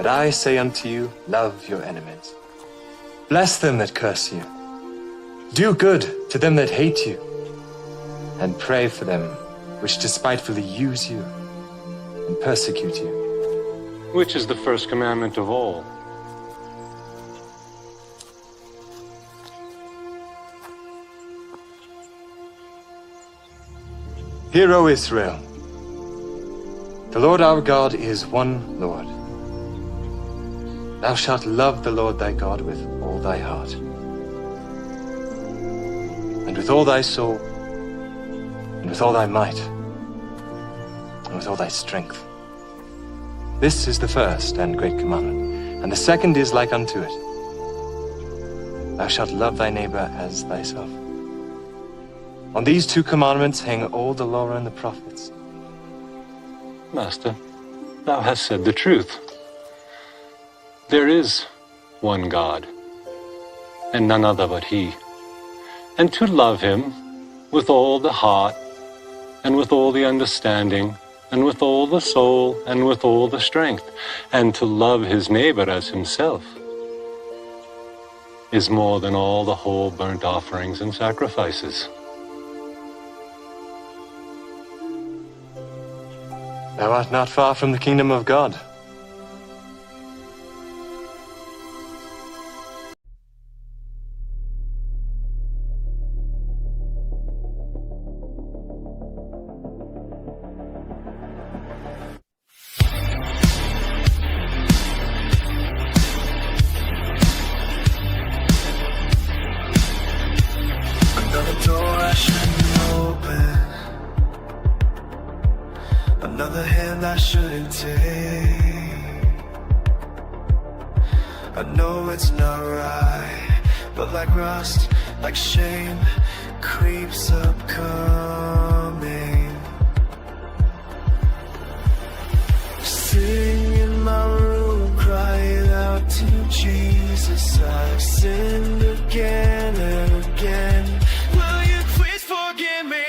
But I say unto you, love your enemies. Bless them that curse you. Do good to them that hate you. And pray for them which despitefully use you and persecute you. Which is the first commandment of all? Hear, O Israel, the Lord our God is one Lord. Thou shalt love the Lord thy God with all thy heart, and with all thy soul, and with all thy might, and with all thy strength. This is the first and great commandment, and the second is like unto it. Thou shalt love thy neighbor as thyself. On these two commandments hang all the law and the prophets. Master, thou hast said the truth. There is one God, and none other but He. And to love Him with all the heart, and with all the understanding, and with all the soul, and with all the strength, and to love his neighbor as himself, is more than all the whole burnt offerings and sacrifices. Thou art not far from the kingdom of God. Another door I shouldn't open, another hand I shouldn't take. I know it's not right, but like rust, like shame, creeps up coming. Sitting in my room, crying out to Jesus, I've sinned again and again. Will you please forgive me?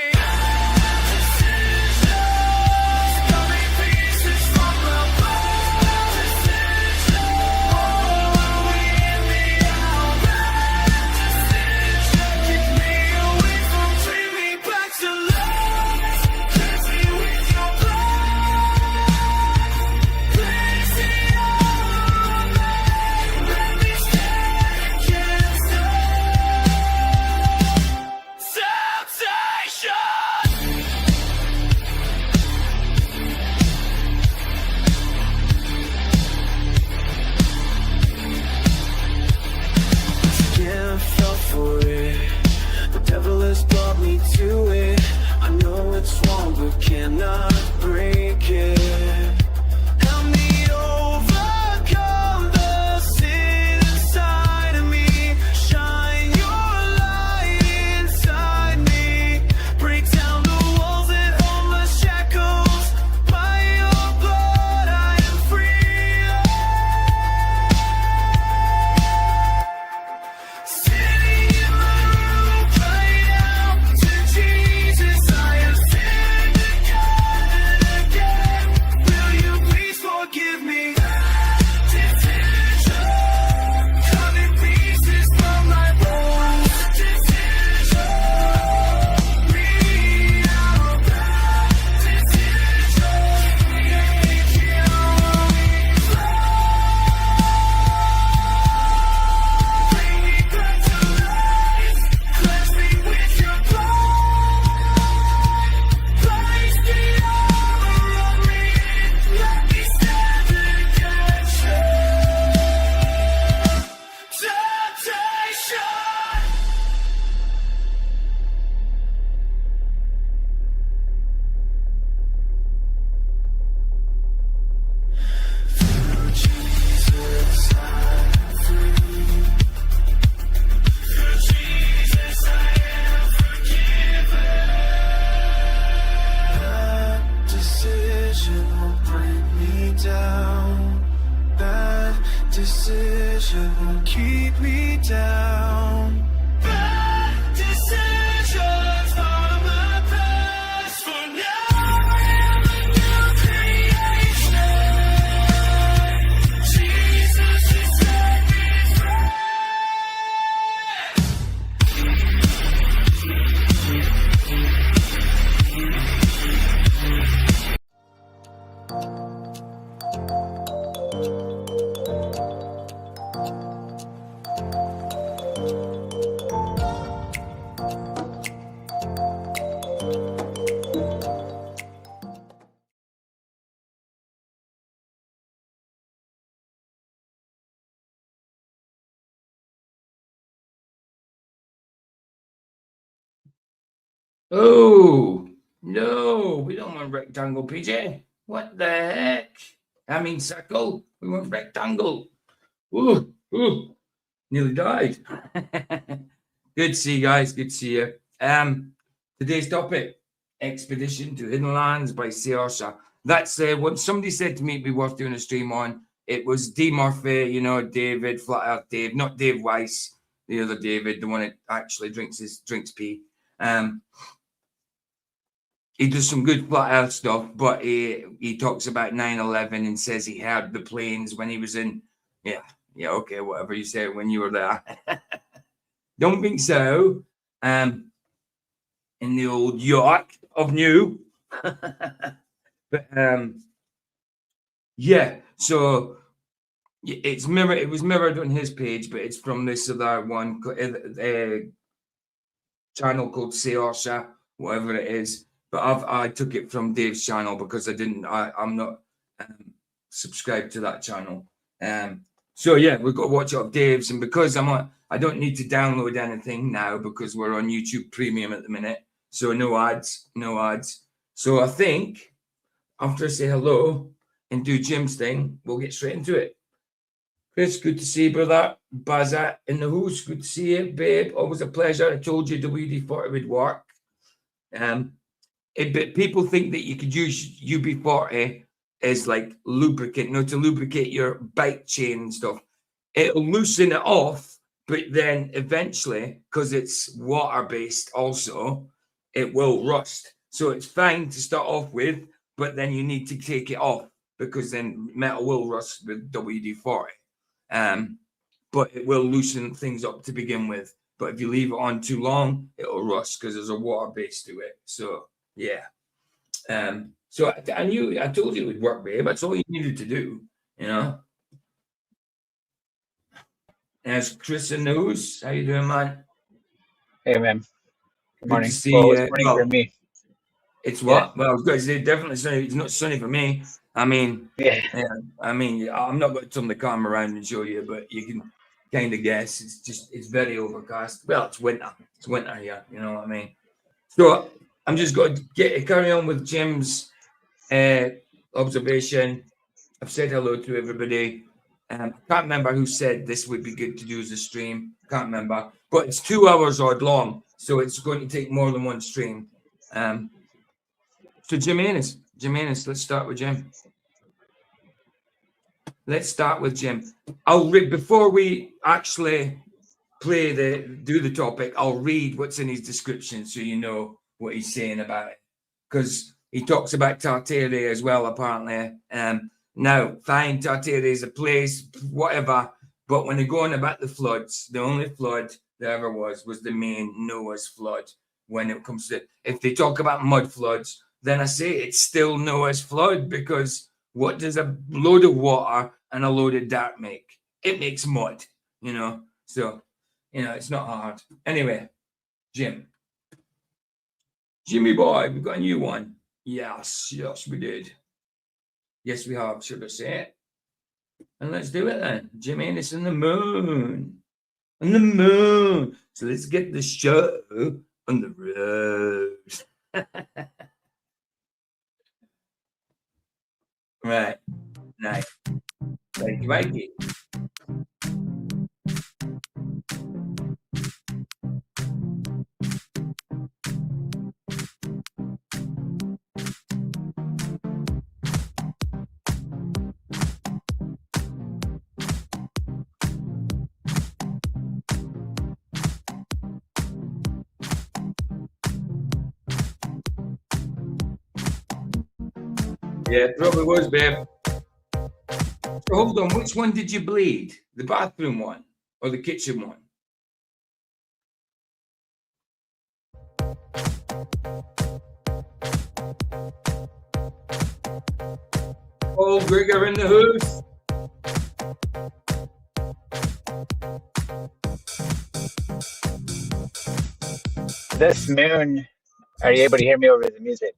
Oh, no, we don't want rectangle, PJ. What the heck? I mean, circle. We want rectangle. Ooh, ooh, nearly died. Good to see you guys. Good to see you. Today's topic: Expedition to Hidden Lands by Saorsa. That's what somebody said to me. It'd be worth doing a stream on. It was D Murphy, you know, David Flat Earth Dave, not Dave Weiss, the other David, the one that actually drinks pee. He does some good flat earth stuff, but he talks about 9/11 and says he heard the planes when he was in. Yeah, okay, whatever you say when you were there. Don't think so. In the old York of New. But yeah, so it's mirrored. It was mirrored on his page, but it's from this other one channel called Saorsa, whatever it is. But I took it from Dave's channel because I'm not subscribed to that channel. So yeah, we've got to watch out Dave's, and because I don't need to download anything now because we're on YouTube Premium at the minute. So no ads. So I think after I say hello and do Jim's thing, we'll get straight into it. Chris, good to see you, brother. Bazza in the house, good to see you, babe. Always a pleasure. I told you the WD-40 would work. But people think that you could use UB40 as like lubricant, to lubricate your bike chain and stuff. It'll loosen it off, but then eventually, because it's water-based also, it will rust. So it's fine to start off with, but then you need to take it off because then metal will rust with WD-40. But it will loosen things up to begin with. But if you leave it on too long, it'll rust because there's a water base to it. So yeah. So I told you it would work, babe. That's all you needed to do, you know. As Chris knows, how you doing, man? Hey, man. Good morning. Good to see well, you. it's morning for me. It's what? Yeah. Well, I was going to say definitely sunny. It's not sunny for me. I mean, I'm not going to turn the camera around and show you, but you can kind of guess. It's very overcast. Well, it's winter. It's winter here. You know what I mean? So I'm just going to carry on with Jim's observation. I've said hello to everybody. I can't remember who said this would be good to do as a stream. Can't remember, but it's 2 hours odd long, so it's going to take more than one stream. So Jim Ennis, let's start with Jim. I'll read before we actually do the topic. I'll read what's in his description so you know what he's saying about it, because he talks about Tartaria as well, apparently. Now, fine, Tartaria is a place, whatever, but when they're going about the floods, the only flood there ever was the main Noah's flood. When it comes to, if they talk about mud floods, then I say it's still Noah's flood, because what does a load of water and a load of dirt make? It makes mud, you know? So, you know, it's not hard. Anyway, Jimmy boy, we've got a new one. Yes, we did. Yes, we have, should I say it? And let's do it then. Jim Ennis and the moon. So let's get the show on the road. Right. Nice. Thank you, Mikey. Yeah, it probably was, babe. So hold on, which one did you bleed? The bathroom one or the kitchen one? Paul Grigger in the house. This moon, are you able to hear me over the music?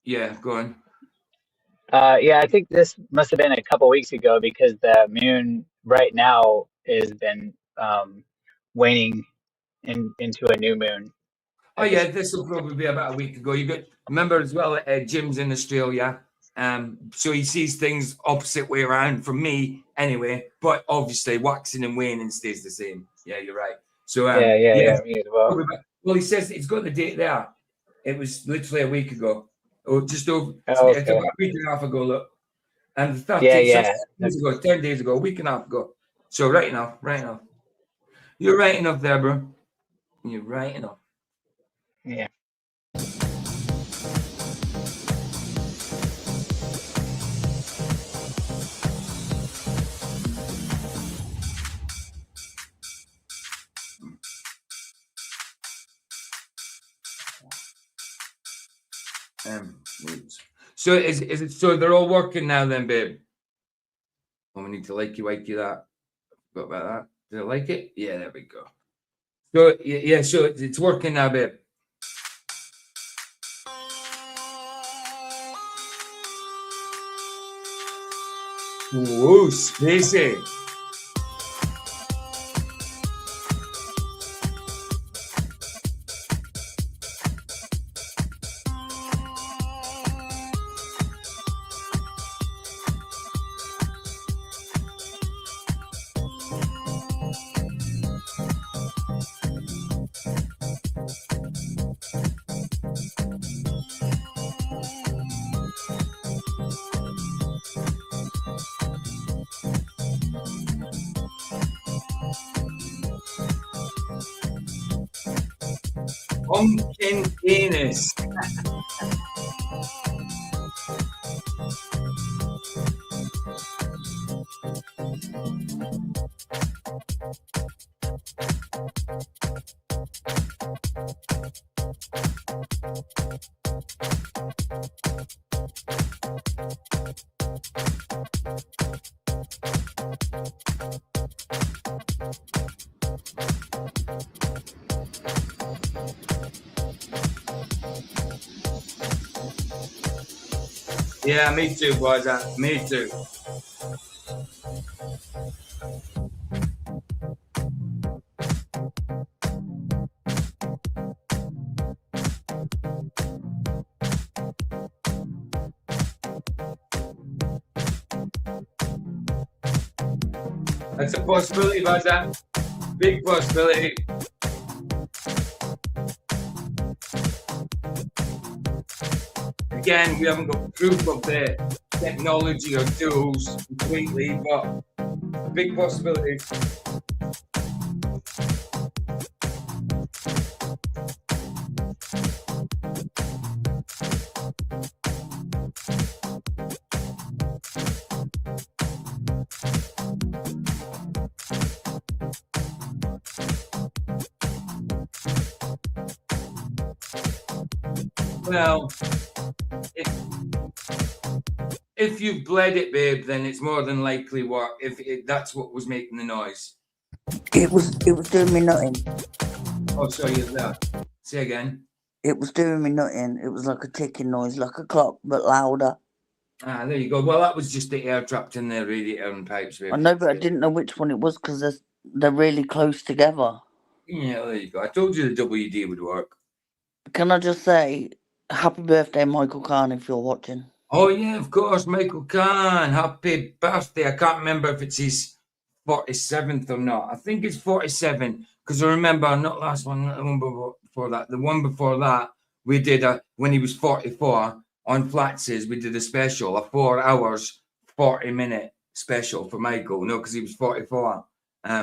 Yeah, go on. Yeah, I think this must have been a couple weeks ago, because the moon right now has been waning into a new moon. Oh yeah, this will probably be about a week ago. You got remember as well. Jim's in Australia, so he sees things opposite way around from me anyway. But obviously, waxing and waning stays the same. Yeah, you're right. So Yeah, me as well. well, he says he's got the date there. It was literally a week ago, or just over. Oh, It's okay. about a week and a half ago. Look, and the 13th, Yeah. 6 days ago, 10 days ago, a week and a half ago. So right enough. You're right enough there, bro. You're right enough. Yeah. So is it so they're all working now then, babe? Oh, we need to like you that. What about that? Did I like it? Yeah, there we go. So yeah, so it's working now, babe. Whoa, spacey. Pumpkin penis. Yeah, me too, boys. Me too. That's a possibility, boys. Big possibility. Again, we haven't got proof of the technology or tools completely, but a big possibility. Well, if you've bled it, babe, then it's more than likely what if that's what was making the noise. It was doing me nothing. Oh, sorry, you're there. Say again. It was doing me nothing. It was like a ticking noise, like a clock, but louder. Ah, there you go. Well, that was just the air trapped in the radiator and pipes, babe. I know, but I didn't know which one it was because they're really close together. Yeah, there you go. I told you the WD would work. Can I just say, happy birthday, Michael Kahn, if you're watching. Oh, yeah, of course, Michael Kahn. Happy birthday. I can't remember if it's his 47th or not. I think it's 47 because I remember not last one, not the one before that. The one before that, we did when he was 44 on Flatses, we did a special, a 4 hours, 40-minute special for Michael. No, because he was 44.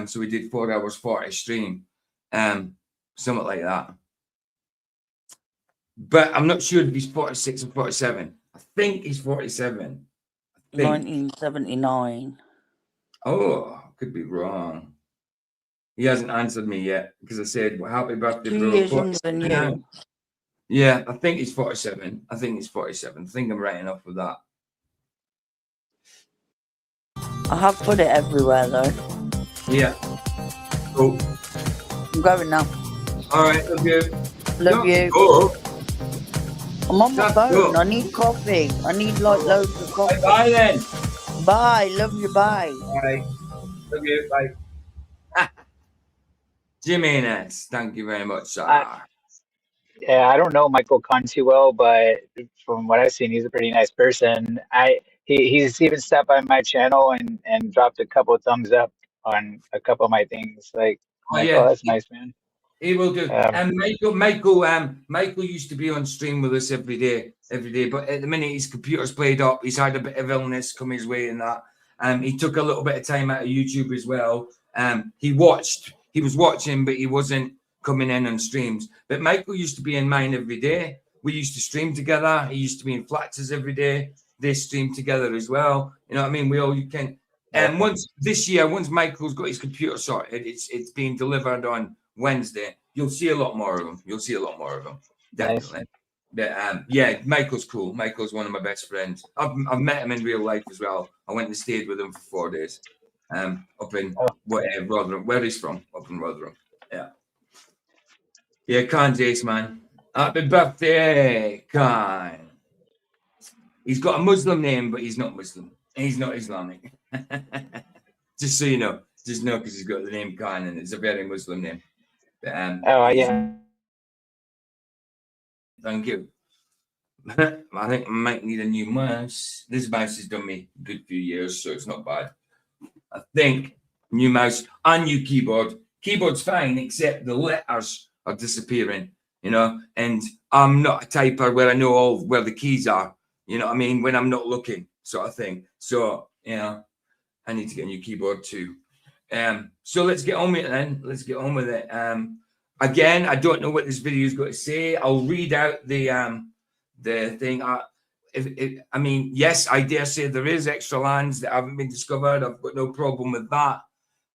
So we did 4 hours, 40 stream. Something like that. But I'm not sure if he's 46 or 47. I think he's 47. 1979. Oh, could be wrong. He hasn't answered me yet because I said, well, happy birthday, 2 bro. years younger than you. Yeah, I think he's 47. I think I'm right enough with that. I have put it everywhere, though. Yeah. Cool. I'm going now. All right, love you. Love you. Go. I'm on my That's phone. good. I need coffee. I need like loads of coffee. Bye then. Bye. Love you. Bye. All right. Love you. Bye. Jimenez, thank you very much, sir. Yeah, I don't know Michael Kahn too well, but from what I've seen, he's a pretty nice person. He's even stopped by my channel and dropped a couple of thumbs up on a couple of my things. Like, I'm Oh like, oh, yeah, that's nice, man. he will do. Um, And Michael used to be on stream with us every day. But at the minute his computer's played up, he's had a bit of illness come his way and that. He took a little bit of time out of YouTube as well. He was watching, but he wasn't coming in on streams. But Michael used to be in mine every day. We used to stream together. He used to be in Flax's every day. They stream together as well. You know what I mean? You can. And once Michael's got his computer sorted, it's being delivered on Wednesday. You'll see a lot more of them. Definitely. nice. But yeah, Michael's cool. Michael's one of my best friends. I've met him in real life as well. I went and stayed with him for 4 days. Up in Rotherham, where he's from, up in Rotherham. Yeah, Khan's ace, man. Happy birthday, Khan. He's got a Muslim name, but he's not Muslim. He's not Islamic. Just so you know. Just know because he's got the name Khan and it's a very Muslim name. But, Yeah. Thank you. I think I might need a new mouse. This mouse has done me a good few years, so it's not bad. I think new mouse and new keyboard. Keyboard's fine, except the letters are disappearing, you know. And I'm not a typer where I know all where the keys are, you know what I mean, when I'm not looking, sort of thing. So, you know, I need to get a new keyboard too. So let's get on with it then. Let's get on with it. Again, I don't know what this video is going to say. I'll read out the thing. I mean, yes, I dare say there is extra lands that haven't been discovered. I've got no problem with that.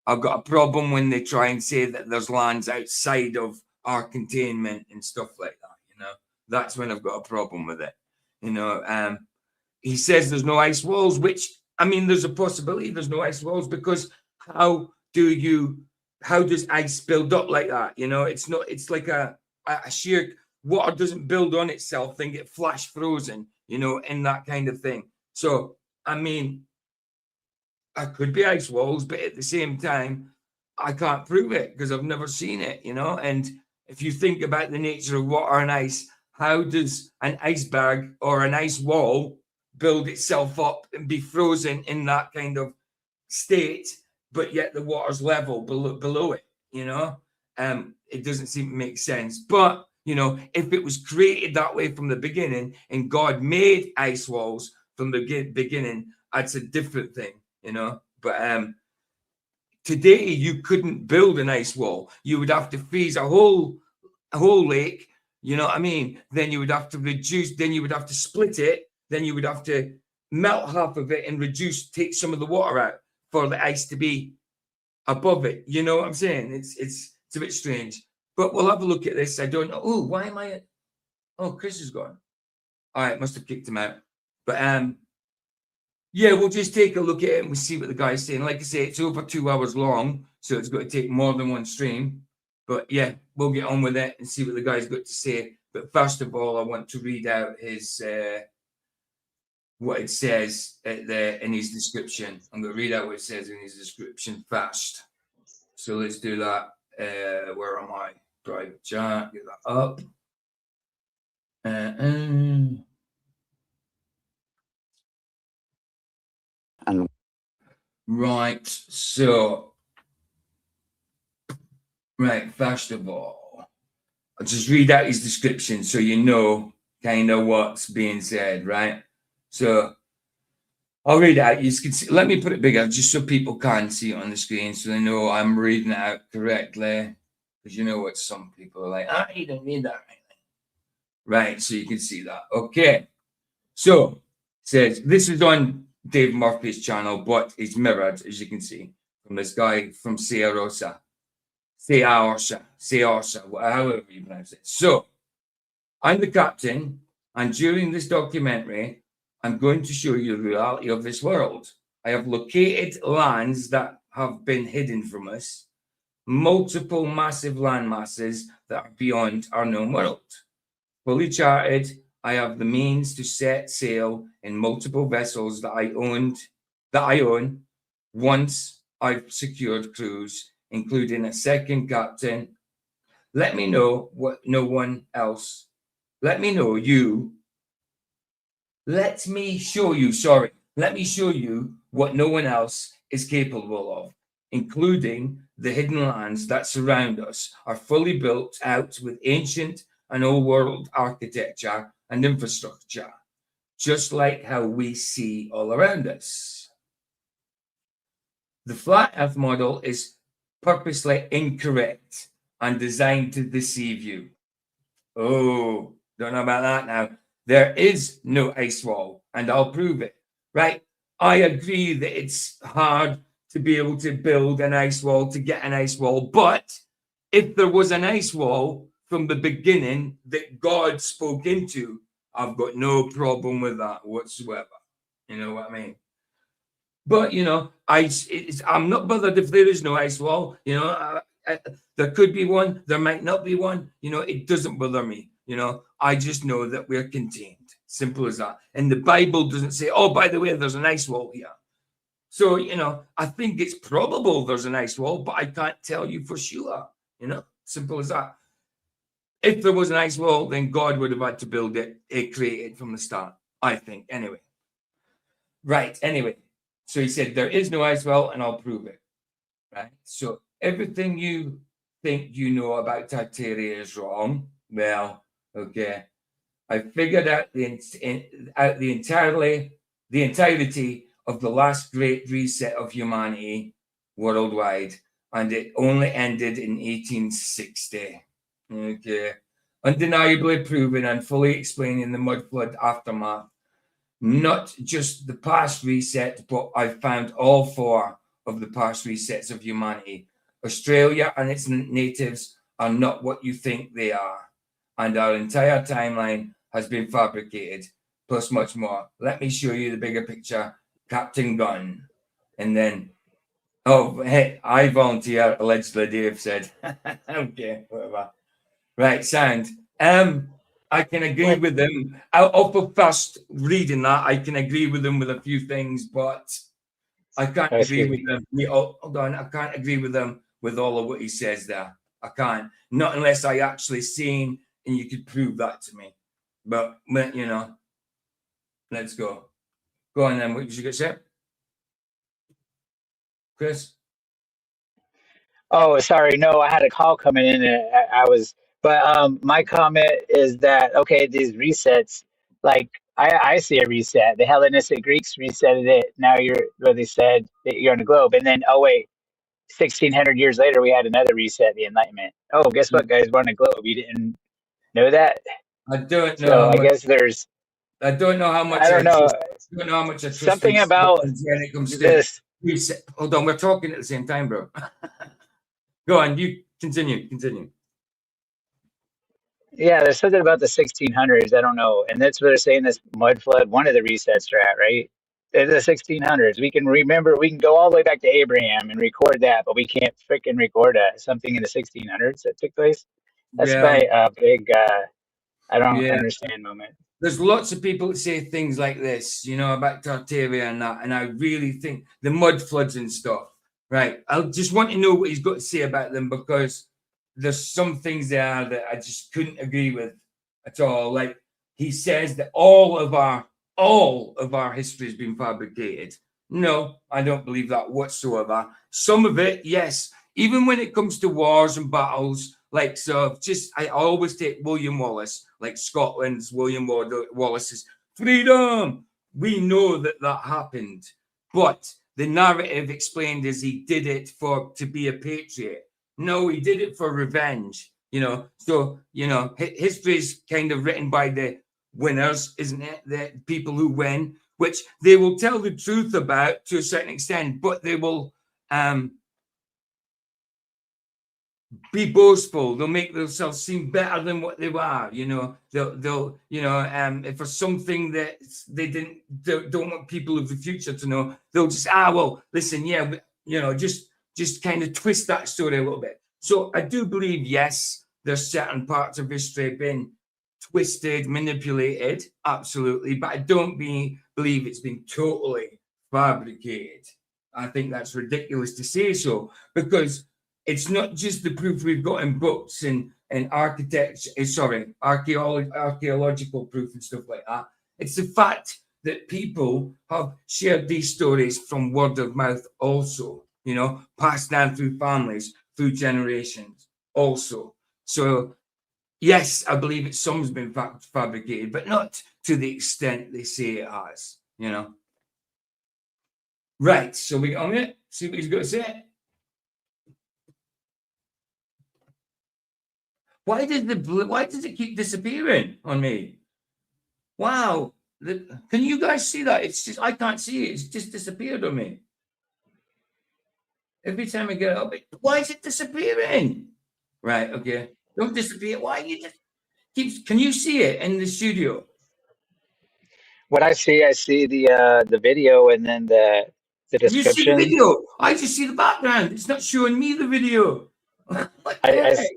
I've got a problem when they try and say that there's lands outside of our containment and stuff like that. You know, that's when I've got a problem with it. You know, he says there's no ice walls, which I mean, there's a possibility there's no ice walls because how does ice build up like that? You know, it's like a sheer water doesn't build on itself, then get flash frozen, you know, and that kind of thing. So, I mean, I could be ice walls, but at the same time, I can't prove it because I've never seen it, you know. And if you think about the nature of water and ice, how does an iceberg or an ice wall build itself up and be frozen in that kind of state, but yet the water's level below it, you know? It doesn't seem to make sense. But, you know, if it was created that way from the beginning and God made ice walls from the beginning, that's a different thing, you know? But today you couldn't build an ice wall. You would have to freeze a whole lake, you know what I mean? Then you would have to reduce, then you would have to split it, then you would have to melt half of it and take some of the water out for the ice to be above it. You know what I'm saying? It's a bit strange. But we'll have a look at this. I don't know. Oh, why am I Chris is gone. All right, must have kicked him out. But yeah, we'll just take a look at it and we'll see what the guy's saying. Like I say, it's over 2 hours long, so it's going to take more than one stream. But yeah, we'll get on with it and see what the guy's got to say. But first of all, I want to read out his what it says in his description. I'm going to read out what it says in his description first. So let's do that. Where am I? Private chat. Get that up. Right. So, right. First of all, I'll just read out his description so you know kind of what's being said, right? So I'll read it out. You can see, let me put it bigger just so people can see it on the screen so they know I'm reading it out correctly. Because you know what some people are like, you didn't read that right. Right, so you can see that. Okay. So it says this is on Dave Murphy's channel, but it's mirrored, as you can see, from this guy from Saorsa, however you pronounce it. So I'm the captain, and during this documentary, I'm going to show you the reality of this world. I have located lands that have been hidden from us, multiple massive land masses that are beyond our known world. Fully charted, I have the means to set sail in multiple vessels that I own once I've secured crews including a second captain. Let me know what no one else. Let me know you. Let me show you, sorry. Let me show you what no one else is capable of, including the hidden lands that surround us are fully built out with ancient and old world architecture and infrastructure, just like how we see all around us. The flat earth model is purposely incorrect and designed to deceive you. Oh, don't know about that now. There is no ice wall, and I'll prove it. Right? I agree that it's hard to be able to build an ice wall, to get an ice wall, but if there was an ice wall from the beginning that God spoke into, I've got no problem with that whatsoever. You know what I mean? But I'm not bothered if there is no ice wall. There could be one, there might not be one. It doesn't bother me. I just know that we're contained. Simple as that. And the Bible doesn't say, oh, by the way, there's an ice wall here. So I think it's probable there's an ice wall, but I can't tell you for sure. Simple as that. If there was an ice wall, then God would have had to build it, create it from the start. I think. Anyway. Right. Anyway. So he said, there is no ice wall, and I'll prove it. Right? So everything you think you know about Tartaria is wrong. Well, okay. I figured out the entirety of the last great reset of humanity worldwide, and it only ended in 1860. Okay. Undeniably proven and fully explaining the mud flood aftermath. Not just the past reset, but I found all four of the past resets of humanity. Australia and its natives are not what you think they are. And our entire timeline has been fabricated, plus much more. Let me show you the bigger picture, Captain Gunn. And then, oh, hey, I volunteer, allegedly, Dave said. Okay, whatever. Right, sound. I can agree with them. Off of first reading that, I can agree with them with a few things, but I can't agree with them. Hold on, I can't agree with them with all of what he says there. I can't. Not unless I actually seen and you could prove that to me. But let's go. Go on then. What did you get said? Chris? Oh, sorry. No, I had a call coming in and I was, but my comment is that, okay, these resets, like I see a reset. The Hellenistic Greeks resetted it. Now they said that you're on the globe. And then, oh, wait, 1600 years later, we had another reset, the Enlightenment. Oh, guess what, guys? We're on the globe. You didn't know that? I don't know. So I guess there's, I don't know how much. I don't know. Something about when it comes this. to reset. Hold on, we're talking at the same time, bro. Go on, you continue. Yeah, there's something about the 1600s. I don't know. And that's what they're saying this mud flood, one of the resets are at, right? In the 1600s. We can remember, we can go all the way back to Abraham and record that, but we can't freaking record something in the 1600s that took place. That's quite a big, I don't understand moment. There's lots of people that say things like this, about Tartaria and that. And I really think the mud floods and stuff, right? I just want to know what he's got to say about them, because there's some things there that I just couldn't agree with at all. Like he says that all of our history has been fabricated. No, I don't believe that whatsoever. Some of it, yes. Even when it comes to wars and battles, I always take William Wallace, like Scotland's William Wallace's freedom. We know that happened, but the narrative explained is he did it to be a patriot. No, he did it for revenge. So history is kind of written by the winners, isn't it? The people who win, which they will tell the truth about to a certain extent, but they will be boastful. They'll make themselves seem better than what they were. They'll if for something that they don't want people of the future to know, they'll just listen, just kind of twist that story a little bit. So I do believe, yes, there's certain parts of history been twisted, manipulated, absolutely, but I don't believe it's been totally fabricated. I think that's ridiculous to say so, because It's not just the proof we've got in books and archaeological proof and stuff like that. It's the fact that people have shared these stories from word of mouth also, you know, passed down through families, through generations also. So yes, I believe it's some's been fabricated, but not to the extent they say it has, you know. Right, so we get on it, see what he's got to say. Why does it keep disappearing on me? Wow. Can you guys see that? It's just, I can't see it. It's just disappeared on me. Every time I get up, why is it disappearing? Right, okay. Don't disappear. Why you just can you see it in the studio? What I see the video and then the You see the description. video. I just see the background. It's not showing me the video. What the I, I heck?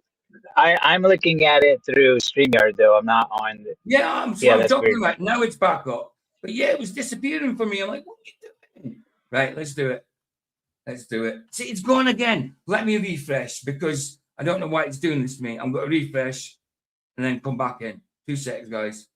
I'm looking at it through StreamYard though. I'm not on the, Yeah, yeah, I'm that's talking weird. about. Now it's back up. But yeah, it was disappearing for me. I'm like, what are you doing? Right, let's do it. Let's do it. See, it's gone again. Let me refresh because I don't know why it's doing this to me. I'm going to refresh and then come back in. 2 seconds, guys.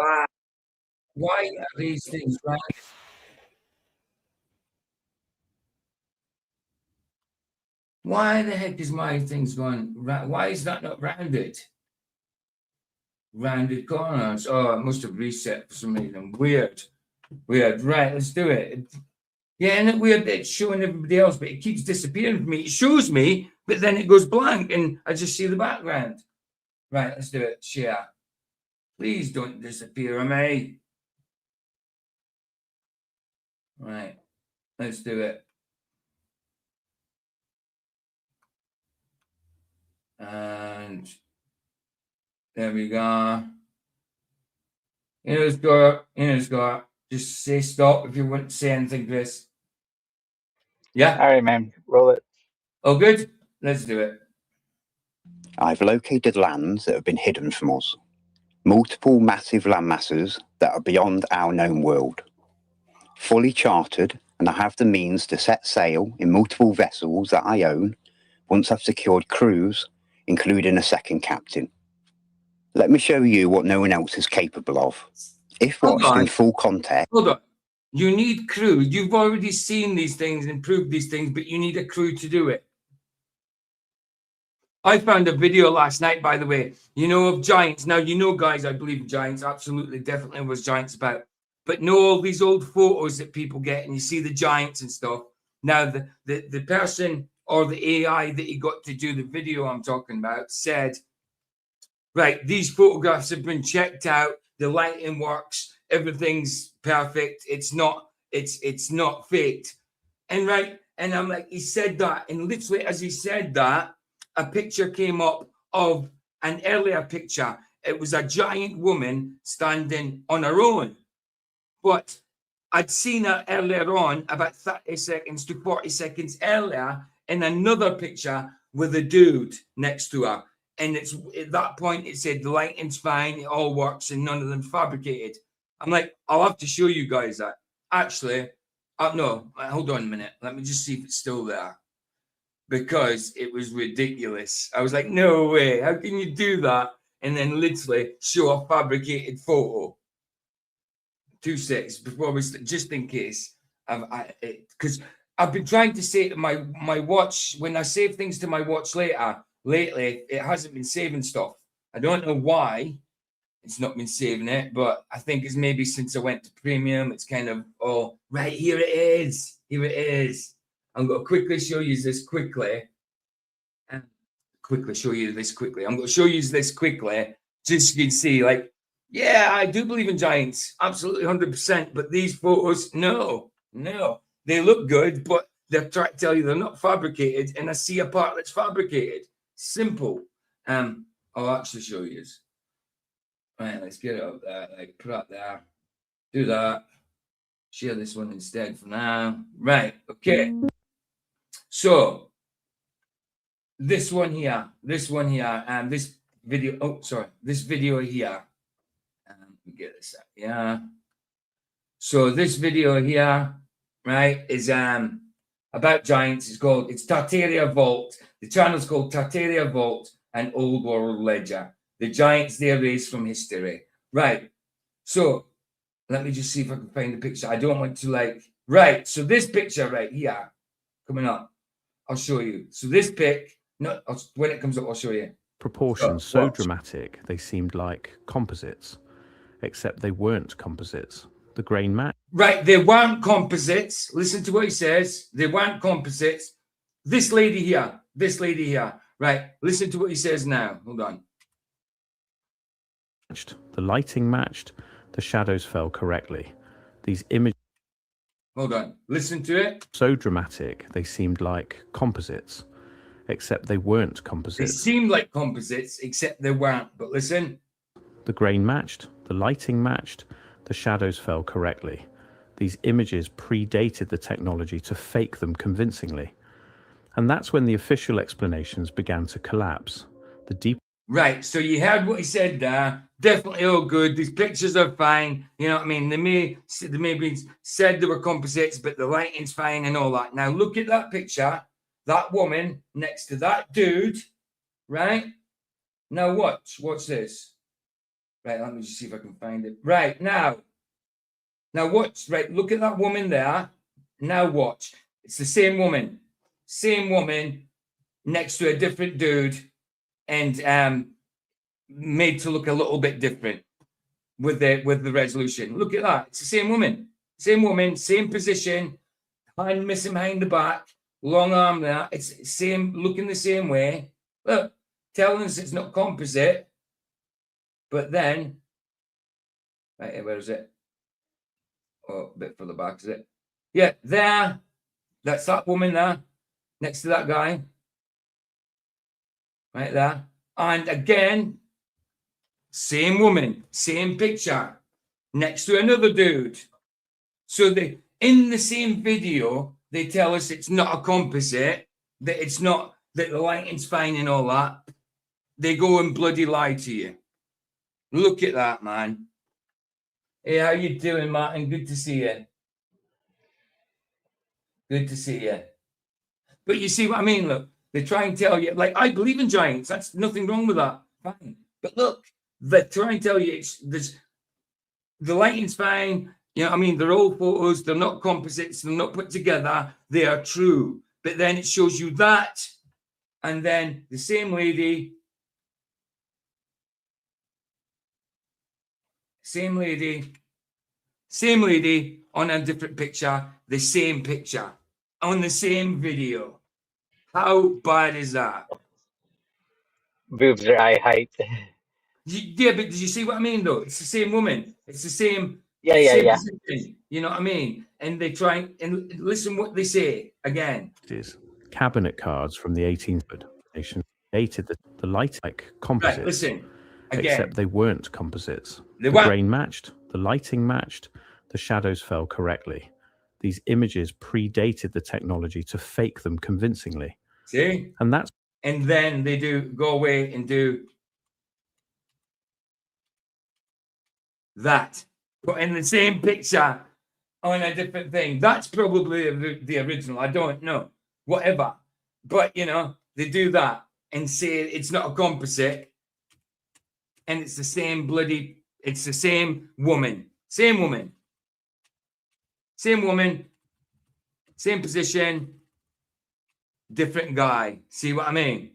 Ah, why are these things round? Why the heck is my things going round? Why is that not rounded? Rounded corners. Oh, it must have reset for some reason. Weird. Weird. Right, let's do it. Yeah, and it weird that it's showing everybody else, but it keeps disappearing for me. It shows me, but then it goes blank and I just see the background. Right, let's do it. Share. Please don't disappear on me. Right, let's do it. And there we go. Scott. Just say stop if you want to say anything, Chris. Yeah? All right, man, roll it. Oh, good. Let's do it. I've located lands that have been hidden from us. Multiple massive land masses that are beyond our known world. Fully chartered, and I have the means to set sail in multiple vessels that I own once I've secured crews, including a second captain. Let me show you what no one else is capable of. If Hold watched in on. full context. Hold on. You need crew. You've already seen these things and proved these things, but you need a crew to do it. I found a video last night, by the way, you know, of giants. Now, you know, guys, I believe in giants. Absolutely, definitely was giants about. But know all these old photos that people get and you see the giants and stuff. Now, the person or the AI that he got to do the video I'm talking about said, right, these photographs have been checked out. The lighting works. Everything's perfect. It's not faked. And right, and I'm like, he said that. And literally as he said that, a picture came up of an earlier picture. It was a giant woman standing on her own. But I'd seen her earlier on, about 30 seconds to 40 seconds earlier, in another picture with a dude next to her. And it's at that point, it said the lighting's fine, it all works, and none of them fabricated. I'm like, I'll have to show you guys that. Actually, no, hold on a minute. Let me just see if it's still there. Because it was ridiculous. I was like, no way. How can you do that? And then literally show a fabricated photo. 2 seconds before we, just in case. Because I've been trying to say to my watch, when I save things to my watch lately, it hasn't been saving stuff. I don't know why it's not been saving it, but I think it's maybe since I went to premium, it's kind of, oh, right, here it is. Here it is. I'm going to quickly show you this quickly. I'm going to show you this quickly, just so you can see, like, yeah, I do believe in giants, absolutely 100%. But these photos, no. They look good, but they're trying to tell you they're not fabricated, and I see a part that's fabricated. Simple. I'll actually show you this. Right, let's get it up there, like, put it up there. Do that. Share this one instead for now. Right. Okay. So this one here, and this video. Oh, sorry. This video here. Let me get this up. Yeah. So this video here, right, is about giants. It's Tartaria Vault. The channel's called Tartaria Vault and Old World Ledger. The giants they erased from history. Right. So let me just see if I can find the picture. I don't want to right. So this picture right here coming up, I'll show you. So this pic, when it comes up, I'll show you. Proportions so dramatic they seemed like composites, except they weren't composites. The grain match. Right, they weren't composites. Listen to what he says. They weren't composites. This lady here. Right, listen to what he says now. Hold on. The lighting matched. The shadows fell correctly. These images. Hold on. Listen to it. So dramatic they seemed like composites, except they weren't composites. They seemed like composites, except they weren't. But listen. The grain matched. The lighting matched. The shadows fell correctly. These images predated the technology to fake them convincingly. And that's when the official explanations began to collapse. The deep. Right, so you heard what he said there. Definitely all good. These pictures are fine. You know what I mean? They may be said they were composites, but the lighting's fine and all that. Now look at that picture. That woman next to that dude, right? Now watch this. Right, let me just see if I can find it. Right, now watch. Right, look at that woman there. Now watch. It's the same woman. Same woman next to a different dude and made to look a little bit different with the resolution. Look at that. It's the same woman. Same position, hand missing behind the back, long arm there. It's same, looking the same way. Look, telling us it's not composite. But then, right, where is it? Oh, a bit further back, is it? Yeah, there. That's that woman there, next to that guy. Right there. And again, same woman, same picture, next to another dude. So in the same video, they tell us it's not a composite, that it's not, that the lighting's fine and all that. They go and bloody lie to you. Look at that, man. Hey, how you doing, Martin? Good to see you. Good to see you. But you see what I mean? Look, they try and tell you, like, I believe in giants. That's nothing wrong with that. Fine. But look, they try and tell you the lighting's fine. You know what I mean? They're all photos. They're not composites. They're not put together. They are true. But then it shows you that. And then the same lady on a different picture, the same picture on the same video. How bad is that? Boobs are eye height. Yeah, but did you see what I mean, though? It's the same woman. It's the same. Yeah. Position, you know what I mean? And they try and listen what they say again. Cabinet cards from the 18th nation dated the light like composites. Right, listen. Again. Except they weren't composites. The weren't. grain matched, the lighting matched, the shadows fell correctly. These images predated the technology to fake them convincingly. See? And then they go away and do that. Put in the same picture on a different thing. That's probably the original. I don't know. Whatever. But, you know, they do that and say it's not a composite. And it's the same it's the same woman. Same woman. Same position. Different guy. See what I mean?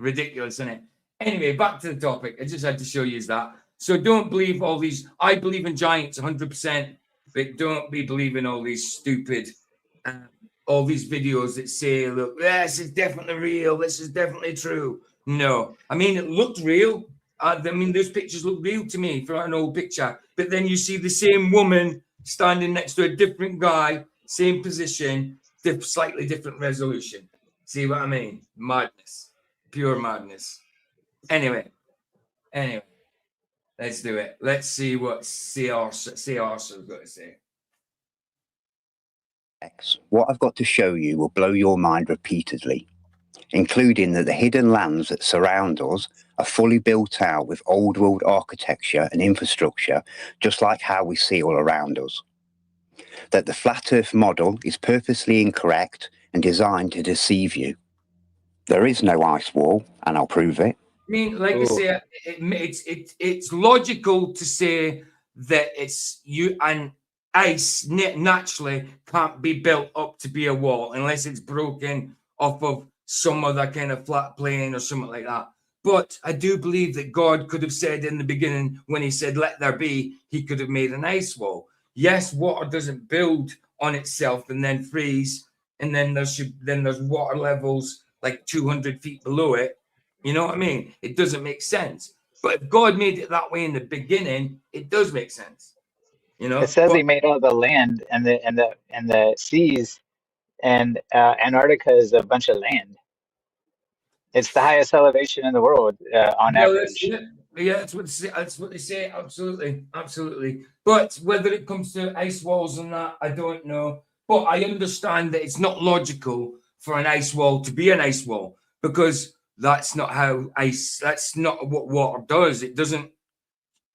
Ridiculous, isn't it? Anyway, back to the topic. I just had to show you that. So don't believe all these. I believe in giants 100%, but don't be believing all these stupid, all these videos that say, look, this is definitely real. This is definitely true. No, I mean, it looked real. I mean, those pictures look real to me for an old picture. But then you see the same woman standing next to a different guy, same position, slightly different resolution. See what I mean? Madness. Pure madness. Anyway. Let's do it. Let's see what Saorsa's got to say. What I've got to show you will blow your mind repeatedly, including that the hidden lands that surround us are fully built out with old world architecture and infrastructure, just like how we see all around us. That the flat earth model is purposely incorrect and designed to deceive you. There is no ice wall, and I'll prove it. I mean, like I say, it's logical to say that it's you and ice naturally can't be built up to be a wall unless it's broken off of some other kind of flat plane or something like that. But I do believe that God could have said in the beginning, when he said, let there be, he could have made an ice wall. Yes, water doesn't build on itself and then freeze. And then there's water levels like 200 feet below it. You know what I mean? It doesn't make sense. But if God made it that way in the beginning, it does make sense. You know, It says he made all the land and the seas, and Antarctica is a bunch of land. It's the highest elevation in the world on average. Yeah, that's what they say. Absolutely, absolutely. But whether it comes to ice walls and that, I don't know. But I understand that it's not logical for an ice wall to be an ice wall, because that's not how that's not what water does. It doesn't.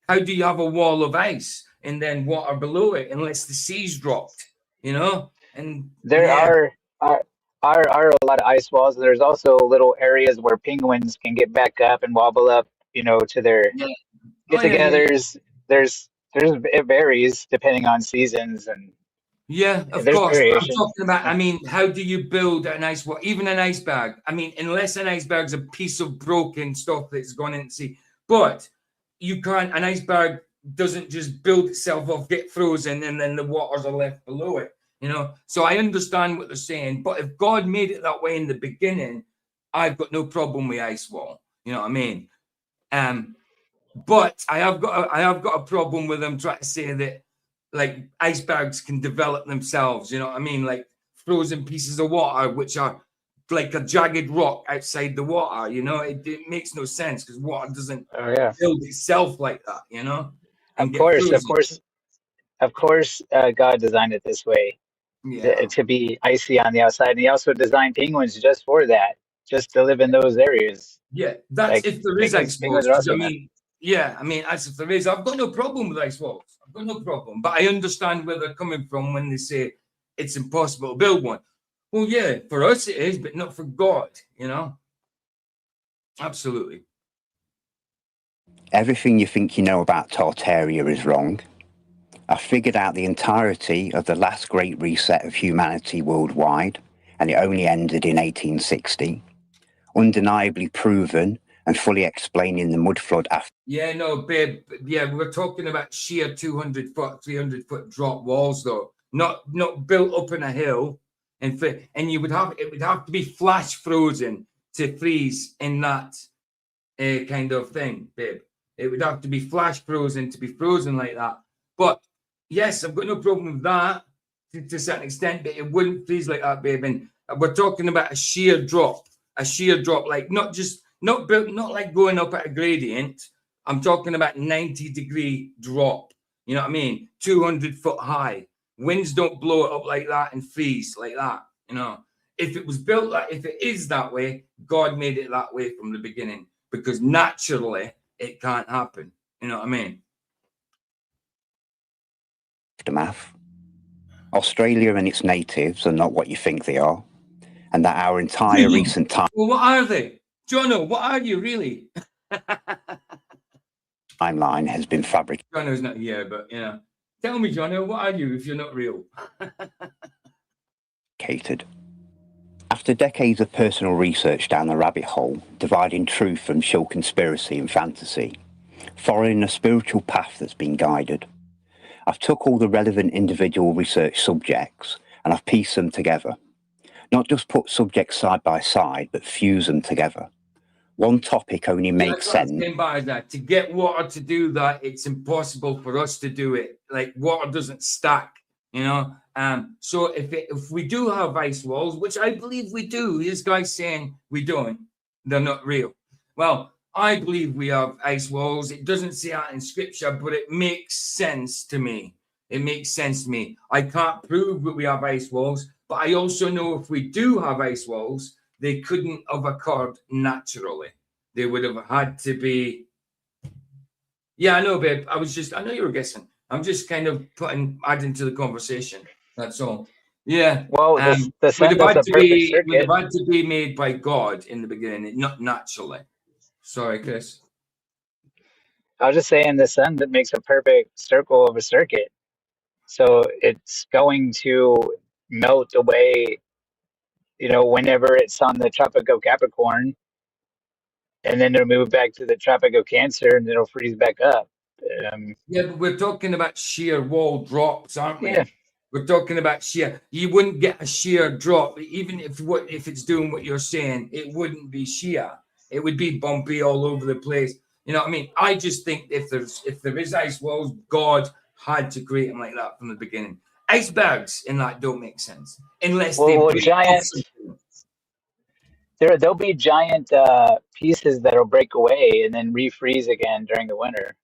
How do you have a wall of ice and then water below it unless the seas dropped, you know? And there are a lot of ice walls. There's also little areas where penguins can get back up and wobble up, to their get-togethers. It varies depending on seasons, and of there's course. I'm variations. talking about, I mean, how do you build an ice wall? Even an iceberg. I mean, unless an iceberg's a piece of broken stuff that's gone into the sea. But you can't, an iceberg doesn't just build itself up, get frozen, and then the waters are left below it, So I understand what they're saying. But if God made it that way in the beginning, I've got no problem with ice wall. You know what I mean? But I have got a problem with them trying to say that like icebergs can develop themselves, you know what I mean? Like frozen pieces of water, which are like a jagged rock outside the water, it makes no sense because water doesn't build itself like that, Of course, God designed it this way to be icy on the outside. And he also designed penguins just for that, just to live in those areas. Yeah, that's like, if there is ice walls. I mean, as if there is, I've got no problem with ice walls. I've got no problem. But I understand where they're coming from when they say it's impossible to build one. Well, yeah, for us it is, but not for God, Absolutely. Everything you think you know about Tartaria is wrong. I figured out the entirety of the last great reset of humanity worldwide, and it only ended in 1860. Undeniably proven and fully explaining the mud flood after. Yeah, no, babe. Yeah, we're talking about sheer 200 foot, 300 foot drop walls, though, not built up in a hill, and it would have to be flash frozen to freeze in that kind of thing, babe. It would have to be flash frozen to be frozen like that. But yes, I've got no problem with that to a certain extent, but it wouldn't freeze like that, babe. And we're talking about a sheer drop, like not like going up at a gradient. I'm talking about 90-degree drop. You know what I mean? 200 foot high. Winds don't blow it up like that and freeze like that. If it was built if it is that way, God made it that way from the beginning, because naturally it can't happen. You know what I mean? Aftermath. Australia and its natives are not what you think they are, and that our entire recent time. Well, what are they? Jono, what are you really? Timeline has been fabricated. Jono's not here, but tell me, Jono, what are you if you're not real? After decades of personal research down the rabbit hole, dividing truth from sheer conspiracy and fantasy, following a spiritual path that's been guided, I've took all the relevant individual research subjects and I've pieced them together. Not just put subjects side by side, but fuse them together. One topic only makes sense. By that, to get water to do that, it's impossible for us to do it. Like water doesn't stack, So if we do have ice walls, which I believe we do, this guy's saying we don't, they're not real. Well, I believe we have ice walls. It doesn't say that in scripture, but it makes sense to me. It makes sense to me. I can't prove that we have ice walls, but I also know if we do have ice walls, they couldn't have occurred naturally. They would have had to be. Yeah, I know, babe. I know you were guessing. I'm just kind of adding to the conversation. That's all. Yeah. Well, the sun does a perfect Would have circuit. had to be made by God in the beginning, not naturally. Sorry, Chris. I was just saying the sun that makes a perfect circle of a circuit. So it's going to melt away, whenever it's on the Tropic of Capricorn, and then it'll move back to the Tropic of Cancer, and it'll freeze back up. Yeah, but we're talking about shear wall drops, aren't we? Yeah. We're talking about shear. You wouldn't get a shear drop, even if it's doing what you're saying. It wouldn't be shear. It would be bumpy all over the place. You know what I mean? I just think if there is ice walls, God had to create them like that from the beginning. Icebergs in that don't make sense unless they break off. There'll be giant pieces that'll break away and then refreeze again during the winter.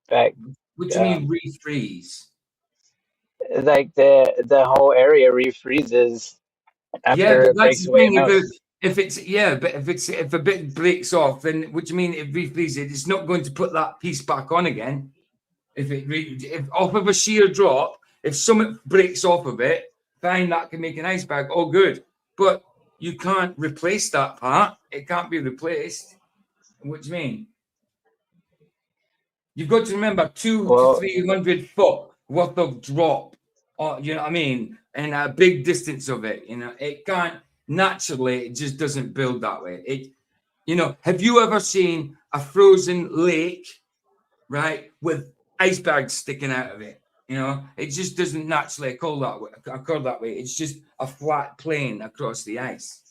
In fact, What do you mean refreeze? like the whole area refreezes after but it that's breaks the away thing. and melts. If a bit breaks off, then what do you mean it refreezes? It's not going to put that piece back on again. If off of a shear drop, if something breaks off of it, fine, that can make an iceberg. Oh, good, but you can't replace that part. It can't be replaced. What do you mean? You've got to remember 200 to 300 foot worth of drop. You know what I mean? And a big distance of it. It can't naturally. It just doesn't build that way. Have you ever seen a frozen lake, right, with icebergs sticking out of it? It just doesn't naturally occur that way. It's just a flat plane across the ice.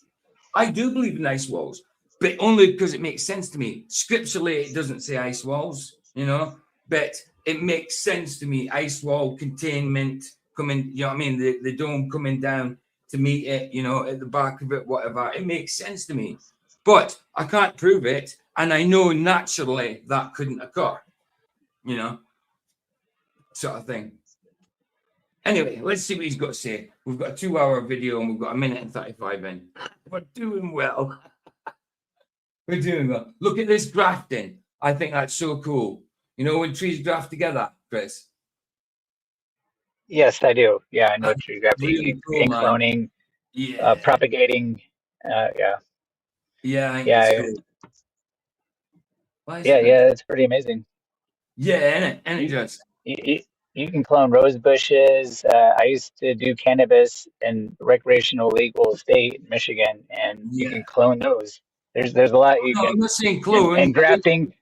I do believe in ice walls, but only because it makes sense to me. Scripturally, it doesn't say ice walls, but it makes sense to me. Ice wall containment coming, you know what I mean? The dome coming down to meet it, at the back of it, whatever. It makes sense to me, but I can't prove it. And I know naturally that couldn't occur, sort of thing. Anyway, let's see what he's got to say. We've got a 2-hour video and we've got 1:35 in. We're doing well. We're doing well. Look at this grafting. I think that's so cool. When trees graft together, Chris? Yes, I do. Yeah, I know tree grafting Really cool, and man. cloning, Yeah. propagating. Yeah. Yeah, I think Yeah. it's cool. Yeah, it's pretty amazing. Yeah, and it does. You can clone rose bushes. I used to do cannabis in recreational legal state in Michigan, and you can clone those. There's a lot you can. I'm not saying clone. And grafting,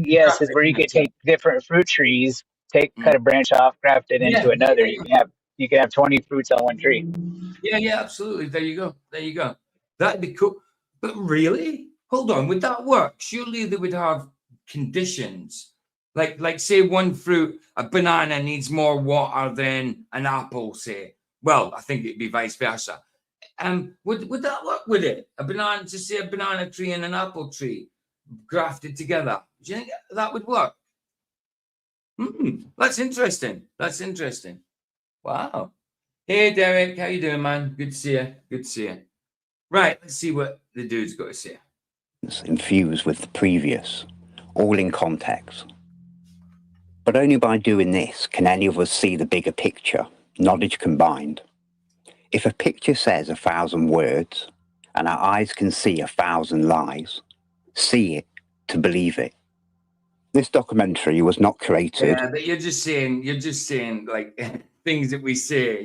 yes, is where you could take different fruit trees, cut a branch off, graft it into another. Yeah. You can have 20 fruits on one tree. Yeah, absolutely. There you go. That'd be cool. But really, hold on, would that work? Surely they would have conditions. Like say one fruit, a banana needs more water than an apple, say. Well, I think it'd be vice versa. Would that work with it? A banana tree and an apple tree grafted together. Do you think that would work? That's interesting. Wow. Hey, Derek, how you doing, man? Good to see you. Right, let's see what the dude's got to say. It's infused with the previous, all in context. But only by doing this can any of us see the bigger picture, knowledge combined. If a picture says 1,000 words and our eyes can see 1,000 lies, see it to believe it. This documentary was not created. Yeah, but you're just saying like things that we say,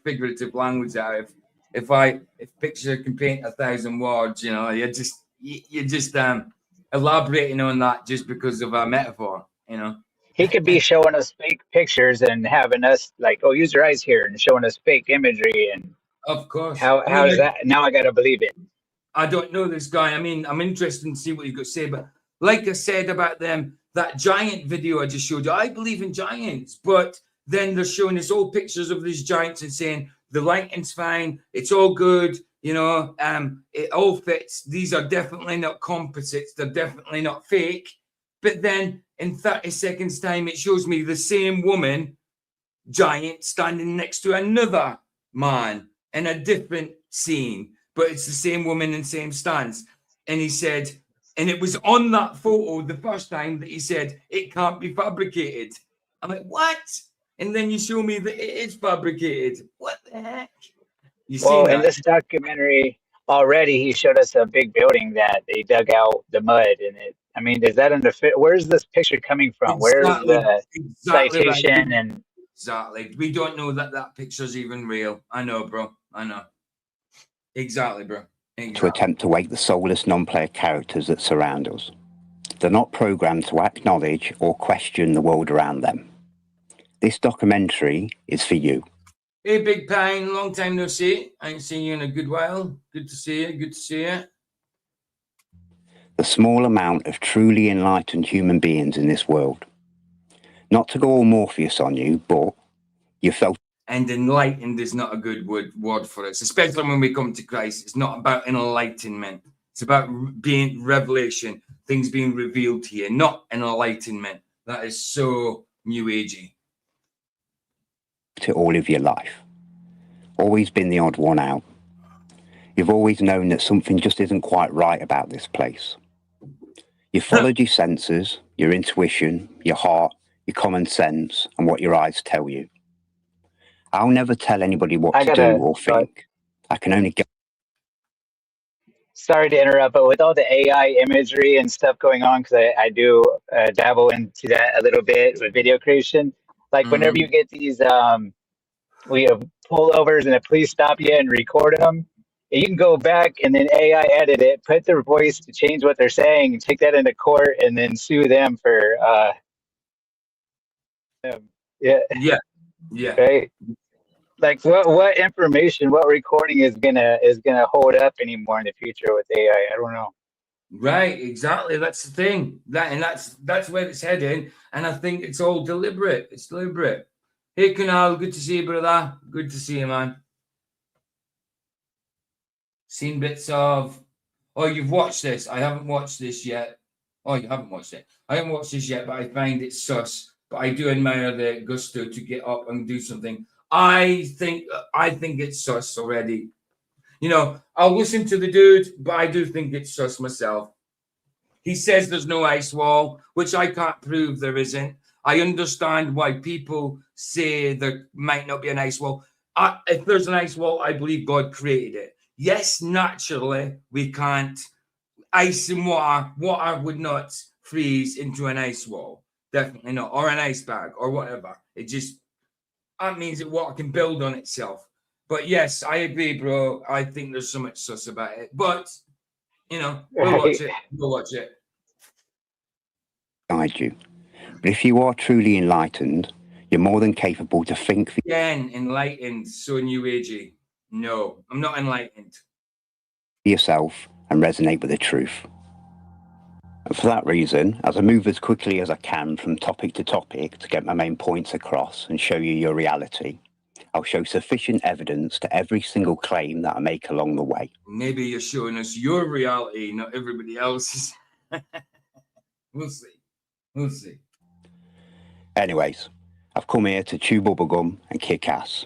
figurative language out. If picture can paint 1,000 words, you're just elaborating on that just because of a metaphor, He could be showing us fake pictures and having us like, oh, use your eyes here, and showing us fake imagery. And of course, how's that? Now I got to believe it. I don't know this guy. I mean, I'm interested to see what he's got to say. But like I said about that giant video I just showed you, I believe in giants. But then they're showing us all pictures of these giants and saying the lighting's fine, it's all good. You know, it all fits. These are definitely not composites. They're definitely not fake. But then in 30 seconds time, it shows me the same woman giant standing next to another man in a different scene, but it's the same woman in same stance. And he said, and it was on that photo the first time that he said it can't be fabricated. I'm like, what? And then you show me that it is fabricated. What the heck? You Well, seen in that? this documentary already, he showed us a big building that they dug out the mud in it. I mean, is that under fit? Where's this picture coming from? Where's Exactly, the exactly right. citation? And Exactly. We don't know that that picture's even real. I know, bro. I know. Exactly, bro. To Exactly. attempt to wake the soulless non-player characters that surround us. They're not programmed to acknowledge or question the world around them. This documentary is for you. Hey, Big Pine, long time no see. I ain't seen you in a good while. Good to see you. Good to see you. The small amount of truly enlightened human beings in this world. Not to go all Morpheus on you, but you felt. And enlightened is not a good word for us, especially when we come to Christ. It's not about enlightenment. It's about being revelation, things being revealed to you, not enlightenment. That is so new agey. To all of your life. Always been the odd one out. You've always known that something just isn't quite right about this place. You followed your senses, your intuition, your heart, your common sense, and what your eyes tell you. I'll never tell anybody what to do or think. I can only get. sorry to interrupt, but with all the AI imagery and stuff going on, because I do dabble into that a little bit with video creation. Like whenever you get these we have pullovers and the police stop you and record them, you can go back and then AI edit it, put their voice to change what they're saying, and take that into court and then sue them for Yeah. right. Like what information, what recording is gonna hold up anymore in the future with AI? I don't know. Right, exactly. That's the thing. That's where it's heading, and I think it's all deliberate. It's deliberate. Hey, Kunal, good to see you, brother. Good to see you, man. Seen bits of. Oh, you've watched this. I haven't watched this yet. Oh, you haven't watched it. I haven't watched this yet, but I find it sus. But I do admire the gusto to get up and do something. I think it's sus already. You know, I'll listen to the dude, but I do think it's sus myself. He says there's no ice wall, which I can't prove there isn't. I understand why people say there might not be an ice wall. If there's an ice wall, I believe God created it. Yes, naturally, we can't. Ice and water would not freeze into an ice wall. Definitely not. Or an ice bag or whatever. That means that water can build on itself. But yes, I agree, bro. I think there's so much sus about it. But, you know, we'll watch it. We'll watch it. Guide you. But if you are truly enlightened, you're more than capable to think for Again, enlightened, so new agey. No, I'm not enlightened. yourself and resonate with the truth. And for that reason, as I move as quickly as I can from topic to topic to get my main points across and show you your reality, I'll show sufficient evidence to every single claim that I make along the way. Maybe you're showing us your reality, not everybody else's. We'll see. We'll see. Anyways, I've come here to chew bubblegum and kick ass.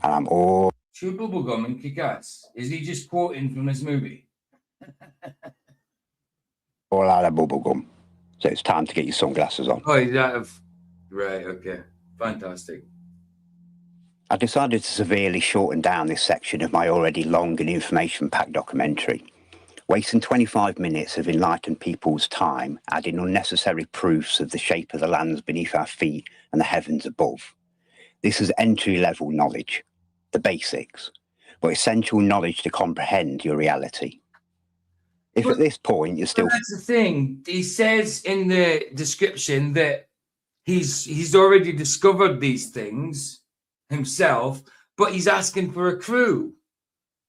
And I'm all Chew bubblegum and kick ass. Is he just quoting from this movie? out of bubblegum. So it's time to get your sunglasses on. Oh, he's out of. Right, okay. Fantastic. I decided to severely shorten down this section of my already long and information-packed documentary, wasting 25 minutes of enlightened people's time adding unnecessary proofs of the shape of the lands beneath our feet and the heavens above. This is entry-level knowledge, the basics, but essential knowledge to comprehend your reality. If at this point you're still... That's the thing. He says in the description that he's already discovered these things himself, but he's asking for a crew.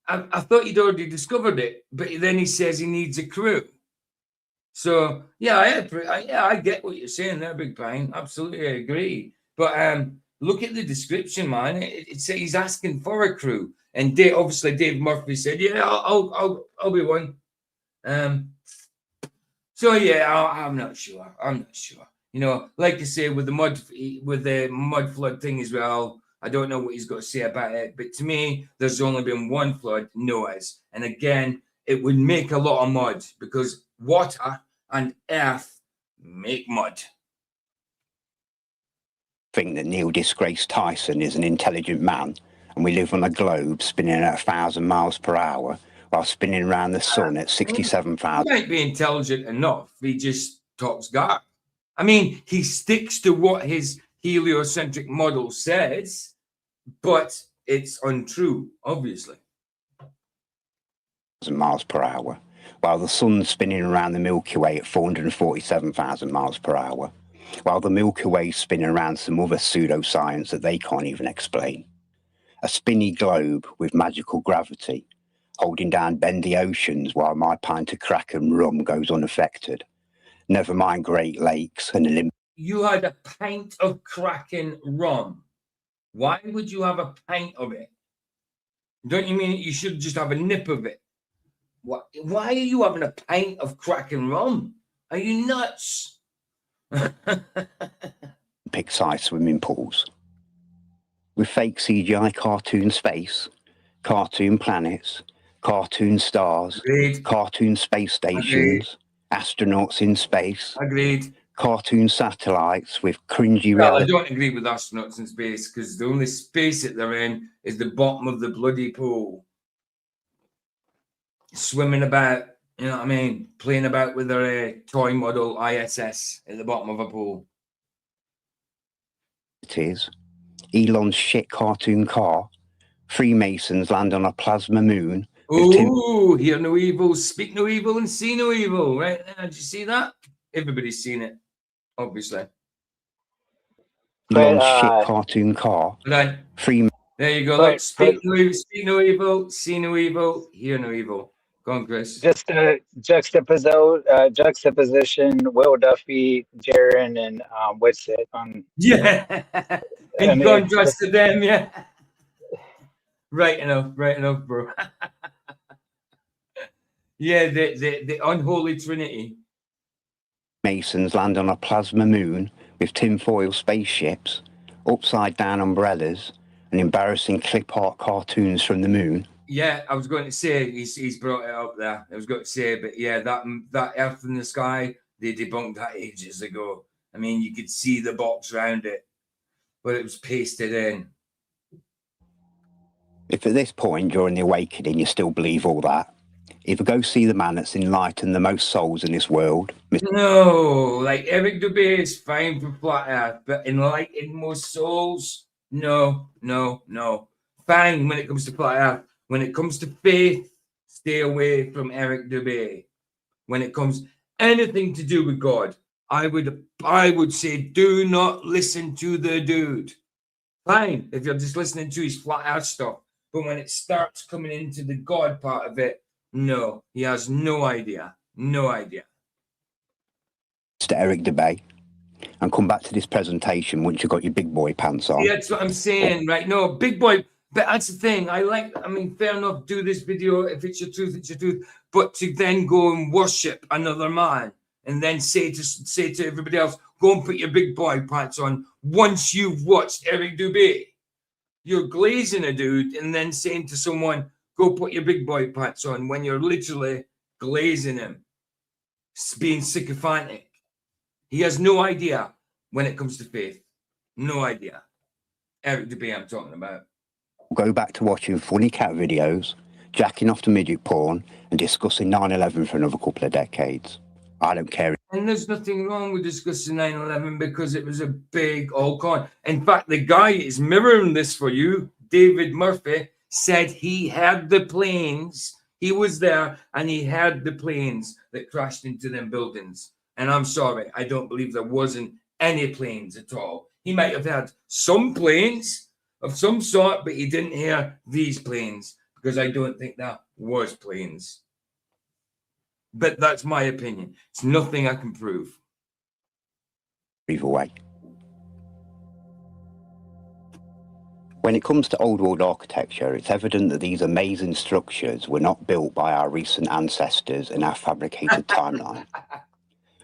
I thought he'd already discovered it, but then he says he needs a crew. So yeah, I get what you're saying there, Big Pine. Absolutely, I agree. But look at the description, man. It says he's asking for a crew. And obviously Dave Murphy said, "Yeah, I'll be one." So yeah, I'm not sure. I'm not sure. You know, like I say, with the mud flood thing as well. I don't know what he's got to say about it, but to me, there's only been one flood, Noah's, and again, it would make a lot of mud because water and earth make mud. Think that Neil deGrasse Tyson is an intelligent man, and we live on a globe spinning at 1,000 miles per hour while spinning around the sun at 67,000. He might be intelligent enough. He just talks garbage. I mean, he sticks to what his heliocentric model says, but it's untrue, obviously. Miles per hour, while the sun's spinning around the Milky Way at 447,000 miles per hour, while the Milky Way's spinning around some other pseudoscience that they can't even explain. A spinny globe with magical gravity, holding down bendy oceans while my pint of crack and rum goes unaffected. Never mind Great Lakes and Olympic. You had a pint of cracking rum. Why would you have a pint of it? Don't you mean you should just have a nip of it? Why are you having a pint of cracking rum? Are you nuts? Size swimming pools. With fake CGI cartoon space, cartoon planets, cartoon stars, Agreed. cartoon space stations, astronauts in space, Agreed. cartoon satellites with cringy Well, I reality. don't agree with astronauts in space because the only space that they're in is the bottom of the bloody pool. Swimming about, you know what I mean? Playing about with their toy model ISS at the bottom of a pool. It is. Elon's shit cartoon car. Freemasons land on a plasma moon. Oh, hear no evil, speak no evil, and see no evil. Right now, did you see that? Everybody's seen it, obviously. Elon's shit cartoon car. Right. There you go. Look, speak no evil, see no evil, hear no evil. Go on, Chris. Just a juxtaposition, Will Duffy, Jaron, and Whitsitt on. Yeah. In contrast to them, yeah. Right enough, bro. Yeah, the unholy trinity. Masons land on a plasma moon with tinfoil spaceships, upside down umbrellas, and embarrassing clip art cartoons from the moon. Yeah, I was going to say he's brought it up there. I was going to say, but yeah, that Earth in the sky, they debunked that ages ago. I mean, you could see the box around it, but it was pasted in. If at this point during the awakening you still believe all that, either go see the man that's enlightened the most souls in this world. No, like Eric Dubé is fine for flat Earth, but enlightened most souls, no. Fine when it comes to flat Earth. When it comes to faith, stay away from Eric Dubé. When it comes anything to do with God, I would say do not listen to the dude. Fine if you're just listening to his flat Earth stuff, but when it starts coming into the God part of it, no, he has no idea. No idea. To Eric Dubé, and come back to this presentation once you've got your big boy pants on. Yeah, that's what I'm saying, right? No, big boy. But that's the thing. I mean, fair enough, do this video. If it's your truth, it's your truth. But to then go and worship another man and then say to everybody else, go and put your big boy pants on once you've watched Eric Dubé. You're glazing a dude and then saying to someone, go put your big boy pants on when you're literally glazing him. It's being sycophantic. He has no idea when it comes to faith. No idea. Eric Dubé I'm talking about. Go back to watching funny cat videos, jacking off to midget porn, and discussing 9/11 for another couple of decades. I don't care. And there's nothing wrong with discussing 9/11 because it was a big old con. In fact, the guy is mirroring this for you, David Murphy, said he had the planes. He was there and he had the planes that crashed into them buildings. And I'm sorry, I don't believe there wasn't any planes at all. He might have had some planes of some sort, but he didn't hear these planes because I don't think that was planes. But that's my opinion. It's nothing I can prove. Either way. When it comes to old world architecture, it's evident that these amazing structures were not built by our recent ancestors in our fabricated timeline.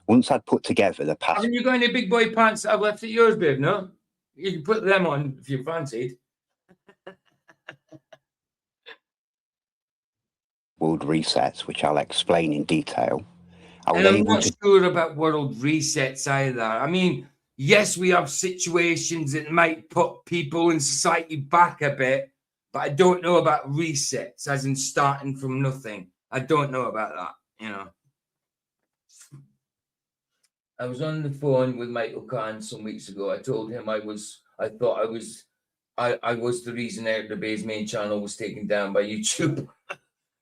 Once I'd put together the past Haven't you got any big boy pants that I've left at yours, babe? No? You can put them on if you fancied. world resets, which I'll explain in detail, I was And I'm able not to sure about world resets either. I mean, yes, we have situations that might put people in society back a bit, but I don't know about resets, as in starting from nothing. I don't know about that, you know. I was on the phone with Michael Kahn some weeks ago. I told him I thought I was the reason Eric Debate's main channel was taken down by YouTube.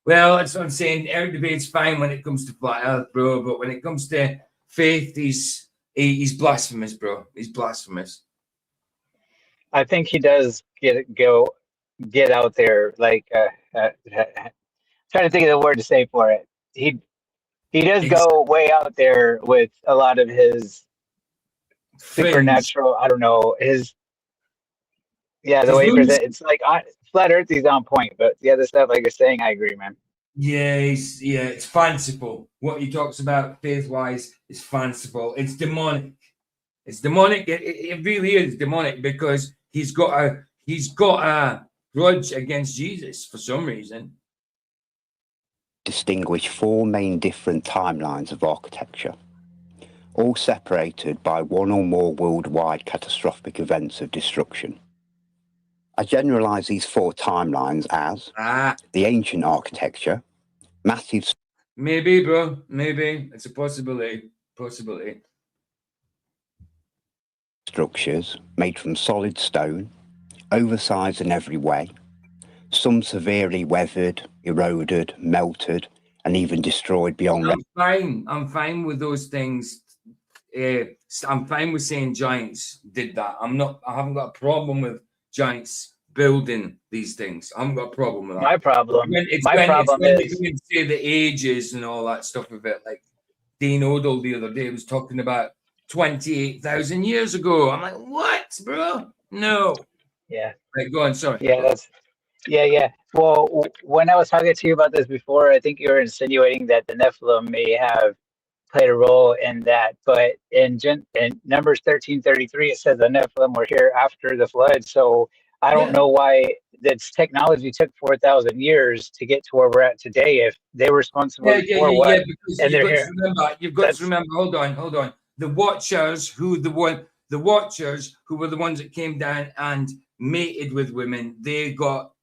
Well, that's what I'm saying. Eric Debate's fine when it comes to flat earth, bro, but when it comes to faith, he's blasphemous, bro. He's blasphemous. I think he does get out there, like trying to think of the word to say for it. He does go way out there with a lot of his supernatural. I don't know the way he presents. It's like flat Earth. He's on point, but the other stuff, like you're saying, I agree, man. Yeah, it's fanciful. What he talks about faith-wise is fanciful. It's demonic. It's demonic. It really is demonic because he's got a grudge against Jesus for some reason. distinguish four main different timelines of architecture, all separated by one or more worldwide catastrophic events of destruction. I generalize these four timelines as the ancient architecture, massive Maybe, bro. Maybe. It's a possibility. structures made from solid stone, oversized in every way, some severely weathered, eroded, melted, and even destroyed beyond. I'm fine with those things. I'm fine with saying giants did that. I haven't got a problem with giants building these things. I haven't got a problem with that. My problem is you say the ages and all that stuff of it. Like Dean Odell the other day was talking about 28,000 years ago. I'm like, what, bro? No. Yeah. Right, go on. Sorry. Yeah, yeah. Well, when I was talking to you about this before, I think you were insinuating that the Nephilim may have played a role in that. But in Numbers 13:33, it says the Nephilim were here after the flood. So I don't know why this technology took 4,000 years to get to where we're at today. If they were responsible for what, and you've got to remember. Hold on. The Watchers, who were the ones that came down and mated with women,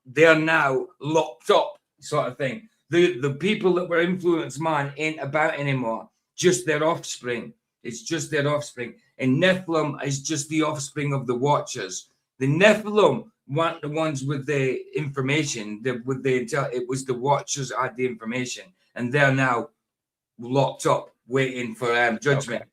they're now locked up, sort of thing. The people that were influenced man ain't about anymore. Just their offspring. It's just their offspring. And Nephilim is just the offspring of the Watchers. The Nephilim weren't the ones with the information. It was the Watchers that had the information, and they're now locked up, waiting for judgment. Okay.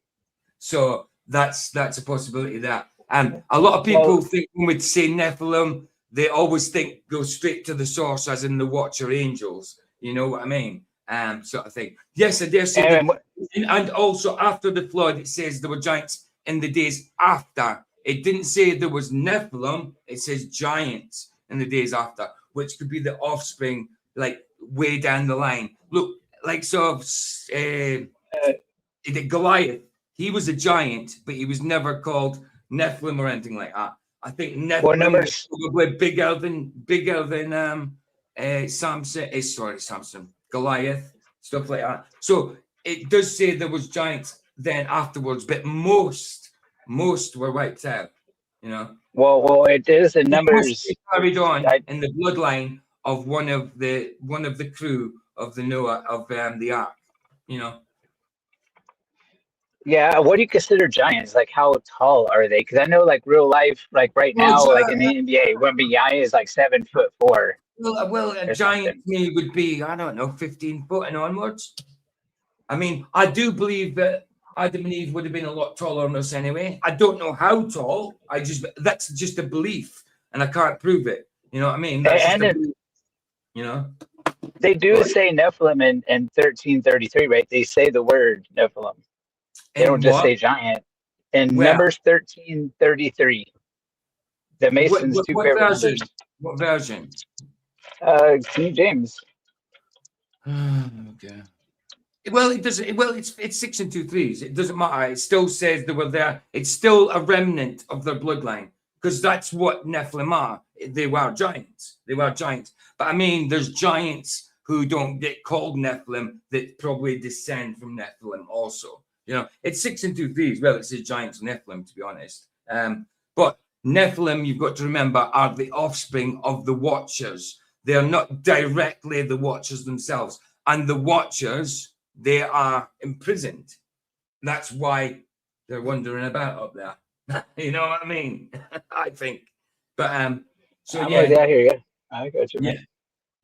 So that's a possibility. That a lot of people think when we say Nephilim, they always go straight to the source, as in the Watcher angels. You know what I mean? Sort of thing. Yes, I dare say. And also after the flood, it says there were giants in the days after. It didn't say there was Nephilim. It says giants in the days after, which could be the offspring, like way down the line. Look, like Goliath. He was a giant, but he was never called Nephilim or anything like that. I think Nephilim was probably bigger than Samson, Goliath, stuff like that. So it does say there was giants then afterwards, but most were wiped out. You know. Well, it is in Numbers. Carried on in the bloodline of one of the crew of the Noah of the ark. You know. Yeah, what do you consider giants? Like, how tall are they? Because I know, like, real life, like right now, like in the NBA, Wembyama is like 7'4". Well, a giant to me would be, I don't know, 15 foot and onwards. I mean, I do believe that Adam and Eve would have been a lot taller than us anyway. I don't know how tall. That's just a belief, and I can't prove it. You know what I mean? That's just a belief, you know. They do say Nephilim in 13:33, right? They say the word Nephilim. They don't just say giant. In Numbers 13:33. The Masons' two What favorite version? numbers. What version? King James. Okay. Well, it doesn't. Well, it's 6 and 2 3s. It doesn't matter. It still says they were there. It's still a remnant of their bloodline because that's what Nephilim are. They were giants. They were giants. But I mean, there's giants who don't get called Nephilim that probably descend from Nephilim also. You know, it's 6 and 2 3s. Well, it says giants Nephilim, to be honest. But Nephilim, you've got to remember, are the offspring of the Watchers. They are not directly the Watchers themselves. And the Watchers, they are imprisoned. That's why they're wandering about up there. You know what I mean? I think. But so I'm yeah, with you. I hear you. I got you, yeah, man.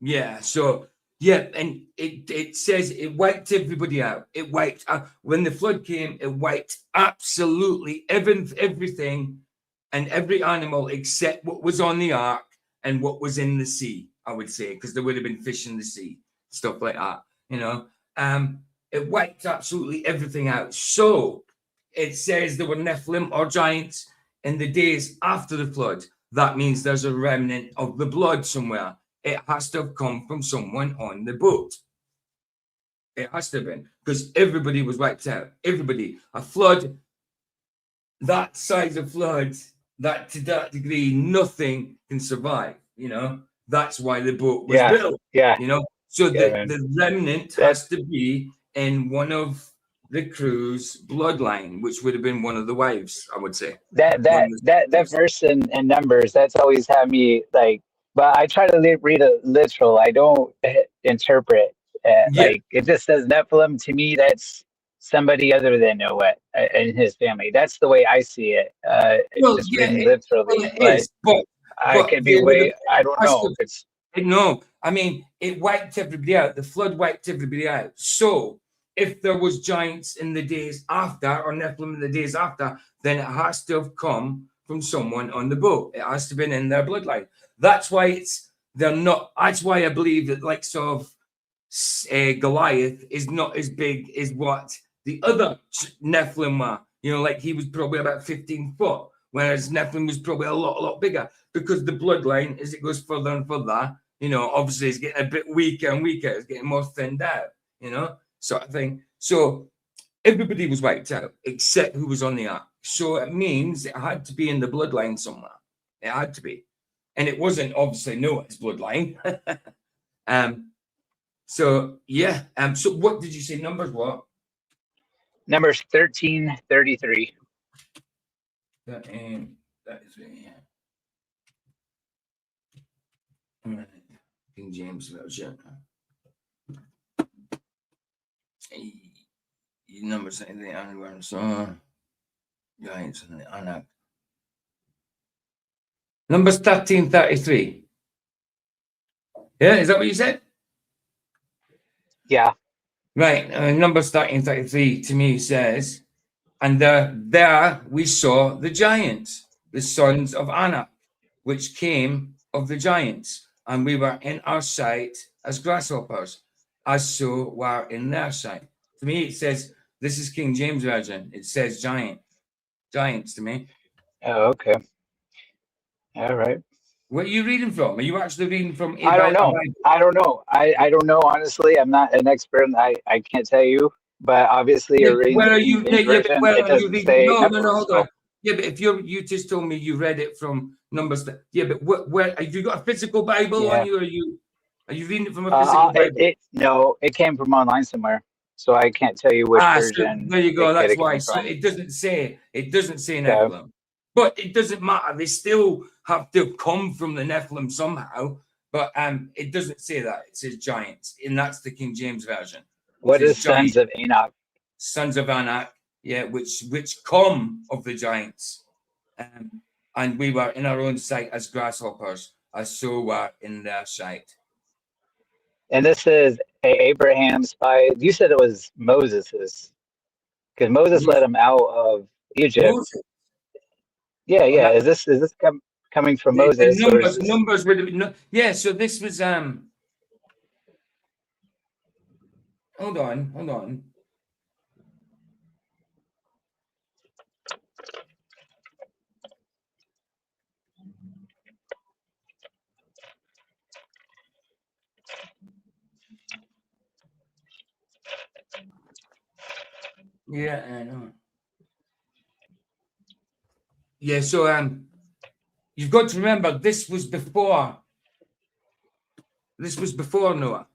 yeah. So yeah, and it says it wiped everybody out. It wiped when the flood came. It wiped absolutely everything and every animal except what was on the ark and what was in the sea. I would say because there would have been fish in the sea, stuff like that. You know, it wiped absolutely everything out. So it says there were Nephilim or giants in the days after the flood. That means there's a remnant of the blood somewhere. It has to have come from someone on the boat. It has to have been because everybody was wiped out. Everybody. A flood, that size of flood, that to that degree, nothing can survive. You know, that's why the boat was Yeah, built. yeah, You know, so yeah, man. the remnant That has to be in one of the crew's bloodline, which would have been one of the wives, I would say. that One that of that the that verse in Numbers, that's always had me like. But I try to read it literal. I don't interpret. yeah. Like it just says Nephilim to me. That's somebody other than Noah and his family. That's the way I see it. Well, Just yeah, reading well, literally, it but is, but I could be they would have way. I don't has know. to. It's No, I mean it wiped everybody out. The flood wiped everybody out. So if there was giants in the days after, or Nephilim in the days after, then it has to have come from someone on the boat. It has to have been in their bloodline. That's why they're not. That's why I believe that like sort of Goliath is not as big as what the other Nephilim were. You know, like he was probably about 15 foot, whereas Nephilim was probably a lot bigger because the bloodline, as it goes further and further, you know, obviously it's getting a bit weaker and weaker. It's getting more thinned out, you know, sort of thing. So everybody was wiped out except who was on the ark. So it means it had to be in the bloodline somewhere. It had to be. And it wasn't obviously Noah's bloodline. So yeah. So what did you say? Numbers what? Numbers 13:33. That is yeah. Right. King James version. Numbers anything anywhere so giants and the Anak. Numbers 13:33. Yeah, is that what you said? Yeah. Right. Numbers 13:33 to me says, and there we saw the giants, the sons of Anak, which came of the giants, and we were in our sight as grasshoppers, as so were in their sight. To me, it says, this is King James Version. It says giants to me. Oh, okay. All right. What are you reading from? Are you actually reading from a I don't know. Bible? I don't know. I don't know, honestly. I'm not an expert. And I can't tell you. But obviously, Yeah, you're but reading where the are King you? James Yeah, but version. where It are you doesn't reading? say No, Nephilim. hold So on. Yeah, but if you just told me you read it from Numbers, yeah, but where have you got a physical Bible on yeah. you? Or are you reading it from a physical Bible? No, it came from online somewhere. So I can't tell you which So version there you go. That's it why. came So from. it doesn't say Okay. Nephilim, but it doesn't matter. They still have to come from the Nephilim somehow. But it doesn't say that. It says giants, and that's the King James version. It What says is giant Sons of Enoch? sons of Anak, yeah, which come of the giants, and we were in our own sight as grasshoppers, as so were in their sight. And this is Abraham's by, you said it was Moses's, because Moses let him out of Egypt. Moses. Yeah, Oh, yeah. that, Is this coming from the Moses or is this? numbers would have been yeah. So this was hold on. Yeah, I know. Yeah, so you've got to remember this was before Noah.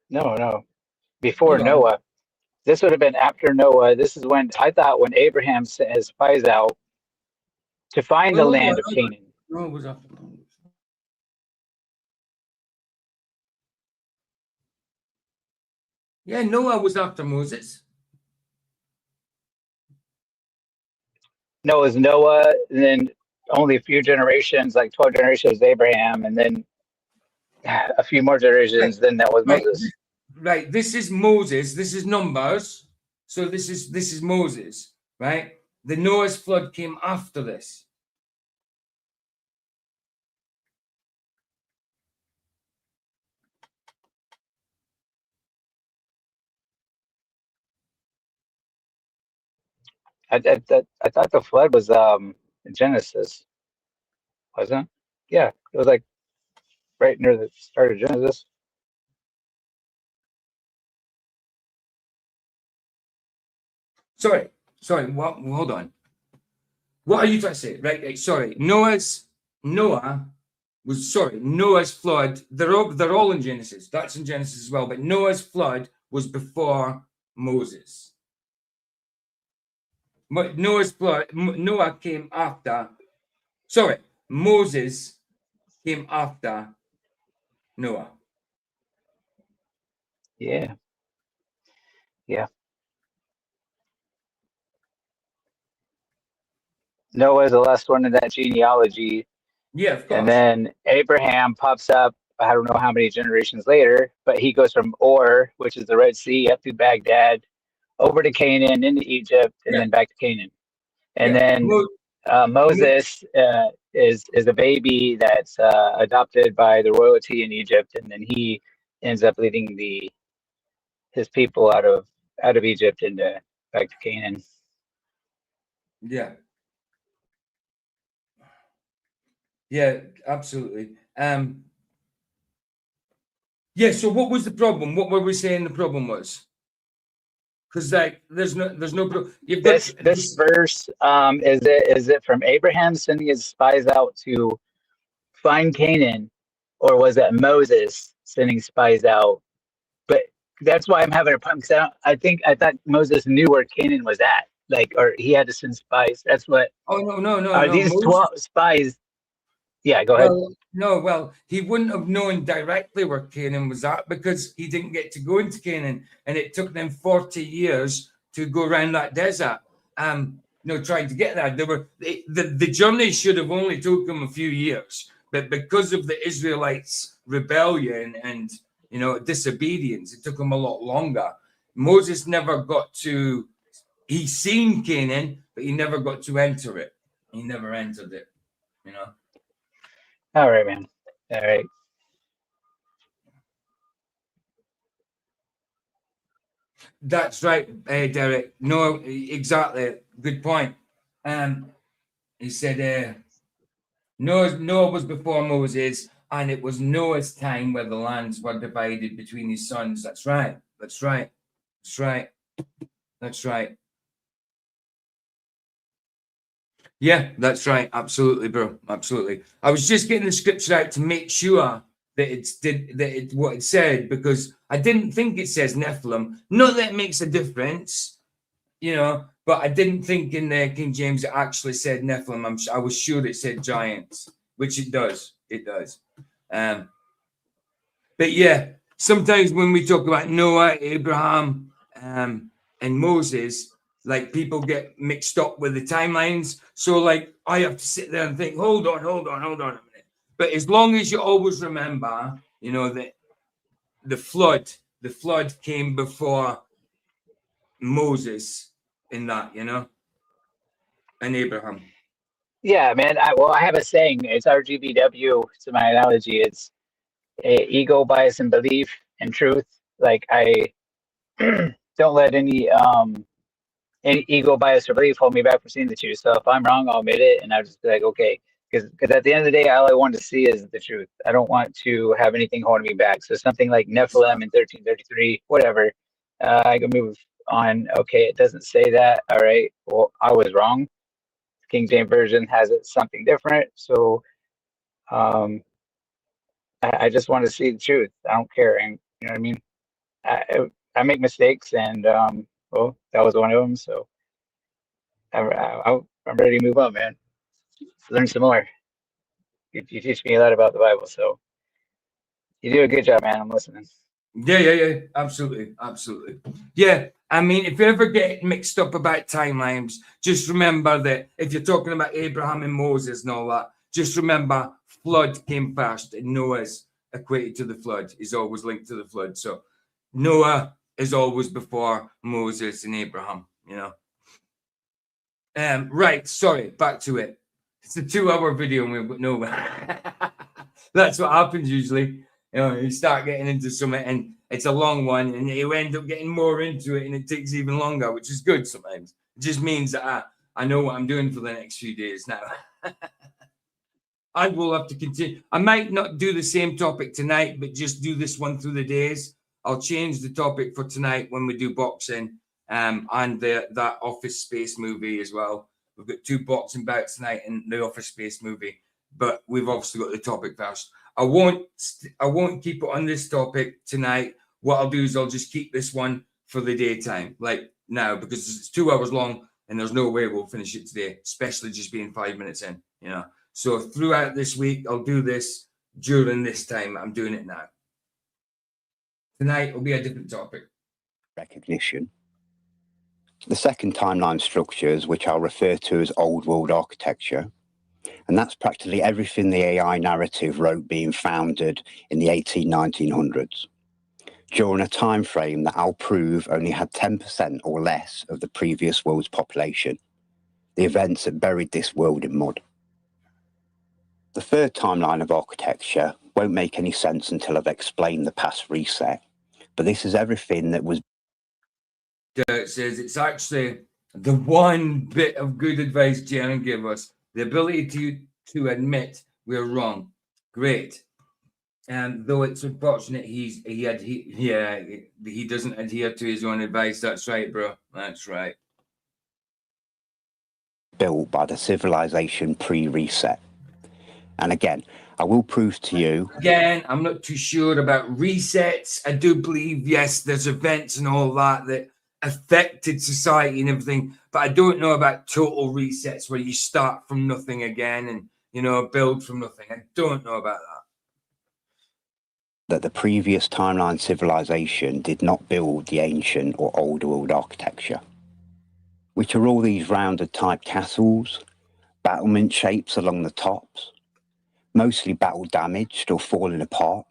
No, before Hold on. Noah. This would have been after Noah. This is when I thought when Abraham sent his spies out to find Well, the hold on, land of hold on. Canaan. No, it was after Moses. Yeah, Noah was after Moses. No, it was Noah, and then only a few generations, like 12 generations, Abraham, and then a few more generations, then that was Right, Moses. right. This is Moses. This is Numbers. So this is Moses, right? The Noah's flood came after this. I thought the flood was Genesis, wasn't it? Yeah, it was like right near the start of Genesis. Sorry. What? Hold on. What are you trying to say? Right. Sorry. Noah Noah's flood. They're all in Genesis. That's in Genesis as well. But Noah's flood was before Moses. But Noah came after. Sorry, Moses came after Noah. Yeah. Noah is the last one in that genealogy. Yeah, of And course. then Abraham pops up, I don't know how many generations later, but he goes from Ur, which is the Red Sea, up to Baghdad, over to Canaan, into Egypt, and Yeah, then back to Canaan. And yeah. then Moses is a baby that's adopted by the royalty in Egypt, and then he ends up leading his people out of Egypt and back to Canaan. Yeah. Yeah, absolutely. Yeah, so what was the problem? What were we saying the problem was? Because like there's no you've got This verse is it from Abraham sending his spies out to find Canaan, or was that Moses sending spies out? But that's why I'm having a problem, because I thought Moses knew where Canaan was at, like, or he had to send spies. That's what oh no are these Moses. 12 spies? Yeah, go ahead. Well, no, well, he wouldn't have known directly where Canaan was at because he didn't get to go into Canaan, and it took them 40 years to go around that desert. Trying to get there. The journey should have only took them a few years, but because of the Israelites' rebellion and disobedience, it took them a lot longer. Moses never got to. He seen Canaan, but he never got to enter it. He never entered it. All right, man. All right. That's right, Derek. No, exactly. Good point. He said Noah was before Moses, and it was Noah's time where the lands were divided between his sons. That's right. That's right. That's right. That's right. Yeah, that's right. Absolutely, bro. Absolutely. I was just getting the scripture out to make sure that what it said, because I didn't think it says Nephilim. Not that it makes a difference, but I didn't think in the King James it actually said Nephilim. I was sure it said giants, which it does. It does. But yeah, sometimes when we talk about Noah, Abraham, and Moses, like people get mixed up with the timelines. So like I have to sit there and think, hold on a minute. But as long as you always remember, that the flood came before Moses in that, and Abraham. Yeah, man. I have a saying. It's RGBW. To my analogy, it's ego, bias, and belief and truth. Like I don't let any ego, bias, or belief hold me back from seeing the truth. So if I'm wrong, I'll admit it, and I'll just be like, okay, because at the end of the day, all I want to see is the truth. I don't want to have anything holding me back. So something like Nephilim in 1333, whatever. I can move on. Okay, it doesn't say that. All right. Well, I was wrong. King James Version has it something different. So I just want to see the truth. I don't care. And you know what I mean? I make mistakes, and well, that was one of them. So I'm ready to move on, man. Learn some more. You teach me a lot about the Bible, so you do a good job, man. I'm listening. Yeah, absolutely. Yeah, I mean, if you ever get mixed up about timelines, just remember that if you're talking about Abraham and Moses and all that, just remember flood came first, and Noah's equated to the flood, is always linked to the flood. So Noah is always before Moses and Abraham, you know. Right, sorry, back to it. It's a 2-hour video and we've got no. That's what happens usually. You know, you start getting into something and it's a long one, and you end up getting more into it, and it takes even longer, which is good sometimes. It just means that I know what I'm doing for the next few days now. I will have to continue. I might not do the same topic tonight, but just do this one through the days. I'll change the topic for tonight when we do boxing, and that Office Space movie as well. We've got 2 boxing bouts tonight and the Office Space movie, but we've obviously got the topic first. I won't keep it on this topic tonight. What I'll do is I'll just keep this one for the daytime, like now, because it's 2 hours long and there's no way we'll finish it today, especially just being 5 minutes in, you know. So throughout this week, I'll do this during this time. I'm doing it now. Tonight will be a different topic. Recognition. The second timeline structures, which I'll refer to as old world architecture, and that's practically everything the AI narrative wrote being founded in the 1900s, during a time frame that I'll prove only had 10% or less of the previous world's population, the events that buried this world in mud. The third timeline of architecture won't make any sense until I've explained the past reset, but this is everything that was. It says it's actually the one bit of good advice Jen gave us: the ability to admit we're wrong. Great. And though it's unfortunate he doesn't adhere to his own advice. That's right, bro. That's right. Built by the civilization pre-reset. And again, I will prove to you. Again, I'm not too sure about resets. I do believe, yes, there's events and all that affected society and everything, but I don't know about total resets where you start from nothing again and, you know, build from nothing. I don't know about that. That the previous timeline civilization did not build the ancient or old world architecture, which are all these rounded type castles, battlement shapes along the tops, mostly battle damaged or falling apart.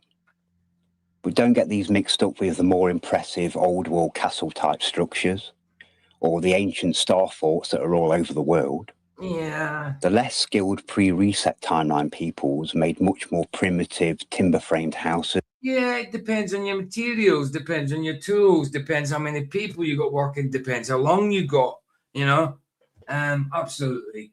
We don't get these mixed up with the more impressive old world castle type structures or the ancient star forts that are all over the world. Yeah. The less skilled pre-reset timeline peoples made much more primitive timber framed houses. Yeah, it depends on your materials, depends on your tools, depends how many people you got working, depends how long you got, you know. Absolutely.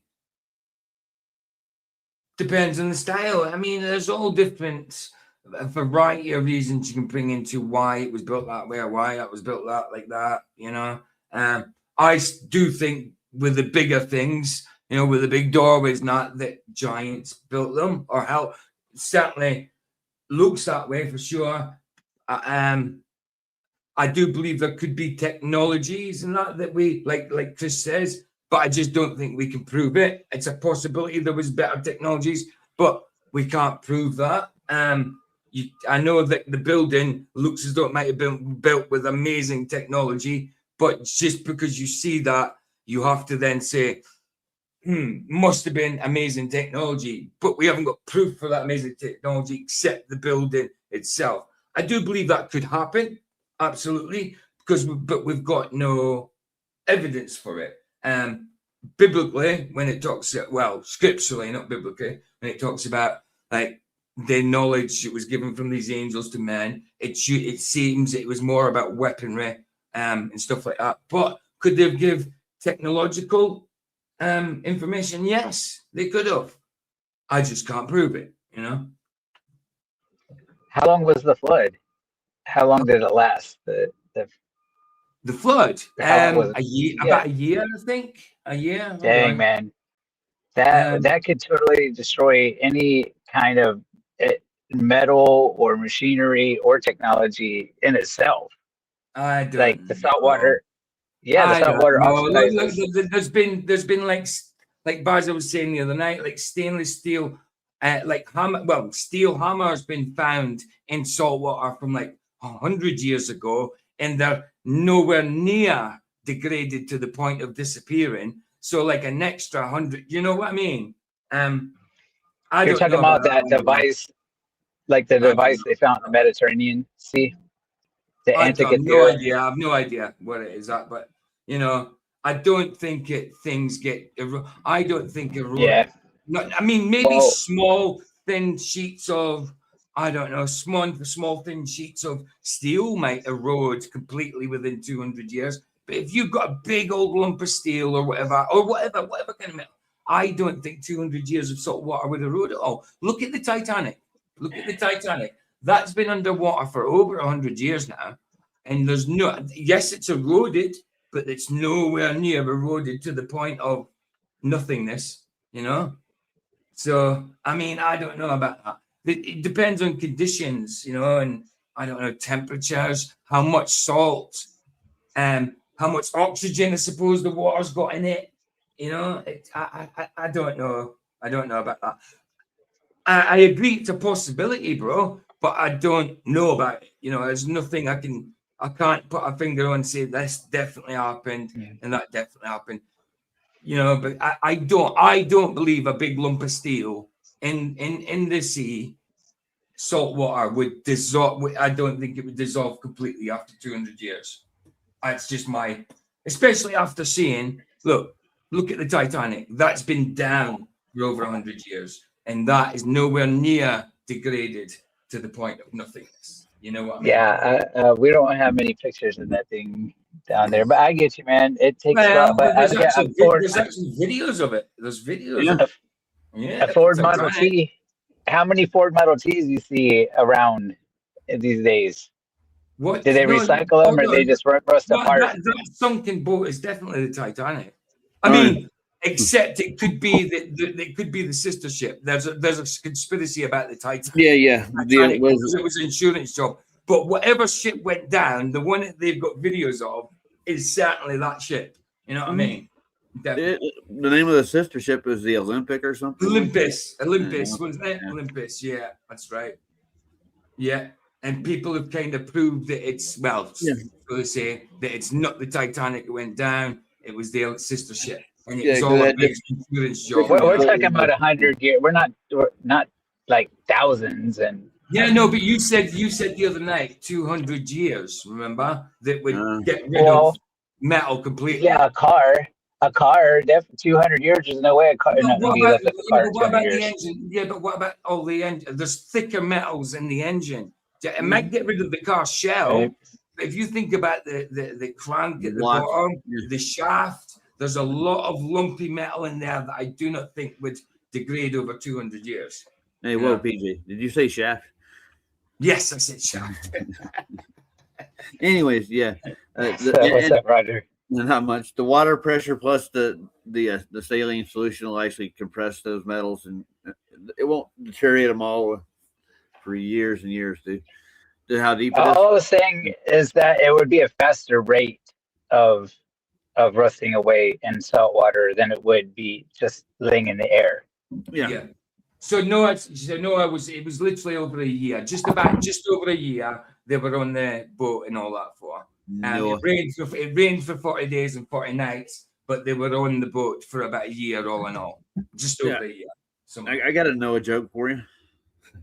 Depends on the style. I mean, there's all different, a variety of reasons you can bring into why it was built that way or why it was built like that, you know. I do think with the bigger things, you know, with the big doorways, not that giants built them or how, certainly looks that way for sure. I do believe there could be technologies and that we, like Chris says, but I just don't think we can prove it. It's a possibility there was better technologies, but we can't prove that. I know that the building looks as though it might have been built with amazing technology, but just because you see that, you have to then say, must have been amazing technology, but we haven't got proof for that amazing technology except the building itself. I do believe that could happen, absolutely, but we've got no evidence for it. Biblically, when it talks, well, scripturally, not biblically, when it talks about like the knowledge that was given from these angels to men, it seems it was more about weaponry and stuff like that. But could they give technological information? Yes, they could have. I just can't prove it, you know. How long was the flood? How long did it last? The flood. How it was? A year, Yeah. about a year, I think. A year. Hold Dang, on. man. That Um, that could totally destroy any kind of metal or machinery or technology in itself. I Like don't the know. saltwater, yeah, the I don't saltwater know. Look, oxidizes. there's been like Basil was saying the other night, like stainless steel, like hammer. Well, steel hammer has been found in saltwater from like 100 years ago, and they're nowhere near degraded to the point of disappearing. So, like an extra 100, you know what I mean? I You're don't talking know about about that that one, bro. device, like the I don't device know. they found in the Mediterranean Sea, the I have no Antikythera. idea. I have no idea what it is at, but you know, I don't think things get. I don't think Yeah. Not, I mean, maybe Well, small thin sheets of, I don't know, small thin sheets of steel might erode completely within 200 years. But if you've got a big old lump of steel or whatever kind of metal, I don't think 200 years of salt water would erode at all. Look at the Titanic. Look at the Titanic. That's been underwater for over 100 years now. And there's no, yes, it's eroded, but it's nowhere near eroded to the point of nothingness, you know? So, I mean, I don't know about that. It depends on conditions, you know, and I don't know, temperatures, how much salt, how much oxygen I suppose the water's got in it. You know, I don't know. I don't know about that. I agree it's a possibility, bro, but I don't know about it. You know, there's nothing I can't put a finger on and say this definitely happened and that definitely happened. You know, but I don't believe a big lump of steel in the sea, salt water would dissolve. I don't think it would dissolve completely after 200 years. That's just my, especially after seeing, look at the Titanic. That's been down for over 100 years, and that is nowhere near degraded to the point of nothingness. You know what I mean? yeah, we don't have many pictures of that thing down there, but I get you, man. It takes a Well, lot, but there's again, actually videos of it. There's videos Yeah. of it. a Yeah, Ford Model Titanic. T. How many Ford Model Ts you see around these days? What? Do they No, recycle them, or no. they just rust apart? That sunken boat is definitely the Titanic. I Oh, mean, except it could be it could be the sister ship. There's a conspiracy about the Titanic. yeah. Titanic because it was an insurance job. But whatever ship went down, the one that they've got videos of is certainly that ship. You know what I mean? Definitely. The name of the sister ship is the Olympic or something. Olympus, Yeah. wasn't it? Yeah. Olympus, yeah, that's right. Yeah, and people have kind of proved that it's, well, Yeah. so they say that it's not the Titanic that went down, it was the sister ship, and it Yeah, was 'cause all a that big insurance job. We're You know? talking about 100 years. We're not like thousands and. Yeah, no, but you said the other night 200 years. Remember that would get rid Well, of metal completely. Yeah, a car. 200 years. There's no way a car But not gonna what be about, left of a car in what 200 about the years. engine? Yeah, but what about all the engine? There's thicker metals in the engine. It might get rid of the car shell. Right. But if you think about the crank at the Lots, bottom, yeah. the shaft, there's a lot of lumpy metal in there that I do not think would degrade over 200 years. Hey, whoa, PJ, did you say shaft? Yes, I said shaft. Anyways, yeah. What's up, Roger? Not much. The water pressure plus the saline solution will actually compress those metals, and it won't deteriorate them all for years and years. To how deep it is. All I was saying is that it would be a faster rate of rusting away in salt water than it would be just laying in the air. Yeah. So Noah it was literally over a year, just over a year they were on the boat and all that for. It rained for 40 days and 40 nights, but they were on the boat for about a year all in all. Just over a year. I got to know a joke for you.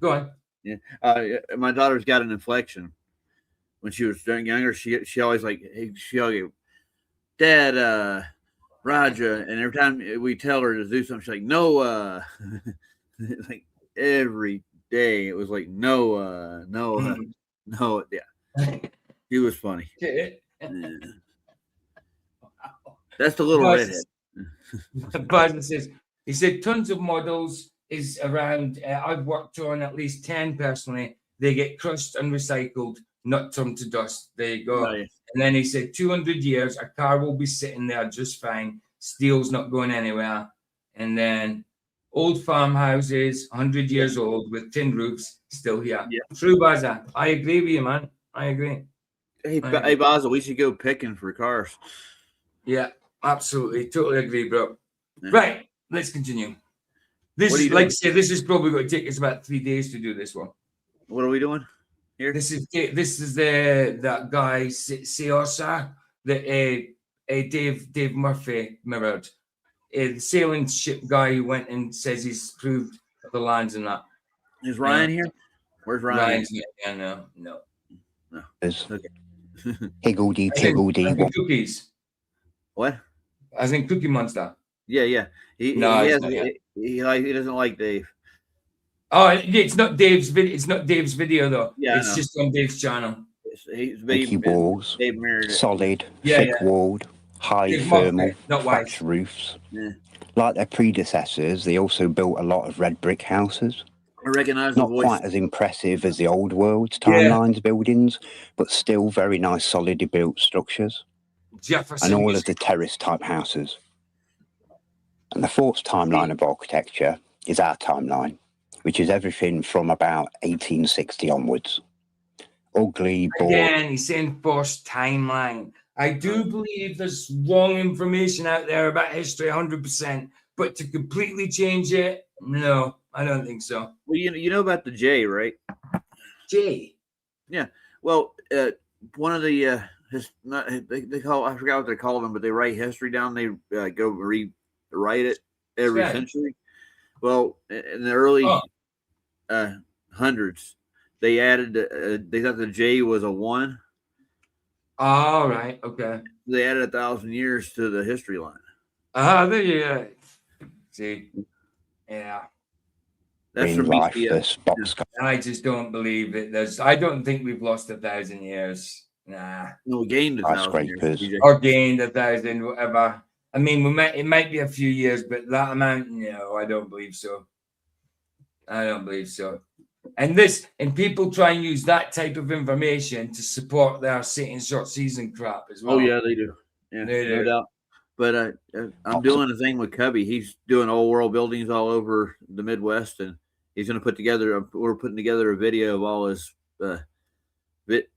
Go on. Yeah. My daughter's got an inflection. When she was younger, she always she always, Dad, Roger, and every time we tell her to do something, she's like, no, like every day it was like, no, no, yeah. He was funny. Yeah. That's the little redhead. Biden says, he said tons of models is around. I've worked on at least 10 personally. They get crushed and recycled. not turn to dust. There you go. Nice. And then he said 200 years, a car will be sitting there just fine. Steel's not going anywhere. And then old farmhouses, 100 years old with tin roofs, still here. Yeah. True, Baza. I agree with you, man. I agree. Hey, Basil, we should go picking for cars. Yeah, absolutely. Totally agree, bro. Yeah. Right, let's continue. This What are is, you like I doing? said, this is probably going to take us about 3 days to do this one. What are we doing here? This is that guy Saorsa that Dave Murphy mirrored. The sailing ship guy who went and says he's proved the lands and that. Is Ryan here? Where's Ryan? Ryan's not here, no. There's Okay. higgledy I think piggledy. cookies. What? I think Cookie Monster. Yeah. He No, he, it's has, not yet. he doesn't like Dave. Oh, it's not Dave's video. It's not Dave's video though. Yeah, I it's know. just on Dave's channel. He's Sticky walls, Dave mirrored it. solid, Yeah, thick-walled, high Big thermal, Murphy, not thatched Wise. roofs. Yeah. Like their predecessors, they also built a lot of red brick houses. I recognize the Not voice. quite as impressive as the old world's Yeah. timelines buildings, but still very nice, solidly built structures. Jefferson. And all of the terrace-type houses. And the fourth timeline of architecture is our timeline, which is everything from about 1860 onwards. Ugly, bored. Again, he's saying first timeline. I do believe there's wrong information out there about history 100%, but to completely change it, no, I don't think so. Well, you know about the J, right? Jay. Well, one of the they call, I forgot what they call them, but they write history down. They go rewrite it every Right. century. Well, in the early hundreds, they added they thought the J was a 1. All right, okay. They added 1,000 years to the history line. There you go. See, yeah. That's Green from life, BCS. this boxcar. I just don't believe it. I don't think we've lost 1,000 years. Nah. No, we gained 1,000 Skyscrapers. years. Or gained 1,000, whatever. I mean, it might be a few years, but that amount, no, I don't believe so. I don't believe so. And people try and use that type of information to support their Satan short season crap as well. Oh yeah, they do. Yeah, They no do. doubt. But I'm doing a thing with Cubby. He's doing old world buildings all over the Midwest, and he's going to put together. We're putting together a video of all his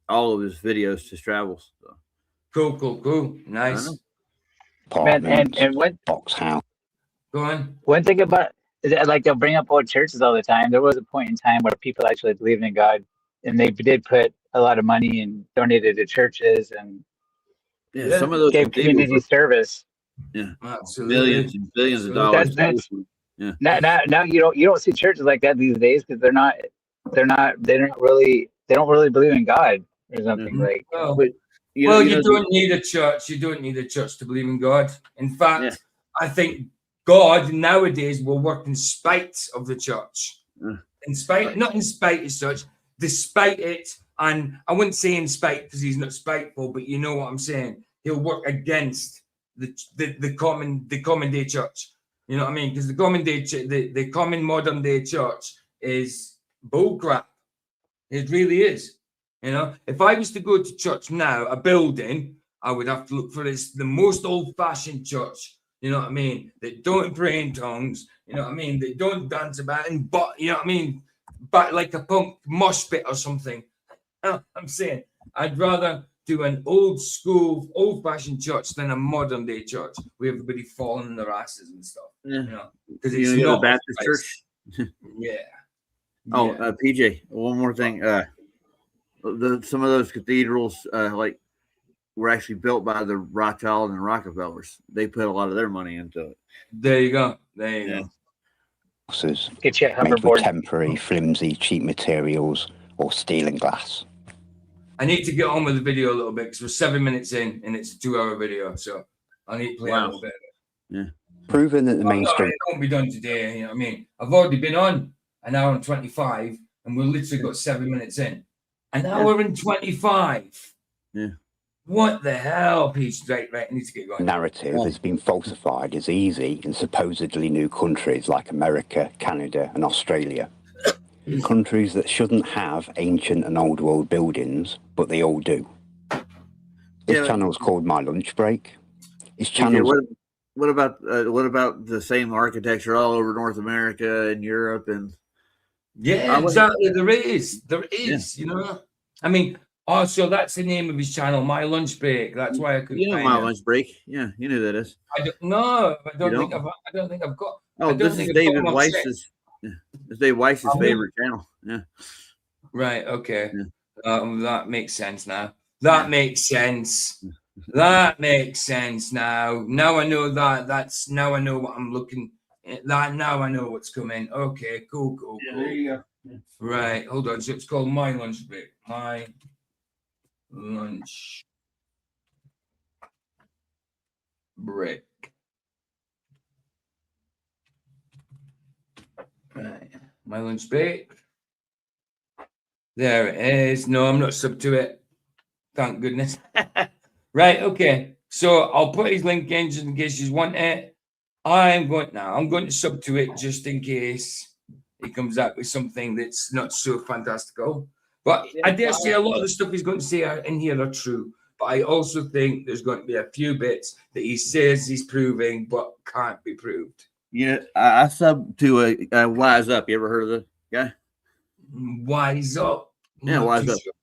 all of his videos, his travels. So. Cool. Nice. Apartments, and what box house. Go on. one thing about is that, like, they'll bring up old churches all the time. There was a point in time where people actually believed in God, and they did put a lot of money and donated to churches and Yeah, some of those gave community service. Yeah, Absolutely. millions and billions of dollars. That's- Yeah. Now you don't see churches like that these days because they don't really believe in God or something like. Well, But you don't need a church. You don't need a church to believe in God. In fact, Yeah. I think God nowadays will work in spite of the church. In spite, not in spite as such, despite it. And I wouldn't say in spite because he's not spiteful, but you know what I'm saying. He'll work against the common day church. You know what I mean? Because the common modern day church is bullcrap. It really is. You know, if I was to go to church now, a building, I would have to look for the most old-fashioned church. You know what I mean? That don't pray in tongues. You know what I mean? They don't dance about and but you know what I mean? But like a punk mosh pit or something. I'm saying I'd rather do an old school, old-fashioned church than a modern day church where everybody falling in their asses and stuff. Yeah. You know, because You it's know, the not Baptist Christ. church. Yeah. Oh, Yeah. PJ, one more thing. Some of those cathedrals, were actually built by the Rothschild and Rockefellers. They put a lot of their money into it. There you go. There you go. Houses Get you a made with hoverboard. temporary, flimsy, cheap materials or steel and glass. I need to get on with the video a little bit because we're 7 minutes in and it's a 2-hour video. So I need to play a little bit. Proving that the No, mainstream it won't be done today. You know what I mean? I've already been on an hour and 25 and we've literally got 7 minutes in. An hour and 25. Yeah. What the hell, Peach? Right, I need to get going. narrative has been falsified as easy in supposedly new countries like America, Canada, and Australia. Countries that shouldn't have ancient and old world buildings, but they all do. This Yeah, channel's called My Lunch Break. His PJ, channel's what about the same architecture all over North America and Europe and Yeah, I wasn't exactly. There is. yeah. You know. I mean, also that's the name of his channel, My Lunch Break. That's why I couldn't You know find My it. Lunch Break. Yeah, you know who that is. I don't know. You don't? I don't think I've got. I Oh, don't this think is I've got David my check. Weiss's. Yeah, it's Dave Weiss's favorite channel. Yeah, Right. Okay. yeah, That makes sense now. yeah. That makes sense. That makes sense now. Now I know that. Now I know what I'm looking at. That now I know what's coming. Okay. Cool. There you go. Yeah. Right. Hold on. So it's called My Lunch Break. My Lunch Break. Right. My Lunch Break. There it is. No, I'm not sub to it. Thank goodness. Right. Okay. So I'll put his link in just in case you want it. I'm going to sub to it just in case he comes up with something that's not so fantastical. But I dare say a lot of the stuff he's going to say in here are true. But I also think there's going to be a few bits that he says he's proving but can't be proved. Yeah, I sub to a Wise Up. You ever heard of the guy? Wise Up. Yeah, Not Wise too Up. sure.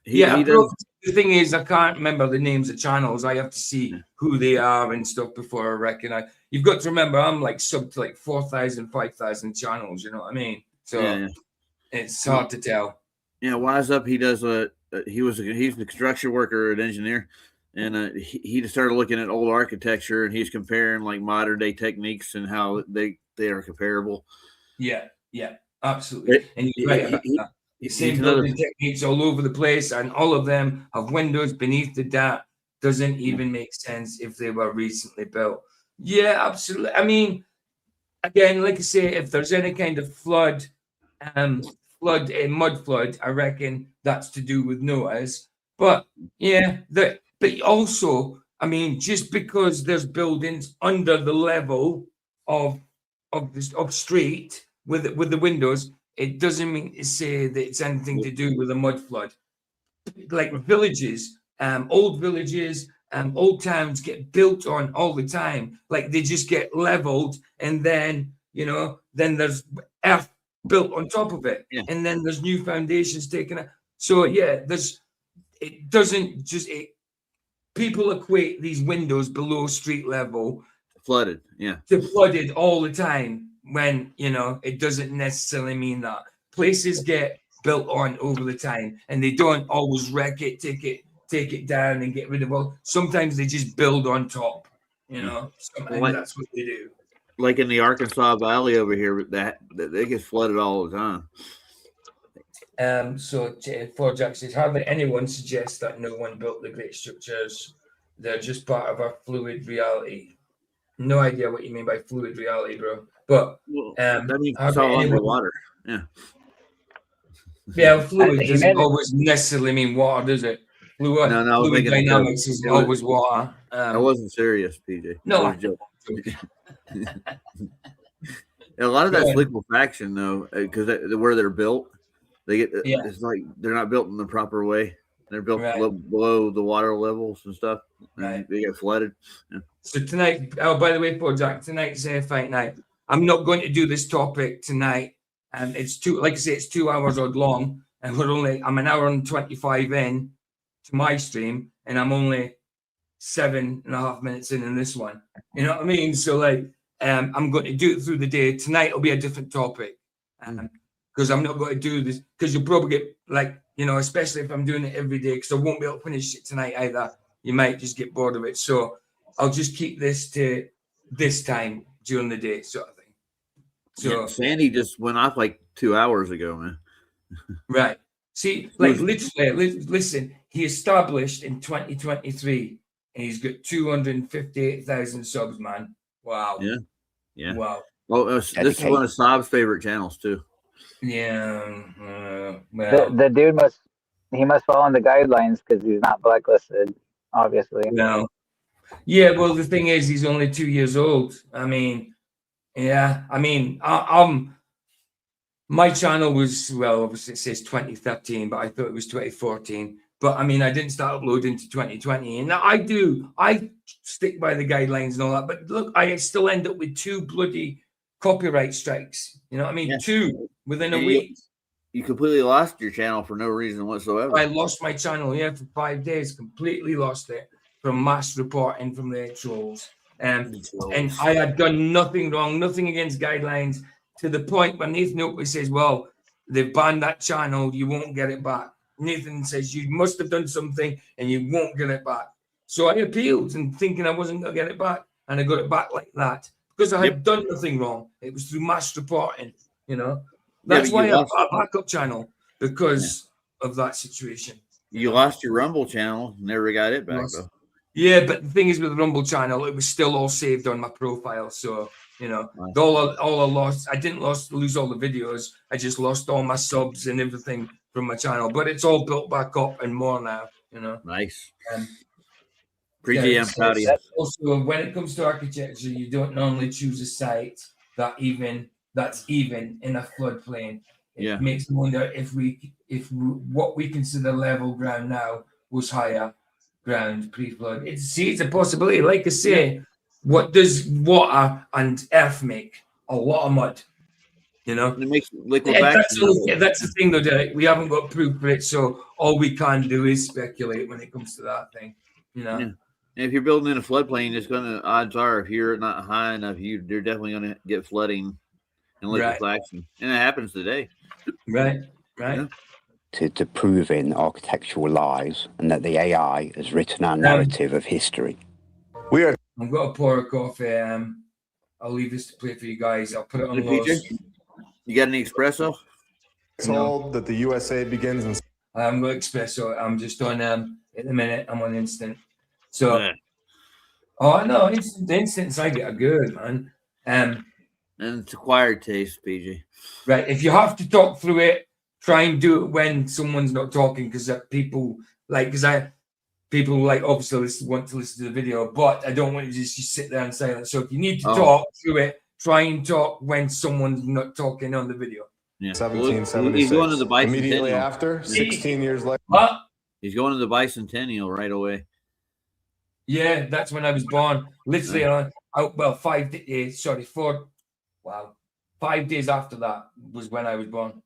He Yeah, does. the thing is, I can't remember the names of channels. I have to see who they are and stuff before I recognize. You've got to remember, I'm like sub to like 4,000, 5,000 channels. You know what I mean? So it's hard to tell. Yeah, Wise Up. He does. He's a construction worker, an engineer, and he just started looking at old architecture and he's comparing like modern day techniques and how they are comparable. Yeah, absolutely. And you're right about that. The same building techniques all over the place, and all of them have windows beneath the dirt. Doesn't even make sense if they were recently built. Yeah, absolutely. I mean, again, like I say, if there's any kind of mud flood, I reckon that's to do with Noah's. But yeah, but also, I mean, just because there's buildings under the level of street with the windows, it doesn't mean to say that it's anything to do with a mud flood. Like villages, old villages, old towns get built on all the time. Like they just get leveled, and then then there's earth built on top of it, and then there's new foundations taken out. So yeah, people equate these windows below street level flooded, to flooded all the time, when it doesn't necessarily mean that. Places get built on over the time, and they don't always wreck it, take it down and get rid of all. Sometimes they just build on top, sometimes that's what they do. Like in the Arkansas Valley over here, that they get flooded all the time. So for Jack says, hardly anyone suggests that no one built the great structures. They're just part of our fluid reality. No idea what you mean by fluid reality, bro. But that means it's all underwater. Yeah, fluid doesn't always necessarily mean water, does it? Fluid dynamics isn't always water. I wasn't serious, PJ. No, I was joking. A lot of that's liquefaction, though, because where they're built, it's like they're not built in the proper way. They're built below the water levels and stuff. And they get flooded. Yeah. So tonight, by the way, Poor Jack, tonight's fight night. I'm not going to do this topic tonight. And it's 2 hours odd long. And I'm an hour and 25 in to my stream. And I'm only 7.5 minutes in this one. You know what I mean? So I'm going to do it through the day. Tonight will be a different topic. Because I'm not going to do this, because you'll probably get especially if I'm doing it every day, because I won't be able to finish it tonight either. You might just get bored of it. So I'll just keep this to this time during the day, sort of thing. So Sandy just went off like 2 hours ago, man. Right. See, literally, listen, he established in 2023 and he's got 258,000 subs, man. Wow. Yeah. Wow. Well, this is one of Saab's favorite channels too. Yeah. Well, the dude must follow the guidelines because he's not blacklisted, obviously. No. Yeah, well, the thing is, he's only 2 years old. I mean, yeah. I mean, My channel was, well, obviously it says 2013, but I thought it was 2014. But I mean, I didn't start uploading to 2020. And I stick by the guidelines and all that. But look, I still end up with 2 bloody copyright strikes. You know what I mean? Yeah. 2 within a And week. You completely lost your channel for no reason whatsoever. I lost my channel, yeah, for 5 days, completely lost it from mass reporting from the trolls. And I had done nothing wrong, nothing against guidelines, to the point where Nathan Oakley says, well, they've banned that channel, you won't get it back. Nathan says, you must have done something and you won't get it back. So I appealed and thinking I wasn't going to get it back. And I got it back like that because I had done nothing wrong. It was through mass reporting, you know. That's why I got a backup channel, because of that situation. You lost your Rumble channel, never got it back though. Yeah, but the thing is with the Rumble channel, it was still all saved on my profile. So, you know, all I lost, I didn't lose all the videos. I just lost all my subs and everything from my channel. But it's all built back up and more now, you know. Nice. Appreciate I'm proud of you. Also, when it comes to architecture, you don't normally choose a site that's even in a floodplain. It makes me wonder if what we consider level ground now was higher ground pre-flood. It's a possibility. Like I say, what does water and earth make? A lot of mud. You know, it makes liquefaction. That's the thing, though, Derek. We haven't got proof for it, so all we can do is speculate when it comes to that thing. You know, and if you're building in a floodplain, odds are if you're not high enough, you're definitely gonna get flooding and liquefaction, and it happens today. Right. Yeah. To proving architectural lies and that the AI has written our narrative of history. I'm going to pour a coffee. I'll leave this to play for you guys. I'll put it on low. You got any espresso? Told that the USA begins in. I'm going espresso. I'm just on at the minute. I'm on instant. So, no, the instants I get are good, man. And it's acquired taste, PG. Right. If you have to talk through it, try and do it when someone's not talking, because people obviously want to listen to the video, but I don't want you to just sit there in silence. So if you need to talk through it, try and talk when someone's not talking on the video. Yeah. 1776. He's going to the bicentennial. Immediately after, 16 years later. He's going to the bicentennial right away. Yeah, that's when I was born. Literally, 5 days after that was when I was born.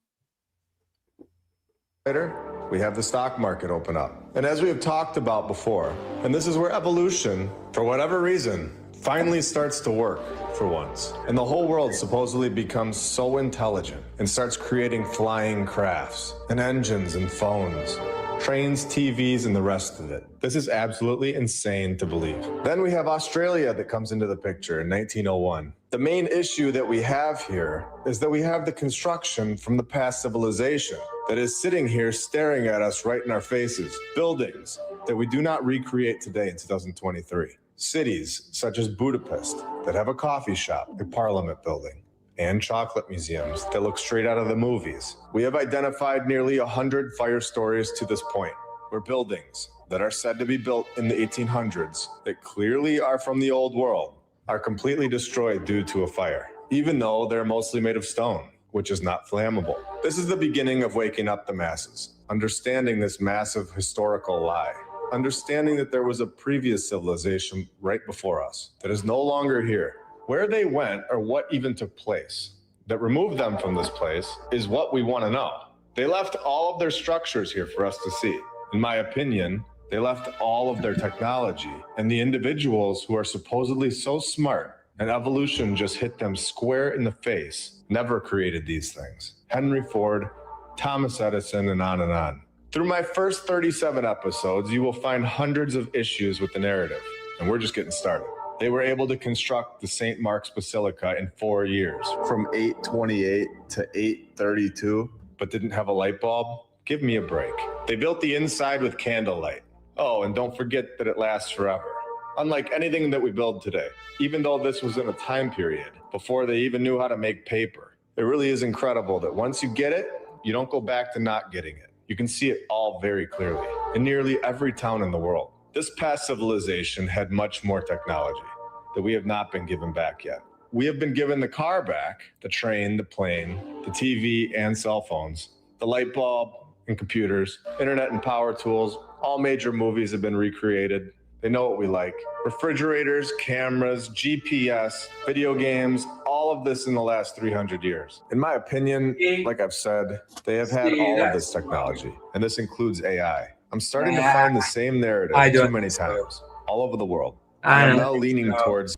Later, we have the stock market open up. And as we have talked about before, and this is where evolution, for whatever reason, finally starts to work for once. And the whole world supposedly becomes so intelligent and starts creating flying crafts and engines and phones, trains, TVs, and the rest of it. This is absolutely insane to believe. Then we have Australia that comes into the picture in 1901. The main issue that we have here is that we have the construction from the past civilization that is sitting here staring at us right in our faces. Buildings that we do not recreate today in 2023. Cities such as Budapest that have a coffee shop, a parliament building, and chocolate museums that look straight out of the movies. We have identified nearly 100 fire stories to this point, where buildings that are said to be built in the 1800s that clearly are from the old world are completely destroyed due to a fire, even though they're mostly made of stone, which is not flammable. This is the beginning of waking up the masses, understanding this massive historical lie, understanding that there was a previous civilization right before us that is no longer here. Where they went or what even took place that removed them from this place is what we want to know. They left all of their structures here for us to see. In my opinion, they left all of their technology, and the individuals who are supposedly so smart and evolution just hit them square in the face never created these things. Henry Ford, Thomas Edison, and on and on. Through my first 37 episodes, you will find hundreds of issues with the narrative, and we're just getting started. They were able to construct the St. Mark's Basilica in 4 years, from 828 to 832, but didn't have a light bulb? Give me a break. They built the inside with candlelight. Oh, and don't forget that it lasts forever. Unlike anything that we build today, even though this was in a time period before they even knew how to make paper. It really is incredible that once you get it, you don't go back to not getting it. You can see it all very clearly in nearly every town in the world. This past civilization had much more technology that we have not been given back yet. we have been given the car back, the train, the plane, the TV and cell phones, the light bulb and computers, internet and power tools. All major movies have been recreated. They know what we like. Refrigerators, cameras, GPS, video games, all of this in the last 300 years. In my opinion, like I've said, they have had all of this technology, and this includes AI. I'm starting to find the same narrative too many times all over the world. I'm now leaning towards.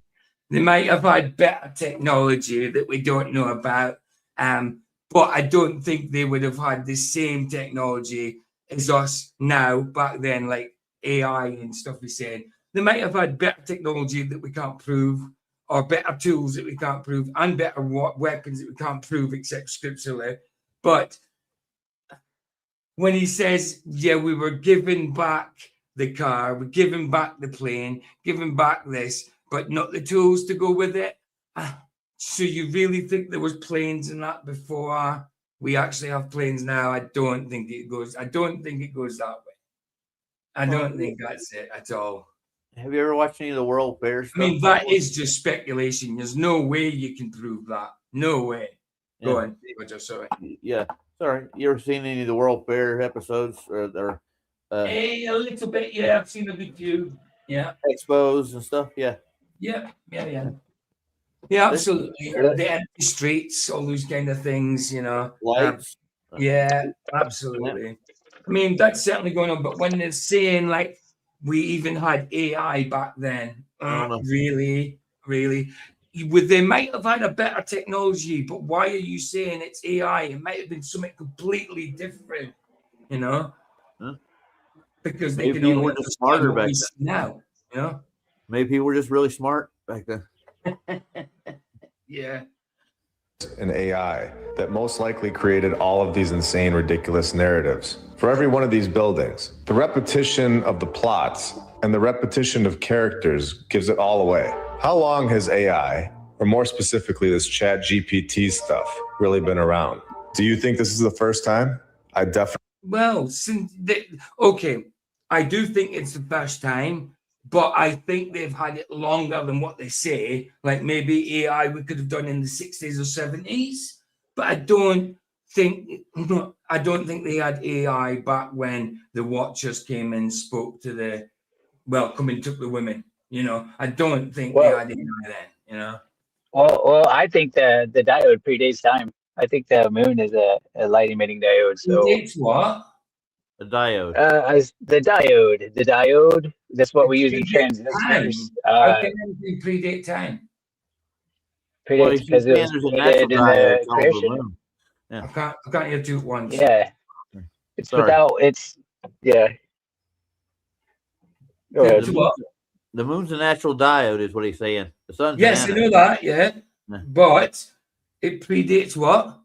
They might have had better technology that we don't know about, but I don't think they would have had the same technology as us now back then, like AI and stuff we said. They might have had better technology that we can't prove, or better tools that we can't prove, and better weapons that we can't prove except scripturally. But when he says, yeah, we were given back the car, we're given back the plane, given back this, but not the tools to go with it. So you really think there was planes and that before we actually have planes now? I don't think it goes that way. I don't think that's it at all. Have you ever watched any of the World Fair stuff? I mean, that is just speculation. There's no way you can prove that. No way. Go on. Sorry. Yeah. Sorry. You ever seen any of the World Fair episodes? Or a little bit, yeah. I've seen a few. Yeah. Expos and stuff. Yeah. Yeah, absolutely. The empty streets, all those kind of things, you know. Lights. Yeah, absolutely. I mean, that's certainly going on. But when they're saying like we even had AI back then, really, they might have had a better technology. But why are you saying it's AI? It might have been something completely different, you know. Huh? Because they can only just smarter back then. Now, you know. Maybe people were just really smart back then. Yeah. An AI that most likely created all of these insane, ridiculous narratives. For every one of these buildings, the repetition of the plots and the repetition of characters gives it all away. How long has AI, or more specifically this Chat GPT stuff, really been around? Do you think this is the first time? I definitely. Well, okay, I do think it's the first time. But I think they've had it longer than what they say. Like maybe AI we could have done in the 60s or 70s. But I don't think they had AI back when the Watchers came and spoke to come and took the women. You know, I don't think they had AI then. You know. Well, I think the diode predates time. I think the moon is a light emitting diode. So predates what? The diode. The diode. That's what we use in transistors. How can anything predate time? Predates because it was created in the creation. Yeah. I can't hear two at once. Yeah. It's Sorry. without. It's yeah. Go ahead. The moon's a natural diode, is what he's saying. The sun's yes, I know that. Yeah, but it predates what?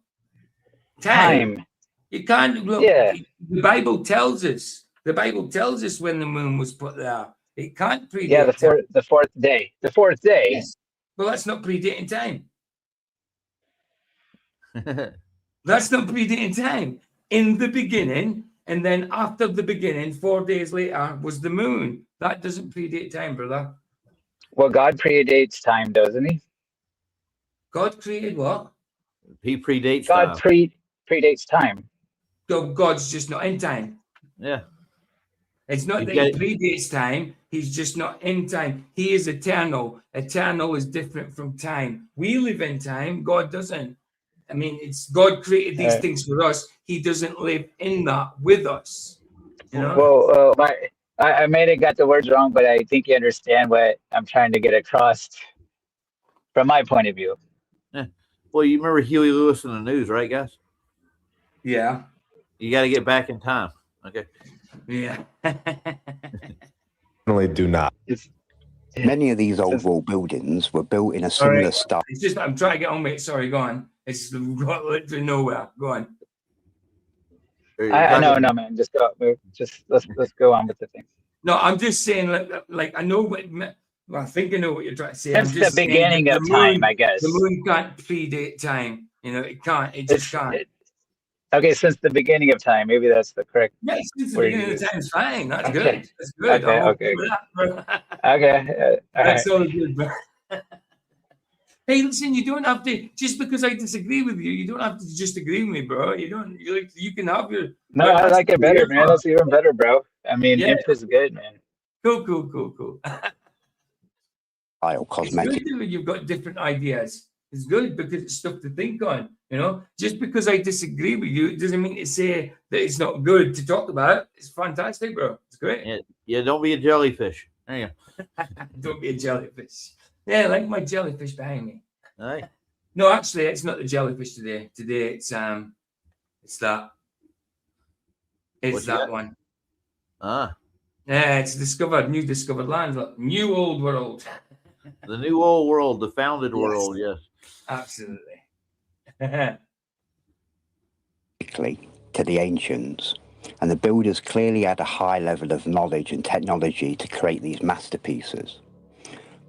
Time. You can't look. Yeah. The Bible tells us. The Bible tells us when the moon was put there. It can't predate. Yeah, the fourth day. The fourth day. Yes. Well, that's not predating time. That's not predating time. In the beginning, and then after the beginning, 4 days later, was the moon. That doesn't predate time, brother. Well, God predates time, doesn't he? God created what? He predates God time. Predates time. God's just not in time. Yeah. It's not that he predates time. He's just not in time. He is eternal. Eternal is different from time. We live in time. God doesn't. I mean, it's God created these things for us. He doesn't live in that with us. You know? Well, I may have got the words wrong, but I think you understand what I'm trying to get across from my point of view. Yeah. Well, you remember Huey Lewis in the news, right, guys? Yeah. You got to get back in time. Okay. Yeah. Definitely do not. Many of these old wall buildings were built in a similar style. It's just I'm trying to get on with it. Sorry, go on. It's got literally nowhere. Go on. No, man. Just go. Let's go on with the thing. No, I'm just saying. Like I know what. Well, I think I know what you're trying to say. Since the beginning of time, I guess. The moon can't predate time. You know, it can't. It just can't. Okay, since the beginning of time, maybe that's the correct. Yeah, since the beginning of time is fine. That's good. That's good. Okay. Okay. Okay. That's all good. Hey, listen, you don't have to, just because I disagree with you, you don't have to just agree with me, bro. You can have your, No, I that's like it better, man. whatever. That's even better, bro. I mean, Yeah, inf is good, man. cool. It's cosmetic. good that you've got different ideas. It's good because it's stuff to think on. Just because I disagree with you, it doesn't mean to say that it's not good to talk about. It's fantastic, bro. It's great. Yeah, don't be a jellyfish. There you go. Don't be a jellyfish. Yeah, I like my jellyfish behind me. All right. No, actually, it's not the jellyfish today. Today it's that. It's What you that got? one. Ah, Yeah, it's new discovered land. Look, new old world. the new old world, the founded Yes. world. Yes. Absolutely. To the ancients, and the builders clearly had a high level of knowledge and technology to create these masterpieces.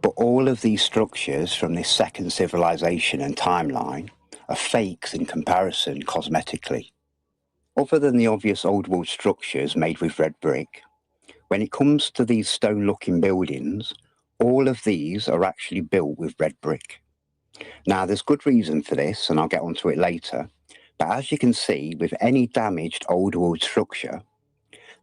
But all of these structures from this second civilization and timeline are fakes in comparison cosmetically. Other than the obvious old world structures made with red brick, when it comes to these stone-looking buildings, all of these are actually built with red brick. Now, there's good reason for this, and I'll get onto it later, but as you can see, with any damaged old world structure,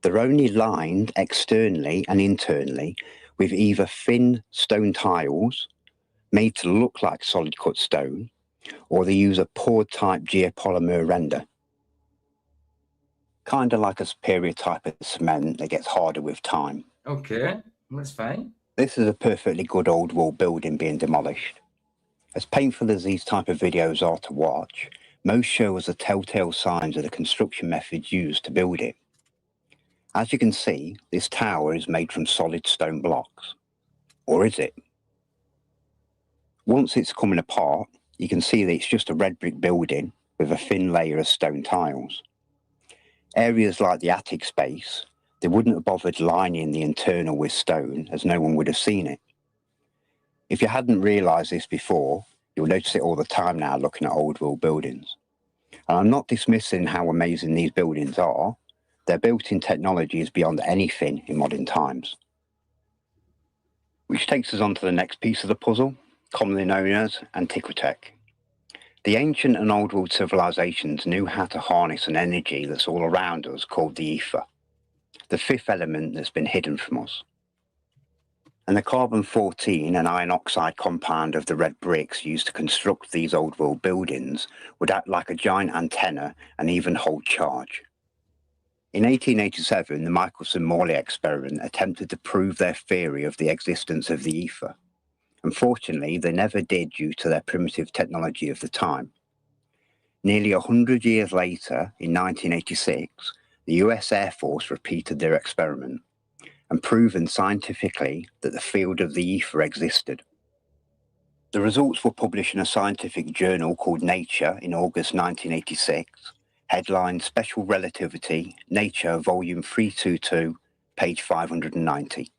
they're only lined externally and internally with either thin stone tiles made to look like solid cut stone, or they use a poured type geopolymer render. Kind of like a superior type of cement that gets harder with time. Okay, that's fine. This is a perfectly good old world building being demolished. As painful as these type of videos are to watch, most show us the telltale signs of the construction methods used to build it. As you can see, this tower is made from solid stone blocks. Or is it? Once it's coming apart, you can see that it's just a red brick building with a thin layer of stone tiles. Areas like the attic space, they wouldn't have bothered lining the internal with stone, as no one would have seen it. If you hadn't realised this before, you'll notice it all the time now looking at old world buildings. And I'm not dismissing how amazing these buildings are. Their built-in technology is beyond anything in modern times. Which takes us on to the next piece of the puzzle, commonly known as Antiquitech. The ancient and old world civilizations knew how to harness an energy that's all around us called the ether, the fifth element that's been hidden from us. And the carbon-14 and iron oxide compound of the red bricks used to construct these old world buildings would act like a giant antenna and even hold charge. In 1887, the Michelson-Morley experiment attempted to prove their theory of the existence of the ether. Unfortunately, they never did due to their primitive technology of the time. Nearly 100 years later, in 1986, the US Air Force repeated their experiment and proven scientifically that the field of the ether existed. The results were published in a scientific journal called Nature in August 1986, headlined Special Relativity, Nature, Volume 322, page 590.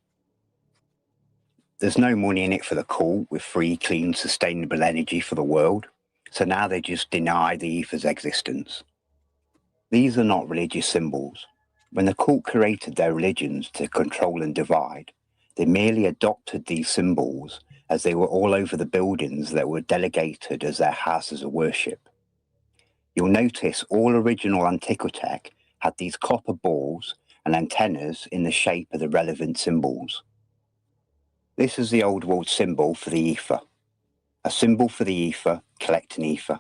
There's no money in it for the cult with free, clean, sustainable energy for the world, so now they just deny the ether's existence. These are not religious symbols. When the cult created their religions to control and divide, they merely adopted these symbols as they were all over the buildings that were delegated as their houses of worship. You'll notice all original Antiquitech had these copper balls and antennas in the shape of the relevant symbols. This is the old world symbol for the ether, a symbol for the ether collecting ether.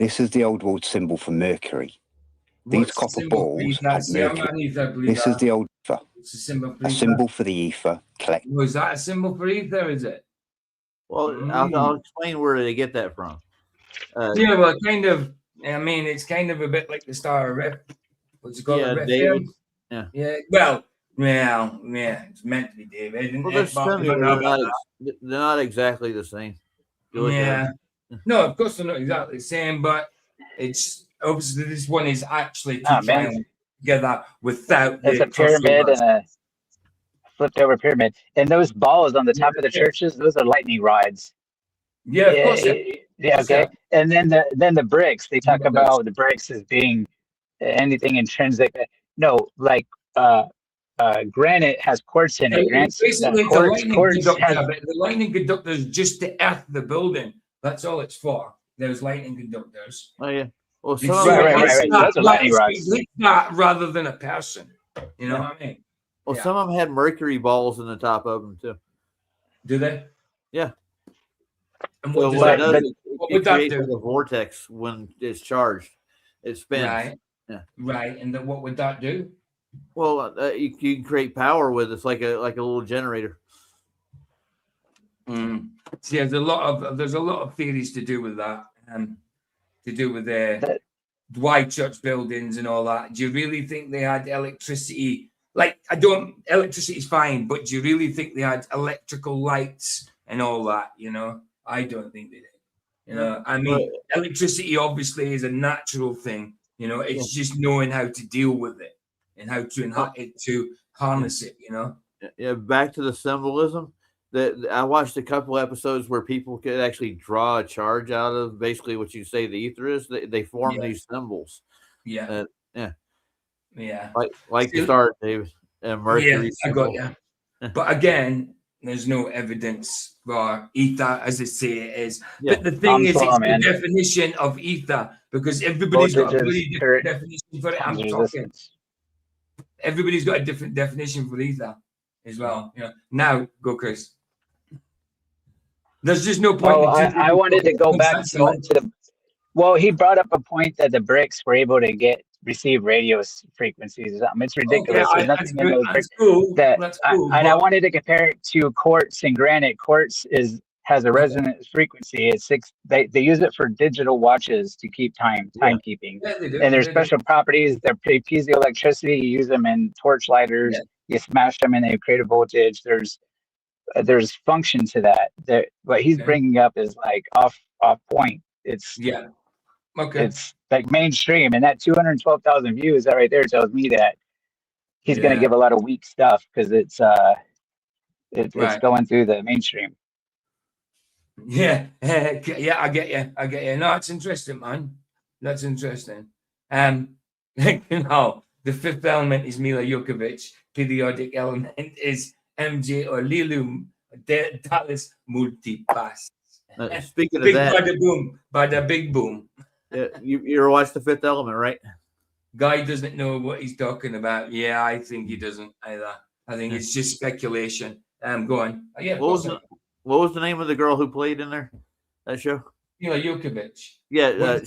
This is the old world symbol for Mercury. These copper balls had Mercury. This is the old ether, a symbol for the ether collecting. Was that a symbol for ether, is it? Well, I'll explain where they get that from. Yeah, well, kind of. I mean, it's kind of a bit like the Star of Rif. What's it called? Yeah, Rif David. Film? Yeah. Well, yeah. It's meant to be David. Well, they're similar, they're not exactly the same. Yeah. No, of course they're not exactly the same, but it's obviously this one is actually together without. It's a pyramid and a flipped over pyramid, and those balls on the top of the churches, those are lightning rods. Yeah, of course. Yeah, okay. And then the bricks, they talk about the bricks as being anything intrinsic. No, like granite has quartz in it. Basically, it's a lightning Quartz has. conductor, but the lightning conductor is just to earth the building. That's all it's for. There's lightning conductors. Oh yeah. Well, It's some of so them, Right. it's So not that's what lightning rods. it's not rather than a person. You know what I mean? well, Yeah. some of them had mercury balls in the top of them too. Do they? Yeah. And So what, what it does does that, is what it would that creates do? like a vortex when it's charged. It spins. Right. Yeah. Right. And then what would that do? Well, you can create power with it. It's like a little generator. See, there's a lot of theories to do with that. To do with the wide church buildings and all that. Do you really think they had electricity? Like, electricity is fine, but do you really think they had electrical lights and all that? You know, I don't think they did. You know, I mean, electricity obviously is a natural thing. You know, it's just knowing how to deal with it and how to harness it. You know. Yeah. Back to the symbolism. I watched a couple episodes where people could actually draw a charge out of basically what you say the ether is. They form these symbols. Yeah. Yeah. Like the start, David. Mercury. Yeah, I got you. But again, there's no evidence for ether as they say it is. Yeah. But the thing is, it's man. the definition of ether because everybody's got a really different definition for it. I'm talking. Everybody's got a different definition for ether as well. You know. Now, go, Chris. There's just no point. Oh, I wanted to go back to the. Well, he brought up a point that the bricks were able to receive radio frequencies. It's ridiculous. Okay, There's nothing in those bricks. Cool. That's cool. And I wanted to compare it to quartz and granite. Quartz has a resonance frequency. It's 6. They use it for digital watches to keep timekeeping. Yeah, they do. And there's special properties. They're piezoelectricity. You use them in torch lighters. You smash them and they create a voltage. There's function to that. What he's bringing up is like off point. It's It's like mainstream, and that 212,000 views that right there tells me that he's going to give a lot of weak stuff because it's going through the mainstream. Yeah, I get you. No, it's interesting, man. That's interesting. You know, the fifth element is Mila Jokovic. Periodic element is MJ or Lilum Dallas Multipass. Speaking of big that, bada boom, bada big boom. Yeah, you ever watched The Fifth Element, right? Guy doesn't know what he's talking about. Yeah, I think he doesn't either. I think it's just speculation. Go on. Yeah. What was the name of the girl who played in there? That show? Mila Jokovic. Yeah,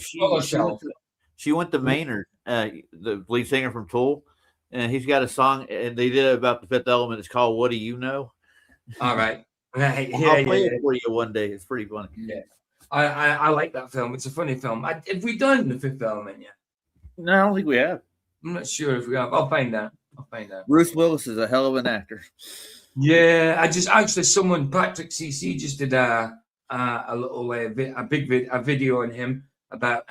she went to Maynard, the lead singer from Tool, and he's got a song, and they did it about the Fifth Element. It's called "What Do You Know?" All right. Right. I'll play it for you one day. It's pretty funny. Yeah. I like that film. It's a funny film. Have we done The Fifth Element yet? No, I don't think we have. I'm not sure if we have. I'll find out. Bruce Willis is a hell of an actor. Yeah, someone, Patrick CC, just did a video on him about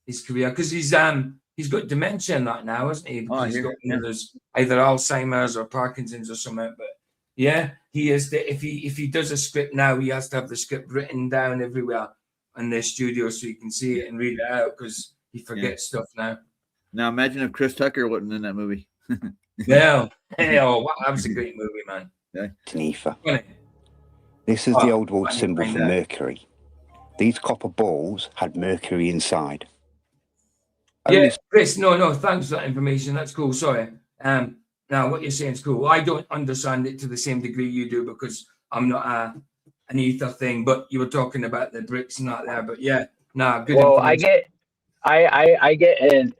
his career because he's got dementia and that now, hasn't he? Because he's got either Alzheimer's or Parkinson's or something. But yeah, he is. If he does a script now, he has to have the script written down everywhere in the studio so you can see it and read it out because he forgets stuff now. Now imagine if Chris Tucker wasn't in that movie. That was a great movie, man. Ether. This is the old world symbol for Mercury. These copper balls had Mercury inside. Yeah, Chris, no, thanks for that information. That's cool. Sorry. Now what you're saying is cool. I don't understand it to the same degree you do because I'm not an ether thing, but you were talking about the bricks and that there. But yeah, good. Well, I get and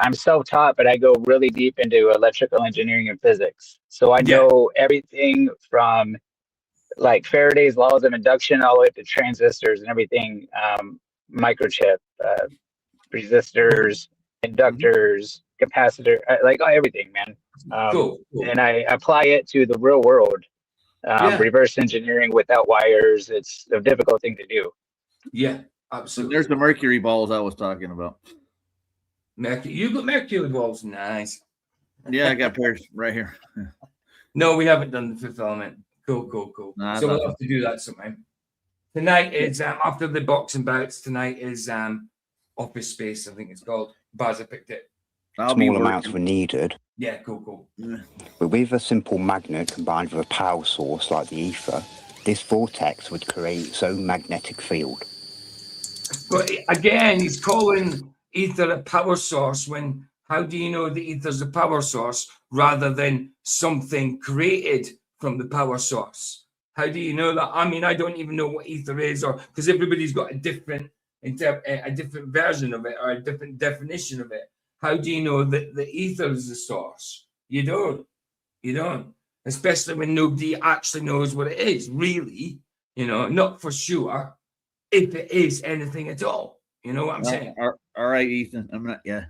I'm self-taught, but I go really deep into electrical engineering and physics. So I know everything from like Faraday's laws of induction all the way up to transistors and everything, microchip, resistors, inductors, capacitor, like everything, man. Cool. And I apply it to the real world. Reverse engineering without wires, it's a difficult thing to do. Yeah, absolutely. There's the mercury balls I was talking about. Mercury, you got mercury balls, nice. Yeah, I got pairs right here. No, we haven't done the Fifth Element. Cool. No, so we'll have to do that sometime. Tonight is after the boxing bouts. Tonight is Office Space, I think it's called. Baza picked it. Small amounts were needed Yeah, cool. But with a simple magnet combined with a power source like the ether, this vortex would create its own magnetic field. But again, he's calling ether a power source when how do you know the ether's a power source rather than something created from the power source? How do you know that? I mean, I don't even know what ether is, or because everybody's got a different version of it or a different definition of it. How do you know that the ether is the source? You don't. Especially when nobody actually knows what it is, really. Not for sure if it is anything at all. You know what I'm saying? All right, Ethan. I'm not. Yeah,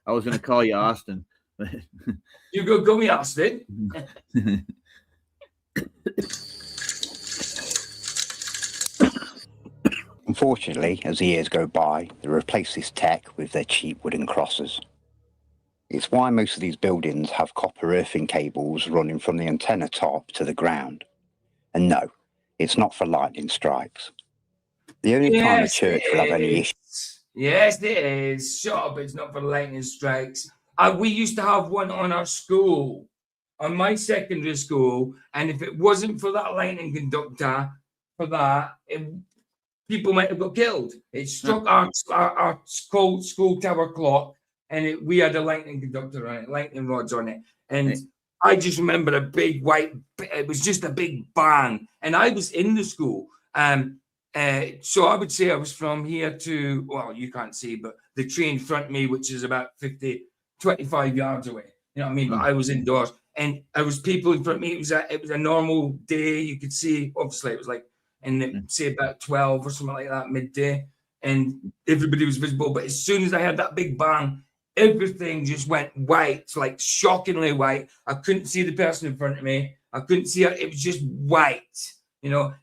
I was going to call you Austin. You go me, Austin. Unfortunately, as the years go by, they replace this tech with their cheap wooden crosses. It's why most of these buildings have copper earthing cables running from the antenna top to the ground. And no, it's not for lightning strikes. The only time a church will have any issue. Yes, it is. Shut up, it's not for lightning strikes. We used to have one on our school, on my secondary school, and if it wasn't for that lightning conductor, people might have got killed. It struck our school tower clock, and we had a lightning conductor on it, lightning rods on it. And I just remember a big white, it was just a big bang. And I was in the school. So I would say I was from here to, well, you can't see, but the tree in front of me, which is about 25 yards away. You know what I mean? But I was indoors, and there was people in front of me. It was a normal day. You could see, obviously, it was like, say about 12 or something like that, midday, and everybody was visible. But as soon as I had that big bang, everything just went white, like shockingly white. I couldn't see the person in front of me. I couldn't see it. It was just white.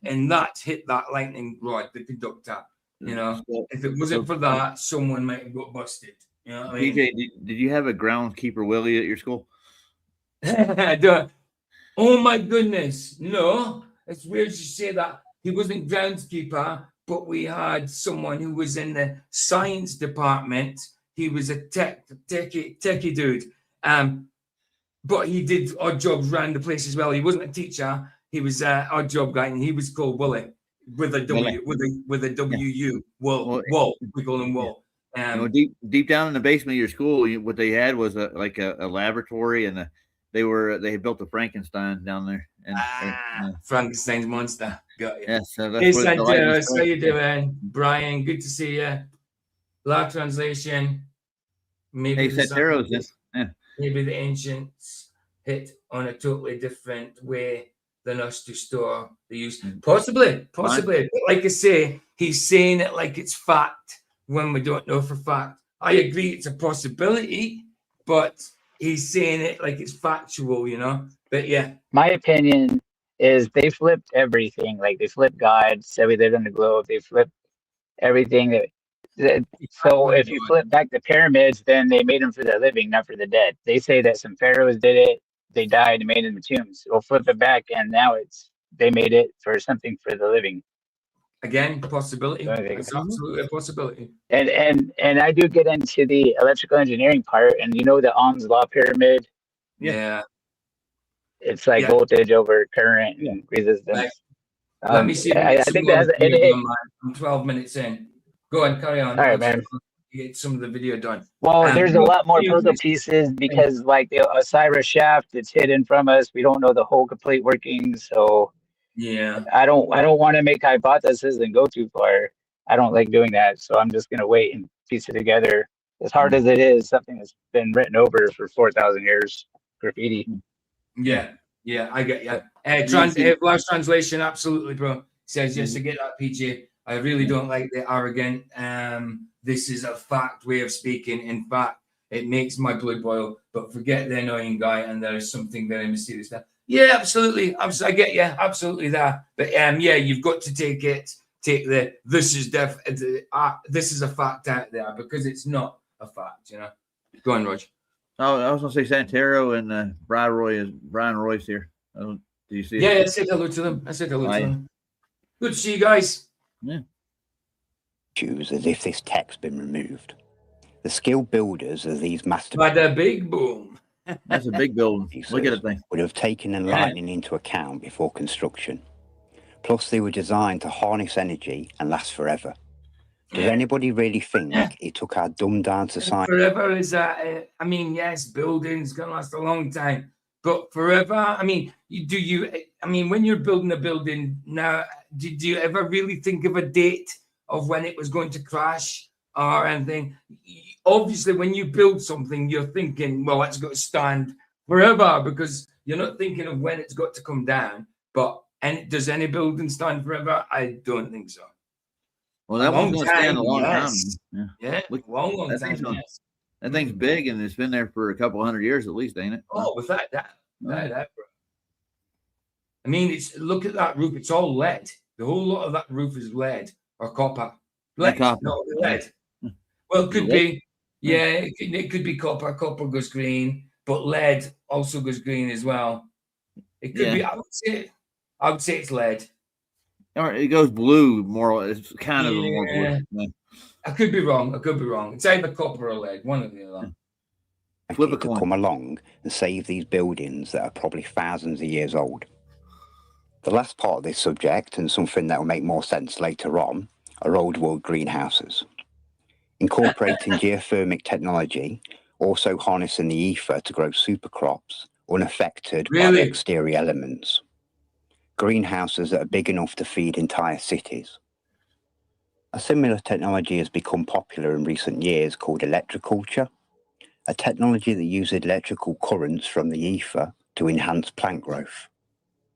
And that hit that lightning rod, the conductor. If it wasn't for that, someone might have got busted. You know what I mean? PJ, did you have a groundskeeper Willie at your school? Oh my goodness, no! It's weird you say that. He wasn't groundskeeper, but we had someone who was in the science department. He was a techie dude. But he did odd jobs around the place as well. He wasn't a teacher. He was an odd job guy, and he was called Willie with a W, with a WU. Well, we call him Will. Deep down in the basement of your school, what they had was a laboratory, and they had built a Frankenstein down there. And Frankenstein's monster. Got you. Yeah, so hey, Santos, how you doing? Brian, good to see you. La translation. Maybe maybe the ancients hit on a totally different way than us to store the use. Possibly. Like I say, he's saying it like it's fact when we don't know for fact. I agree it's a possibility, but he's saying it like it's factual, But yeah. My opinion is they flipped everything. Like they flipped God, said we lived on the globe. They flipped everything. So if you flip back the pyramids, then they made them for the living, not for the dead. They say that some pharaohs did it. They died and made them in tombs. We'll flip it back, and now they made it for something for the living. Again, possibility. It's absolutely a possibility. And I do get into the electrical engineering part, and the Ohm's law pyramid. Yeah. It's like voltage over current and resistance. Let me see. I think that I'm 12 minutes in. Go ahead, carry on. All right, man. Get some of the video done. Well, there's a lot more puzzle pieces because, like the Osiris shaft, it's hidden from us. We don't know the whole complete working. So, yeah, I don't want to make hypotheses and go too far. I don't like doing that. So I'm just gonna wait and piece it together. As hard as it is, something that's been written over for 4,000 years, graffiti. Yeah, I get you. Last translation, absolutely, bro. Says yes, I get that, PJ. I really don't like the arrogant. This is a fact way of speaking. In fact, it makes my blood boil. But forget the annoying guy, and there is something very mysterious there. Yeah, absolutely. I get you. Absolutely there. But yeah, you've got to take this is this is a fact out there because it's not a fact. Go on, Roger. Oh, I was gonna say Santero and Brian Royce here. Do you see? Yeah, I said hello to them. To them. Good to see you guys. Yeah. As if this tech's been removed. The skilled builders of these master. Bada big boom. That's a big building. Look at the thing. Would have taken lightning into account before construction. Plus, they were designed to harness energy and last forever. Does anybody really think it took our dumbed down society? Forever is that? I mean, yes, buildings gonna last a long time, but forever. I mean, when you're building a building now, did you ever really think of a date of when it was going to crash or anything? Obviously, when you build something, you're thinking, well, it's got to stand forever, because you're not thinking of when it's got to come down. But does any building stand forever? I don't think so. Well, that one's going to stand a long time. Yeah, long time. Yes. That thing's big, and it's been there for a couple hundred years at least, ain't it? Oh, without that, bro. I mean, look at that roof. It's all lead. The whole lot of that roof is lead or copper. Lead, no, lead. Well, it could be. Yeah, it could be copper. Copper goes green, but lead also goes green as well. It could be. I would say it's lead. Or it goes blue more. It's kind of more blue. Yeah. I could be wrong. It's either copper or lead. One of the other. Flip a coin. Come along and save these buildings that are probably thousands of years old. The last part of this subject, and something that will make more sense later on, are old world greenhouses. Incorporating geothermic technology, also harnessing the ether to grow super crops unaffected by the exterior elements. Greenhouses that are big enough to feed entire cities. A similar technology has become popular in recent years called electroculture, a technology that uses electrical currents from the ether to enhance plant growth.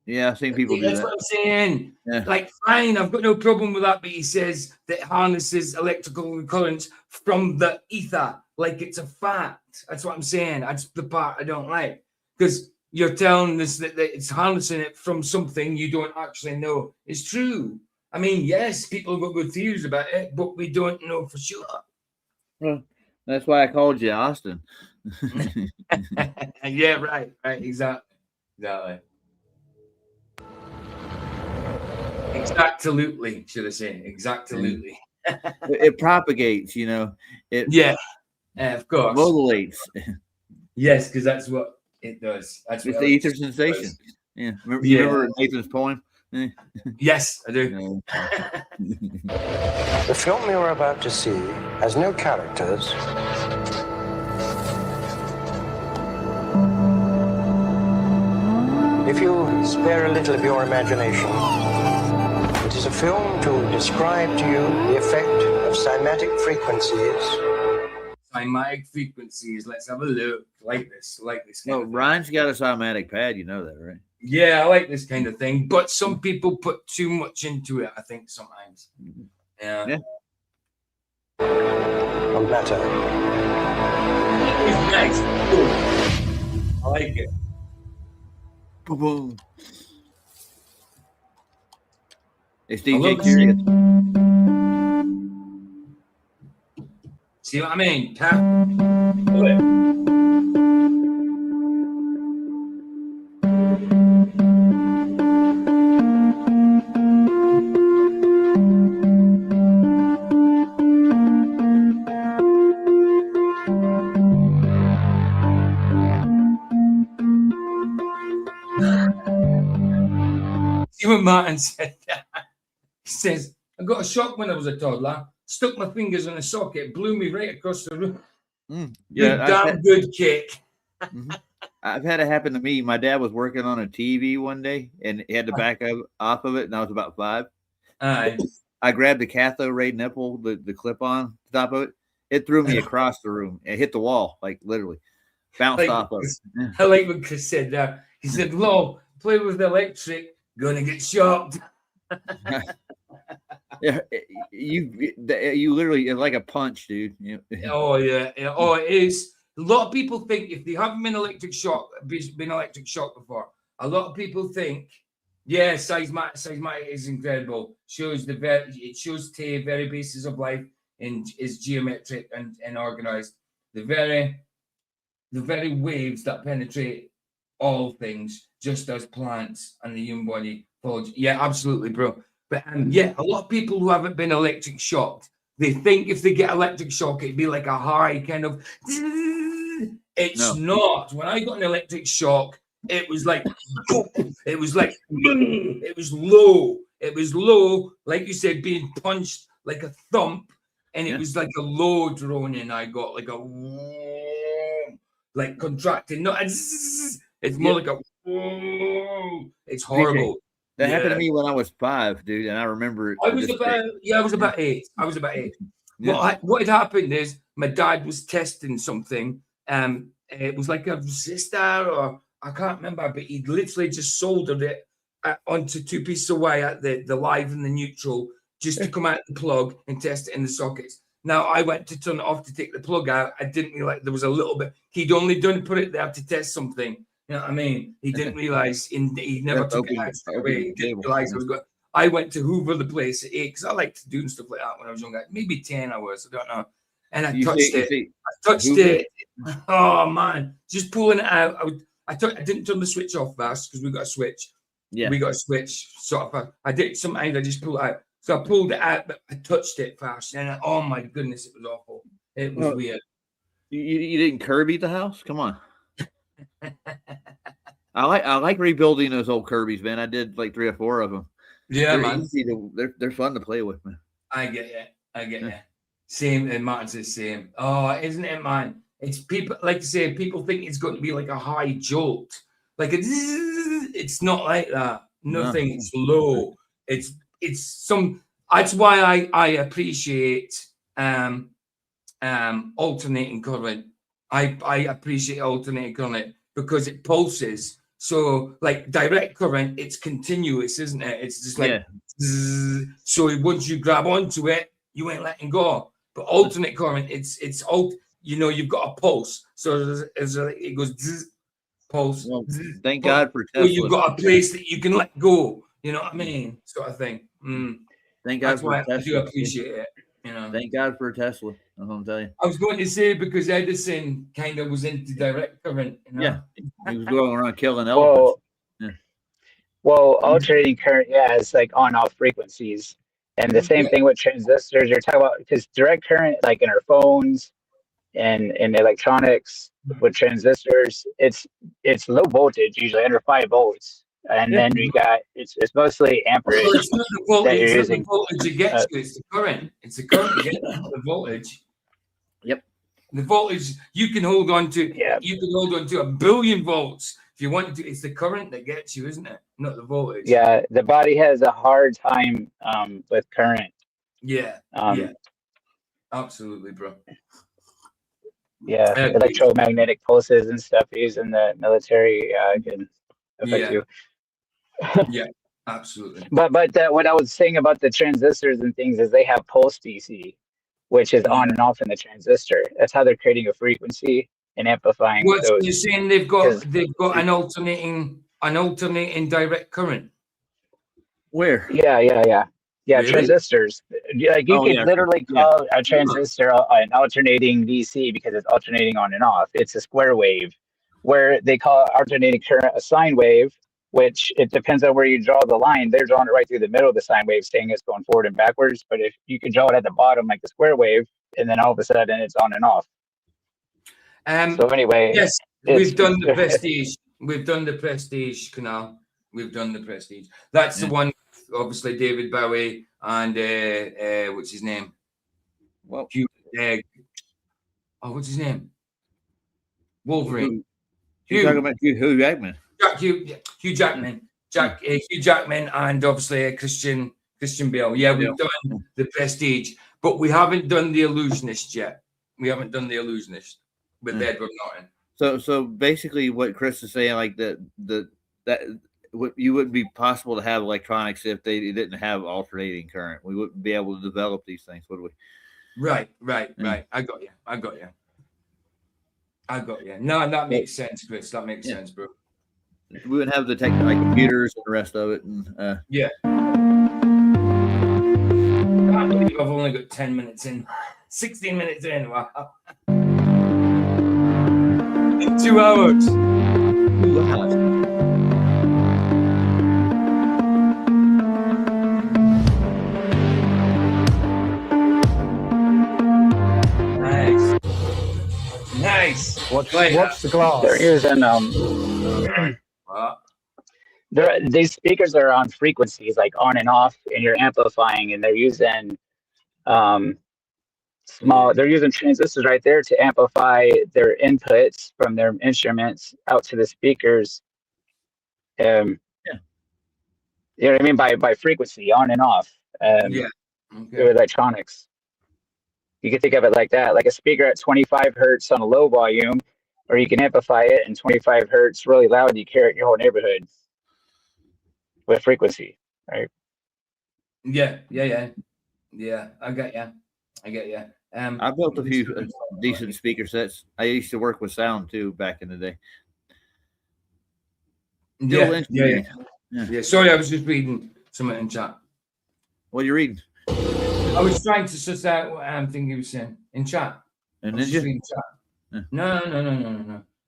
Yeah, I've seen people do that. That's what I'm saying. Yeah. Like, fine, I've got no problem with that, but he says that harnesses electrical currents from the ether, like it's a fact. That's what I'm saying. That's the part I don't like. Because you're telling us that it's harnessing it from something you don't actually know is true. I mean, yes, people have got good theories about it, but we don't know for sure. Well, that's why I called you Austin. Yeah, right, exactly. Exactly, should I say? Exactly. It propagates, you know. Of course. Modulates. Yes, because that's what it does. It's the ether sensation. Yeah. Remember Nathan's poem? Yes, I do. The film you're about to see has no characters. If you spare a little of your imagination, it is a film to describe to you the effect of cymatic frequencies. Cymatic frequencies. Let's have a look. Like this. No, Ryan's got a cymatic pad. You know that, right? Yeah, I like this kind of thing. But some people put too much into it, I think, sometimes. Yeah. On matter. It's nice. Cool. I like it. Boom. It's DJ Curious. See what I mean? See what Martin said? He says, I got a shock when I was a toddler. Stuck my fingers in a socket, blew me right across the room. Damn good kick. I've had it happen to me. My dad was working on a TV one day, and he had to back off of it, and I was about 5. I grabbed the cathode ray nipple, the clip-on top of it. It threw me across the room. It hit the wall, like literally. Bounced off of it. I like what Chris said there. He said, "Lo, play with the electric, gonna get shocked." Yeah, you literally, it's like a punch, dude. Oh yeah. Oh, it is. A lot of people think if they haven't been electric shocked before, a lot of people think, yeah, seismic is incredible. It shows the very basis of life and is geometric and organized. The very waves that penetrate all things, just as plants and the human body follow. Yeah, absolutely, bro. But a lot of people who haven't been electric shocked, they think if they get electric shock, it'd be like a high kind of, It's No. not. When I got an electric shock, it was like, it was like, it was low. It was low, like you said, being punched like a thump, and it was like a low droning. I got like a like contracting. No, it's more like a. It's horrible. That happened to me when I was 5, dude, and I remember it. I was about 8. I was about 8. Yeah. What had happened is my dad was testing something. It was like a resistor, or I can't remember, but he literally just soldered it onto 2 pieces of wire, the live and the neutral, just to come out the plug and test it in the sockets. Now I went to turn it off to take the plug out. I didn't realize there was a little bit. He'd only put it there to test something. You know what I mean? He didn't realize. He never took it out straight away. He didn't realize it was good. I went to Hoover the place at 8 because I liked doing stuff like that when I was younger. Maybe 10 I was. I don't know. And I touched it. Oh man, just pulling it out. I didn't turn the switch off fast because we got a switch. Yeah, we got a switch. Sort of. I did. Sometimes I just pull it out. So I pulled it out, but I touched it fast, and oh my goodness, it was awful. It was weird. You didn't Kirby the house? Come on. I like rebuilding those old Kirby's, man. I did like 3 or 4 of them. Yeah, man. They're fun to play with, man. I get you. Same, and Martin says same. Oh, isn't it, man? It's people, like to say, people think it's going to be like a high jolt. Like it's not like that. Nothing. It's low. It's some. That's why I appreciate alternating current. I appreciate alternating current because it pulses. So like direct current, it's continuous, isn't it? It's just like zzz. So once you grab onto it, you ain't letting go. But alternate current, it's you've got a pulse. So it goes zzz, pulse. Well, thank God for Tesla. You've got a place that you can let go. You know what I mean? Sort of thing. Thank God for Tesla. I do appreciate it. You know. Thank God for Tesla. I'm gonna tell you. I was going to say because Edison kind of was into direct current. You know? Yeah, he was going around killing elephants. Well, alternating current, it's like on-off frequencies, and the same thing with transistors. You're talking about because direct current, like in our phones and in electronics with transistors, it's low voltage, usually under 5 volts. And then we got it's mostly amperage. Well, it's not the voltage, it's not the voltage it gets you, it's the current. It's the current you get, not the voltage. Yep. The voltage you can hold on to. Yeah. You can hold on to 1 billion volts if you want to. It's the current that gets you, isn't it? Not the voltage. Yeah, the body has a hard time with current. Yeah. Absolutely, bro. Yeah, electromagnetic pulses and stuff used in the military can affect you. Yeah, absolutely. But what I was saying about the transistors and things is they have pulse DC, which is on and off in the transistor. That's how they're creating a frequency and amplifying. What you're saying? They've got an alternating direct current. Where? Yeah. Really? Transistors. Like you could literally call a transistor an alternating DC because it's alternating on and off. It's a square wave, where they call alternating current a sine wave, which it depends on where you draw the line. They're drawing it right through the middle of the sine wave, saying it's going forward and backwards. But if you could draw it at the bottom like the square wave, and then all of a sudden it's on and off. So anyway, yes, we've done the Prestige. We've done the Prestige canal. We've done the Prestige. That's the one, obviously, David Bowie and what's his name? Well, what's his name? Wolverine. You're talking about Hugh Jackman. Hugh Jackman. Hugh Jackman, and obviously Christian Bale. Yeah, we've done the Prestige, but we haven't done the Illusionist yet. We haven't done the Illusionist with Edward Norton. So basically, what Chris is saying, like that you wouldn't be possible to have electronics if they didn't have alternating current. We wouldn't be able to develop these things, would we? Right. I got you. No, that makes sense, Chris. That makes sense, bro. We wouldn't have the like computers and the rest of it. And, yeah. I can't believe I've only got 10 minutes in. 16 minutes in. Wow. 2 hours. 2 hours. Nice. Watch the glass. They're using these speakers are on frequencies like on and off, and you're amplifying, and they're using they're using transistors right there to amplify their inputs from their instruments out to the speakers. You know what I mean by frequency, on and off. Through electronics. You can think of it like that, like a speaker at 25 hertz on a low volume, or you can amplify it and 25 hertz really loud, and you carry it in your whole neighborhood with frequency, right? Yeah. I get you. I built a few decent speaker sets. I used to work with sound too back in the day. Yeah. Sorry, I was just reading something in chat. What are you reading? I was trying to suss out what thing you were saying in chat. No.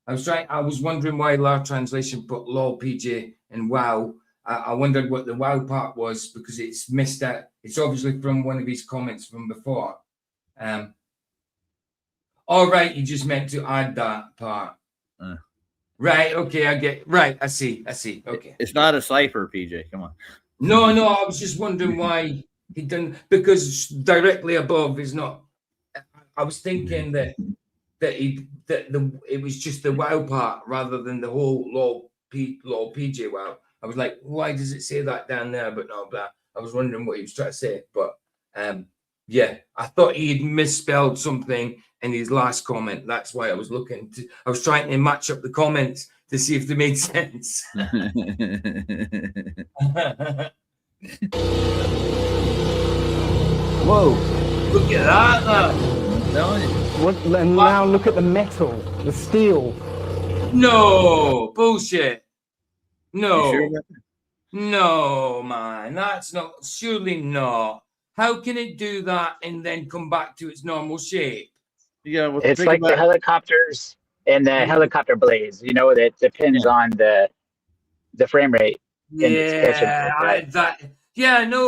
I was wondering why Lar Translation put lol PJ and wow. I wondered what the wow part was because it's missed out. It's obviously from one of his comments from before. All right, you just meant to add that part. Right, okay, I see. Okay. It's not a cipher, PJ. Come on. No, I was just wondering why he didn't, because directly above is not. I was thinking that it was just the wow part rather than the whole lol PJ wow. I was like, why does it say that down there? But no, but I was wondering what he was trying to say. But yeah, I thought he had misspelled something in his last comment. That's why I was trying to match up the comments to see if they made sense. Whoa! Look at that now. And now look at the metal, the steel. No bullshit. No, sure? No, man, that's not. Surely not. How can it do that and then come back to its normal shape? Yeah, well, it's like the helicopters and the helicopter blades. You know, that depends on the frame rate. No,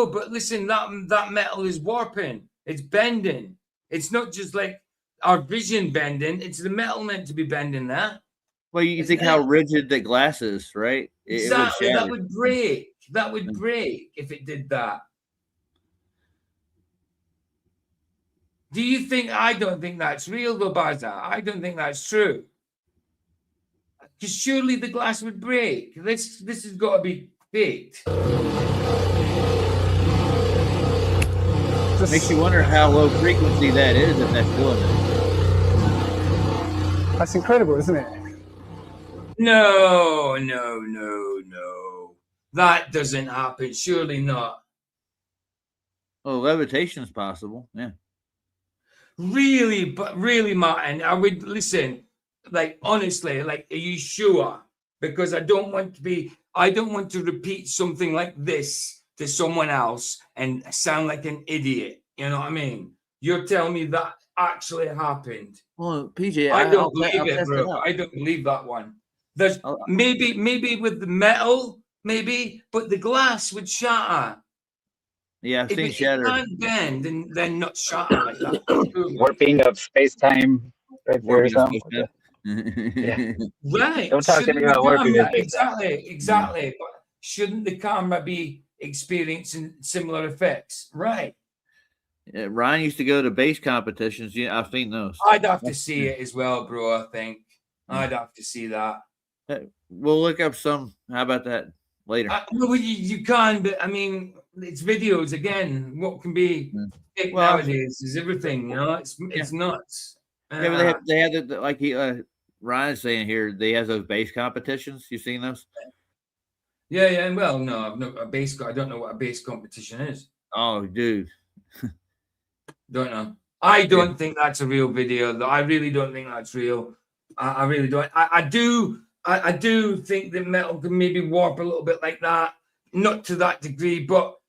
but listen, that metal is warping. It's bending. It's not just like our vision bending. It's the metal meant to be bending that. Well, you think how rigid the glass is, right? Exactly. That would break. That would break if it did that. Do you think? I don't think that's real, though, Baza. I don't think that's true. Because surely the glass would break. This has got to be faked. Makes you wonder how low frequency that is if that's doing it. That's incredible, isn't it? No. That doesn't happen. Surely not. Oh, levitation is possible. Yeah. Really, Martin, I would listen. Like, honestly, like, are you sure? Because I don't want to repeat something like this to someone else and sound like an idiot. You know what I mean? You're telling me that actually happened. Well, PJ, I don't believe it, bro. I don't believe that one. There's maybe with the metal, but the glass would shatter. Yeah, I've seen shatter. It can't bend and then not shatter like that. Warping of space-time. Right. Don't talk to me about warping. Exactly. But shouldn't the camera be experiencing similar effects? Right. Yeah, Ryan used to go to bass competitions. Yeah, I've seen those. I'd have to see it as well, bro. I think I'd have to see that. We'll look up some. How about that later? Well, you can, but I mean, it's videos again. What can be fake nowadays is everything. You know, it's nuts. Yeah, but they had like Ryan's saying here. They have those bass competitions. You seen those? Yeah. Well, no, I've not a bass. I don't know what a bass competition is. Oh, dude. Don't know. I don't think that's a real video. I really don't think that's real. I really don't. I do think that metal can maybe warp a little bit like that. Not to that degree, but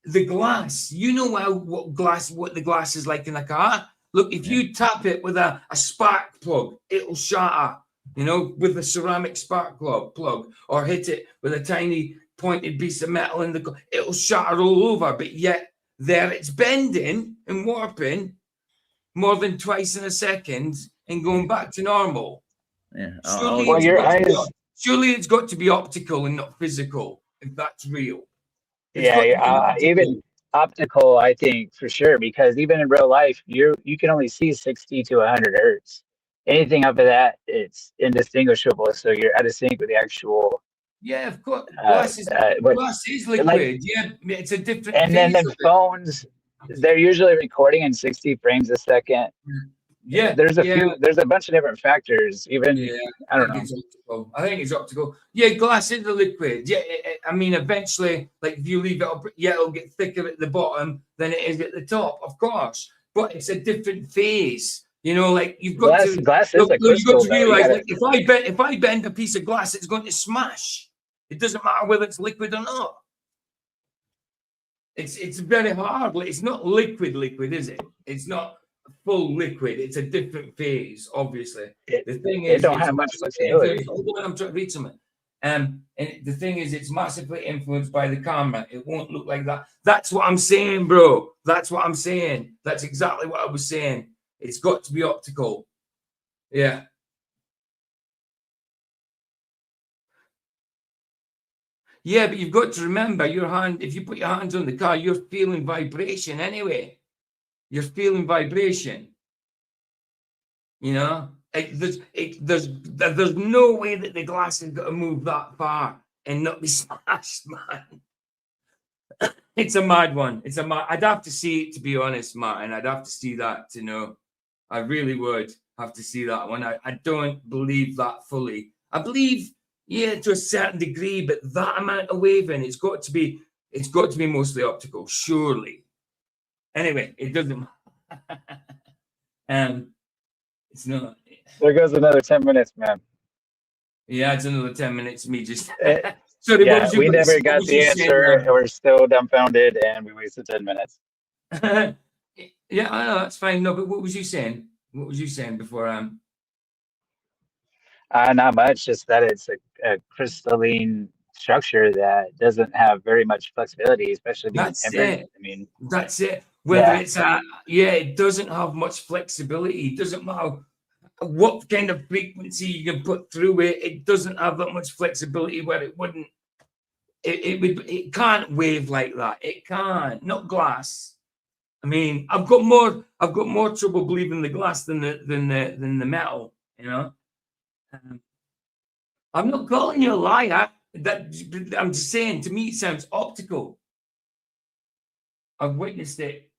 the glass. You know what the glass is like in a car. Look, if you tap it with a spark plug, it'll shatter. You know, with a ceramic spark plug, or hit it with a tiny pointed piece of metal it'll shatter all over. But yet there it's bending and warping more than twice in a second, and going back to normal. Yeah. Well, your eyes. Surely it's got to be optical and not physical, if that's real. Even optical, I think for sure, because even in real life, you can only see 60 to 100 hertz. Anything up to that, it's indistinguishable. So you're out of sync with the actual. Yeah, of course. Glass is liquid. Like, yeah, it's a different. And then the phones, they're usually recording in 60 frames a second. Yeah, there's a bunch of different factors. Even I don't know. I think it's optical. Yeah, glass is the liquid. Yeah, I mean, eventually, like if you leave it up, it'll get thicker at the bottom than it is at the top, of course. But it's a different phase. You know, like you've got glass is a crystal. You've got to realize, like, if I bend a piece of glass, it's going to smash. It doesn't matter whether it's liquid or not. It's very hard. It's not liquid, is it? It's not full liquid. It's a different phase, obviously. The thing is, it don't have much flexibility. I'm trying to read something. And the thing is, it's massively influenced by the camera. It won't look like that. That's what I'm saying, bro. That's what I'm saying. That's exactly what I was saying. It's got to be optical. Yeah. Yeah, but you've got to remember your hand. If you put your hands on the car, you're feeling vibration anyway. You're feeling vibration. You know, there's no way that the glass is going to move that far and not be smashed, man. It's a mad one. I'd have to see it, to be honest, Martin. I'd have to see that to know. I really would have to see that one. I don't believe that fully. I believe, yeah, to a certain degree, but that amount of waving, it's got to be mostly optical, surely. Anyway, it doesn't. It's not. There goes another 10 minutes, man. Yeah, it's another 10 minutes. Me just. Sorry, we never got the answer, and we're still dumbfounded, and we wasted 10 minutes. Yeah, I know, that's fine. No, but what was you saying? What was you saying before? Not much, just that it's a crystalline structure that doesn't have very much flexibility, especially being tempered. I mean, that's it. Whether it's it doesn't have much flexibility. It doesn't matter what kind of frequency you can put through it. It doesn't have that much flexibility where it wouldn't. It can't wave like that. It can't. Not glass. I mean, I've got more trouble believing the glass than the metal. You know. I'm not calling you a liar. I'm just saying. To me, it sounds optical. I've witnessed it.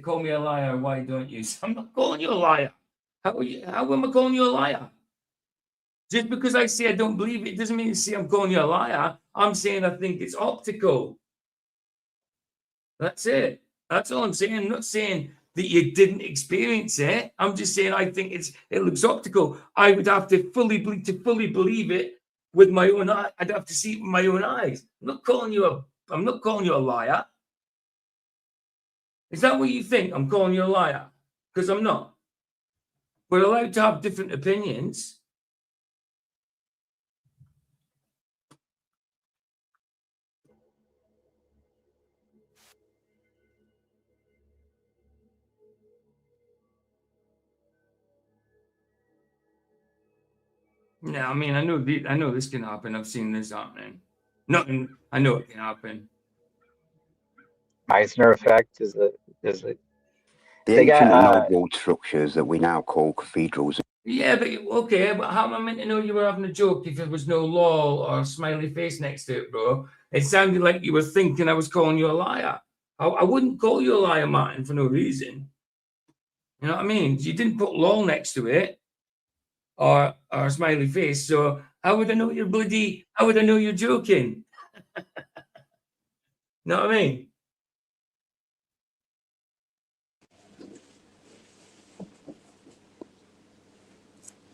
Call me a liar. Why don't you? I'm not calling you a liar. How am I calling you a liar? Just because I say I don't believe it doesn't mean to say I'm calling you a liar. I'm saying I think it's optical. That's it. That's all I'm saying. I'm not saying that you didn't experience it. I'm just saying I think it looks optical. I would have to fully believe it with my own eye. I'd have to see it with my own eyes. I'm not calling you a liar. Is that what you think? I'm calling you a liar? Because I'm not. We're allowed to have different opinions. Yeah, I mean, I know this can happen. I've seen this happening. Nothing. I know it can happen. Meissner effect is the ancient and old world structures that we now call cathedrals. Yeah, but okay, but how am I meant to know you were having a joke if there was no lol or smiley face next to it, bro? It sounded like you were thinking I was calling you a liar. I wouldn't call you a liar, Martin, for no reason. You know what I mean? You didn't put lol next to it or a smiley face, so how would I know you're joking? Know what I mean?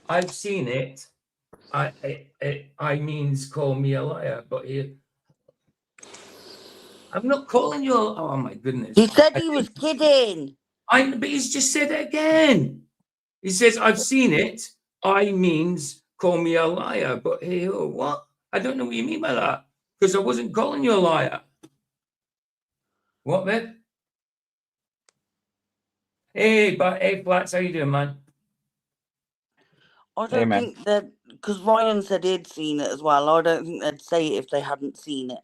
I've seen it. I means call me a liar, but I'm not calling you a, oh my goodness. He said he was kidding. But he's just said it again. He says, I've seen it. I means call me a liar. But hey, what? I don't know what you mean by that. Because I wasn't calling you a liar. What, babe? Hey, Flats, how you doing, man? I don't Amen. think that, because Ryan said he'd seen it as well. I don't think they'd say it if they hadn't seen it.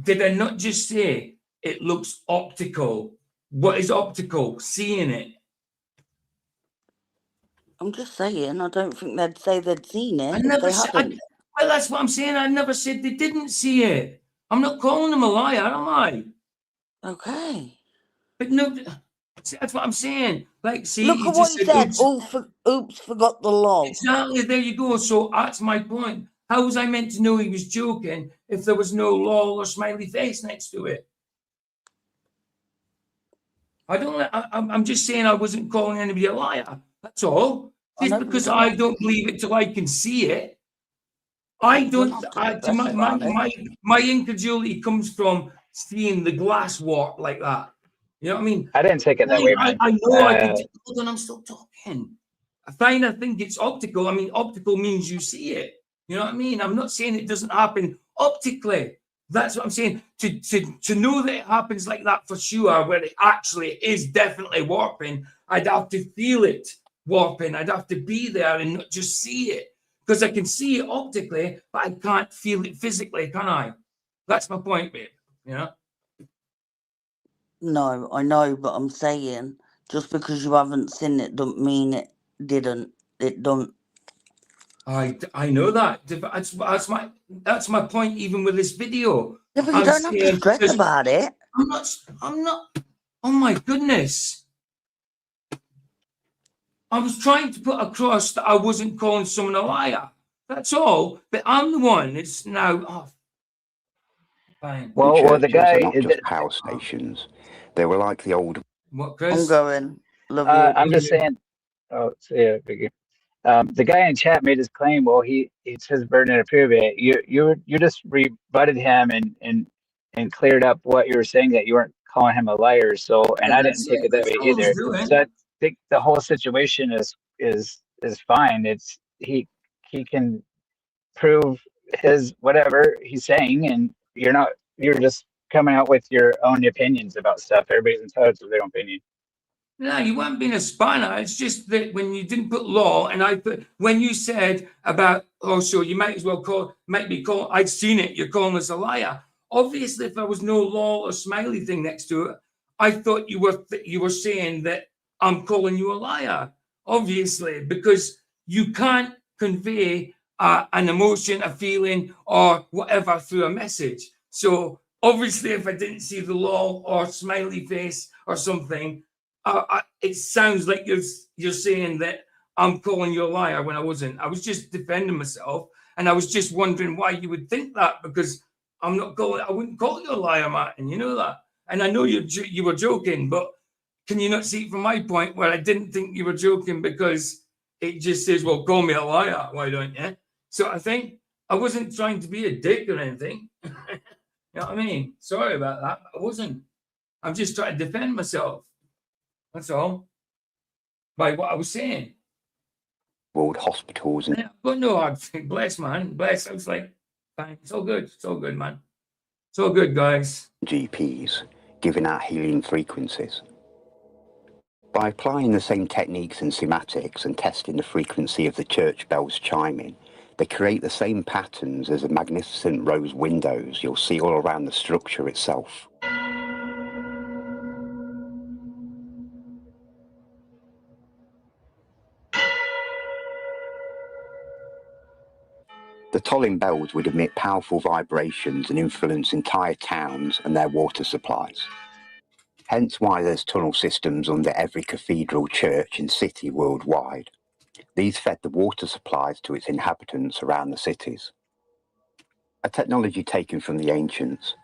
Did I not just say it looks optical? What is optical? Seeing it. I'm just saying, I don't think they'd say they'd seen I it if never they said. hadn't. Well, that's what I'm saying. I never said they didn't see it. I'm not calling them a liar, am I? Okay. But no, that's what I'm saying. Like, see, Look he at what just he said, said. oops. Oops, forgot the lol. Exactly. There you go. So that's my point. How was I meant to know he was joking if there was no lol or smiley face next to it? I'm just saying I wasn't calling anybody a liar. That's all. Just because I don't believe it till I can see it. I don't. My incredulity comes from seeing the glass warp like that. You know what I mean? I didn't take it that way, man. I know I could. Hold on, I'm still talking. Fine, I think it's optical. I mean, optical means you see it. You know what I mean? I'm not saying it doesn't happen optically. That's what I'm saying. To know that it happens like that for sure, where it actually is definitely warping, I'd have to feel it warping. I'd have to be there and not just see it. Because I can see it optically, but I can't feel it physically, can I? That's my point, babe. You know? No, I know, but I'm saying just because you haven't seen it don't mean it didn't. It don't. I know that. That's my point. Even with this video, Yeah, but you don't have to stress about it. I'm not. Oh my goodness! I was trying to put across that I wasn't calling someone a liar. That's all. But I'm the one. It's now. Oh, fine. Well, the guy. Are not just power stations. They were like the old. What, Chris? I'm going. Love you. I'm just saying. Oh, so yeah, Vicky. The guy in chat made his claim. Well, it's his burden to prove it. You just rebutted him and cleared up what you were saying, that you weren't calling him a liar. So, and I didn't take it that way either. So I think the whole situation is fine. It's he can prove his whatever he's saying, and you're just coming out with your own opinions about stuff. Everybody's entitled to their own opinion. No, you weren't being a spanner. It's just that when you didn't put law, and I put when you said about so you might as well be called. I'd seen it. You're calling us a liar. Obviously, if there was no law or smiley thing next to it, I thought you were saying that I'm calling you a liar. Obviously, because you can't convey an emotion, a feeling, or whatever through a message. So obviously, if I didn't see the law or smiley face or something. It sounds like you're saying that I'm calling you a liar when I wasn't. I was just defending myself, and I was just wondering why you would think that, because I wouldn't call you a liar, Martin. You know that, and I know you were joking, but can you not see from my point where I didn't think you were joking because it just says, "Well, call me a liar, why don't you?" So I think I wasn't trying to be a dick or anything. You know what I mean? Sorry about that. I wasn't. I'm just trying to defend myself. That's all. By what I was saying. World hospitals and. Yeah, but no, I bless, man. Bless. I was like, fine. It's all good. It's all good, man. It's all good, guys. GPs giving out healing frequencies. By applying the same techniques and semantics and testing the frequency of the church bells chiming, they create the same patterns as the magnificent rose windows you'll see all around the structure itself. The tolling bells would emit powerful vibrations and influence entire towns and their water supplies. Hence why there's tunnel systems under every cathedral, church and city worldwide. These fed the water supplies to its inhabitants around the cities. A technology taken from the ancients.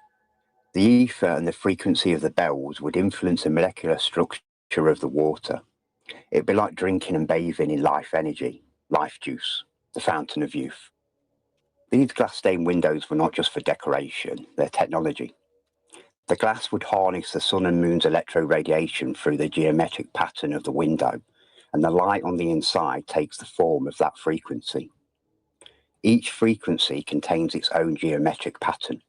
The ether and the frequency of the bells would influence the molecular structure of the water. It'd be like drinking and bathing in life energy, life juice, the fountain of youth. These glass-stained windows were not just for decoration, they're technology. The glass would harness the sun and moon's electroradiation through the geometric pattern of the window, and the light on the inside takes the form of that frequency. Each frequency contains its own geometric pattern.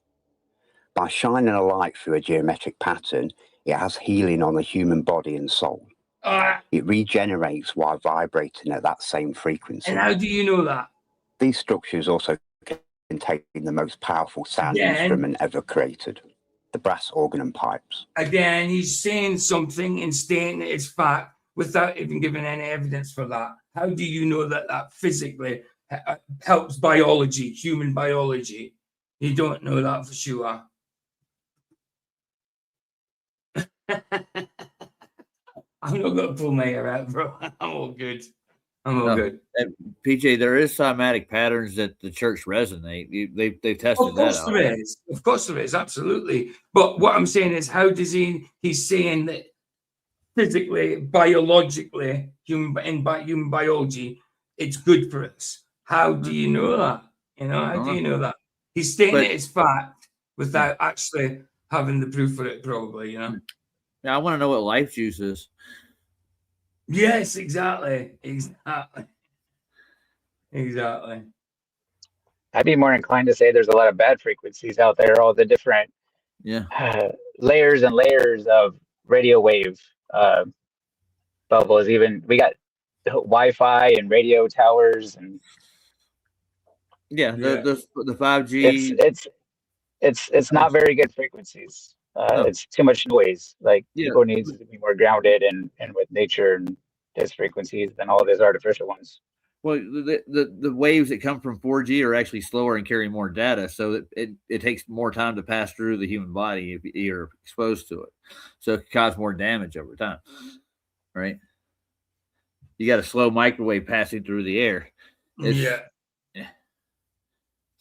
By shining a light through a geometric pattern, it has healing on the human body and soul. It regenerates while vibrating at that same frequency. And how do you know that? These structures also contain the most powerful sound Again, instrument ever created, the brass organ and pipes. Again, he's saying something and stating it's fact without even giving any evidence for that. How do you know that that physically helps biology, human biology? You don't know that for sure. I'm not going to pull my hair out, bro. I'm all good. I'm all good. PJ, there is somatic patterns that the church resonate. They've tested that out. Of course there is. Of course there is. Absolutely. But what I'm saying is, how does he's saying that physically, biologically, human biology, it's good for us. How do you know that? You know, how do you know that? He's stating it as fact without actually having the proof for it, probably, you know. Now I want to know what life juice is. Yes, exactly. Exactly. Exactly. I'd be more inclined to say there's a lot of bad frequencies out there, all the different layers and layers of radio wave bubbles. Even we got Wi-Fi and radio towers, and the 5G. It's not very good frequencies. It's too much noise. Like people need to be more grounded and with nature and its frequencies than all these artificial ones. Well, the waves that come from 4G are actually slower and carry more data, so it takes more time to pass through the human body if you're exposed to it. So it can cause more damage over time, right? You got a slow microwave passing through the air. It's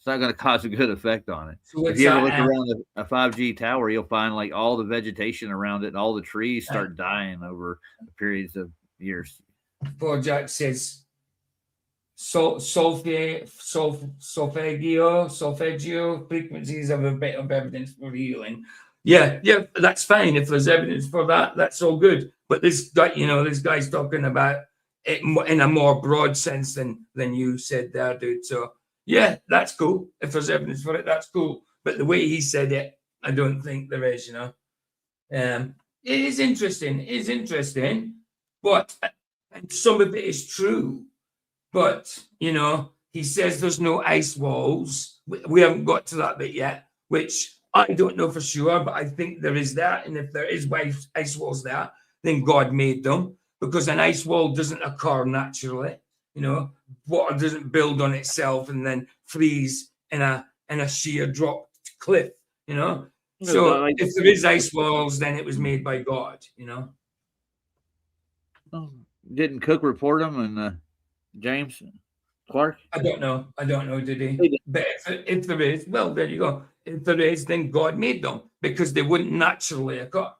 not going to cause a good effect on it. So if you ever look around a 5G tower, you'll find like all the vegetation around it and all the trees start dying over periods of years. Poor Jack says, solfeggio frequencies have a bit of evidence for healing. Yeah, that's fine. If there's evidence for that, that's all good. But this guy, this guy's talking about it in a more broad sense than you said there, dude. So yeah, that's cool. If there's evidence for it, that's cool. But the way he said it, I don't think there is. It is interesting. It is interesting, but and some of it is true. But, he says there's no ice walls. We haven't got to that bit yet, which I don't know for sure, but I think there is that. And if there is ice walls there, then God made them, because an ice wall doesn't occur naturally. Water doesn't build on itself and then freeze in a sheer drop cliff, So if there is ice walls, then it was made by God, Didn't Cook report them and James Clark? I don't know, did he? But if there is, well, there you go. If there is, then God made them, because they wouldn't naturally occur.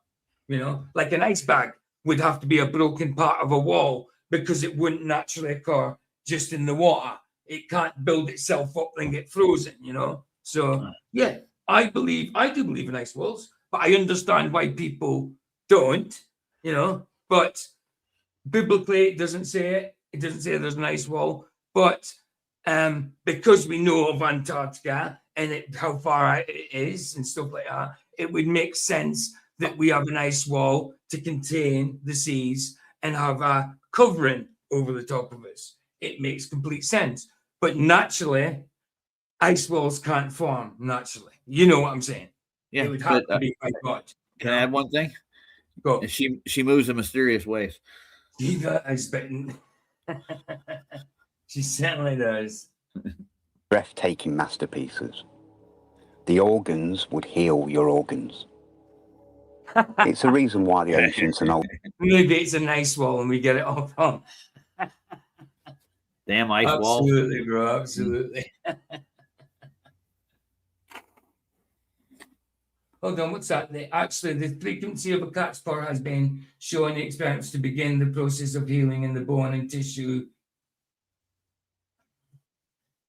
Like an ice bag would have to be a broken part of a wall, because it wouldn't naturally occur just in the water. It can't build itself up and get frozen, So yeah, I do believe in ice walls, but I understand why people don't, but biblically it doesn't say it. It doesn't say there's an ice wall, but because we know of Antarctica and how far out it is and stuff like that, it would make sense that we have an ice wall to contain the seas and have a covering over the top of us. It makes complete sense. But naturally, ice walls can't form naturally. You know what I'm saying? Yeah, it would have to be by God. Can I add one thing? Go. She moves in mysterious ways. She certainly does. Breathtaking masterpieces. The organs would heal your organs. It's a reason why the ancients and old. Maybe it's an ice wall and we get it all wrong. Damn ice wall. Absolutely, bro. Absolutely. Hold on, what's that? Actually, the frequency of a cat's paw has been shown in experiments to begin the process of healing in the bone and tissue.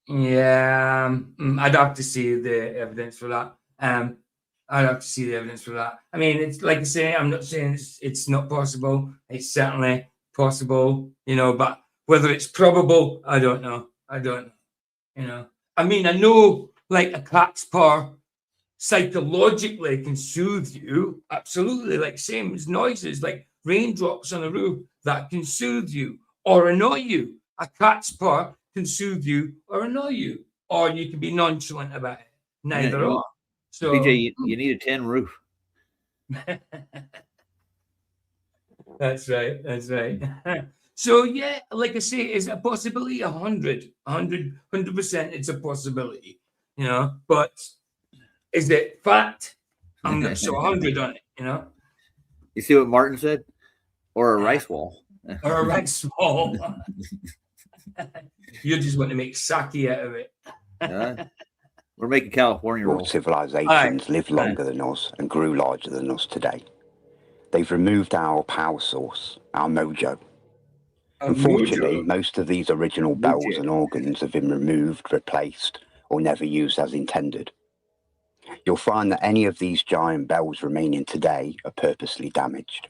Yeah, I'd have to see the evidence for that. I'd have to see the evidence for that. I mean, it's like I say, I'm not saying it's not possible. It's certainly possible, but whether it's probable, I don't know. I mean, I know like a cat's paw psychologically can soothe you. Absolutely. Like same as noises, like raindrops on a roof that can soothe you or annoy you. A cat's purr can soothe you or annoy you, or you can be nonchalant about it. Neither or. So PJ, you need a tin roof. That's right. That's right. So yeah, like I say, is it a possibility? 100%. It's a possibility, you know. But is it fact? I'm not so 100 on it, you know. You see what Martin said? Or a rice wall. Or a rice wall. You just want to make sake out of it. We're making California World rolls. civilizations lived longer than us and grew larger than us today. They've removed our power source, our mojo. Unfortunately, most of these original bells and organs have been removed, replaced, or never used as intended. You'll find that any of these giant bells remaining today are purposely damaged.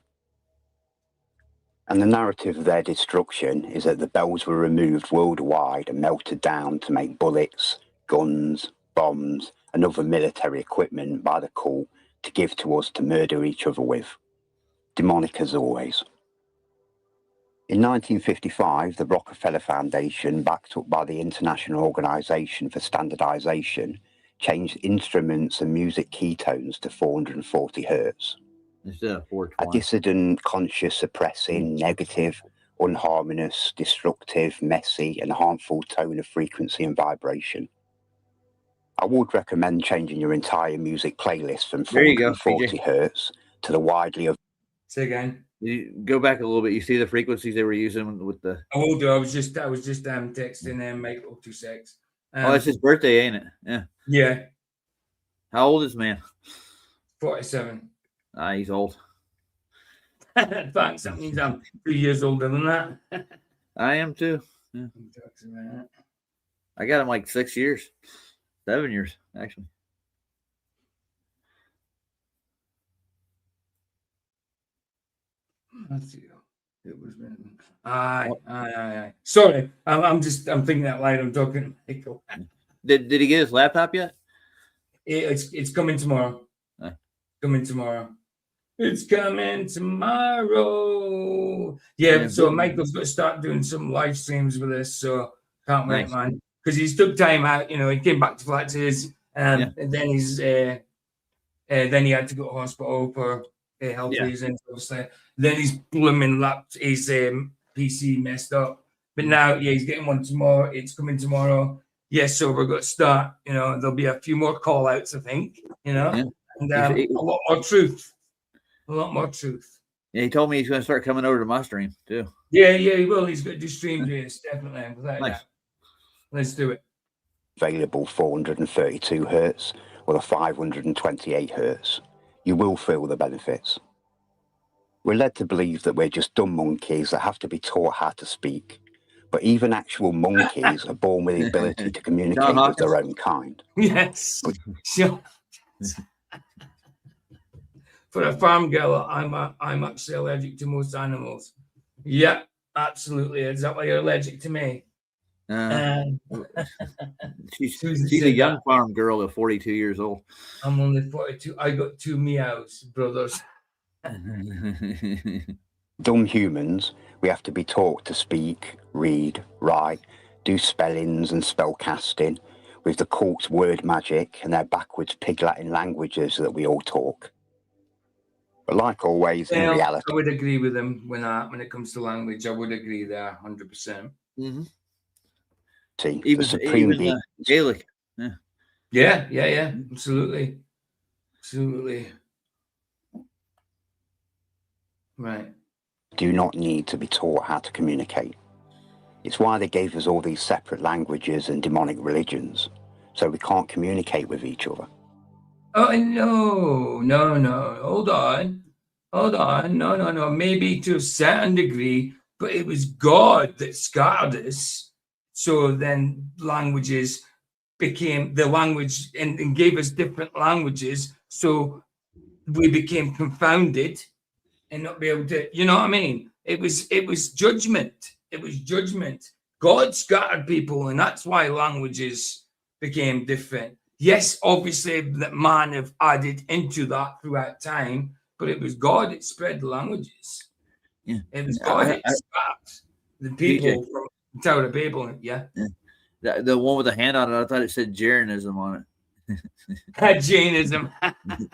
And the narrative of their destruction is that the bells were removed worldwide and melted down to make bullets, guns, bombs, and other military equipment by the cult to give to us to murder each other with. Demonic as always. In 1955, the Rockefeller Foundation, backed up by the International Organization for Standardization, changed instruments and music key tones to 440 hertz. Instead of 420. A dissident, conscious, suppressing, negative, unharmonious, destructive, messy, and harmful tone of frequency and vibration. I would recommend changing your entire music playlist from 440 hertz to the widely... Say again. You go back a little bit. You see the frequencies they were using with the... I will do. I was just texting Michael 26. Oh, it's his birthday, ain't it? Yeah. Yeah. How old is man? 47. Ah, he's old. Thanks. That means I'm 2 years older than that. I am too. Yeah. I got him like 6 years. 7 years, actually. Let's see. It was written. Aye. Sorry, I'm thinking that loud. I'm talking to Michael. Did he get his laptop yet? It's coming tomorrow. Coming tomorrow. It's coming tomorrow. Yeah, so Michael's got to start doing some live streams with us. So can't wait, man. Because he's took time out. You know, he came back to flat his, and then he's then he had to go to hospital for health reasons, obviously. Then he's blooming his PC messed up. But now, he's getting one tomorrow. It's coming tomorrow. Yes, so we're going to start. You know, there'll be a few more call outs, I think. You know, and a lot more truth. A lot more truth. Yeah, he told me he's going to start coming over to my stream too. Yeah, he will. He's going to do stream days, definitely. Without that. Let's do it. Available 432 hertz or the 528 hertz. You will feel the benefits. We're led to believe that we're just dumb monkeys that have to be taught how to speak. But even actual monkeys are born with the ability to communicate with their own kind. Yes. Sure. For a farm girl, I'm actually allergic to most animals. Yeah, absolutely. Is that why you're allergic to me? She's a young farm girl at 42 years old. I'm only 42. I got 2 meows, brothers. Dumb humans, we have to be taught to speak, read, write, do spellings and spell casting with the cult's word magic and their backwards pig Latin languages that we all talk. But like always, in reality... I would agree with him when it comes to language. I would agree there 100%. Mm-hmm. The supreme being... Gaelic. Yeah. Absolutely. Right. Do not need to be taught how to communicate. It's why they gave us all these separate languages and demonic religions, so we can't communicate with each other. Oh, no. Hold on. No. Maybe to a certain degree, but it was God that scattered us. So then languages became the language and gave us different languages. So we became confounded and not be able to, you know what I mean? It was judgment. It was judgment. God scattered people, and that's why languages became different. Yes, obviously that man have added into that throughout time, but it was God that spread the languages. Yeah. It was God. It sparked the people from the Tower of Babel. Yeah. The one with the hand on it, I thought it said Jainism on it. Jainism.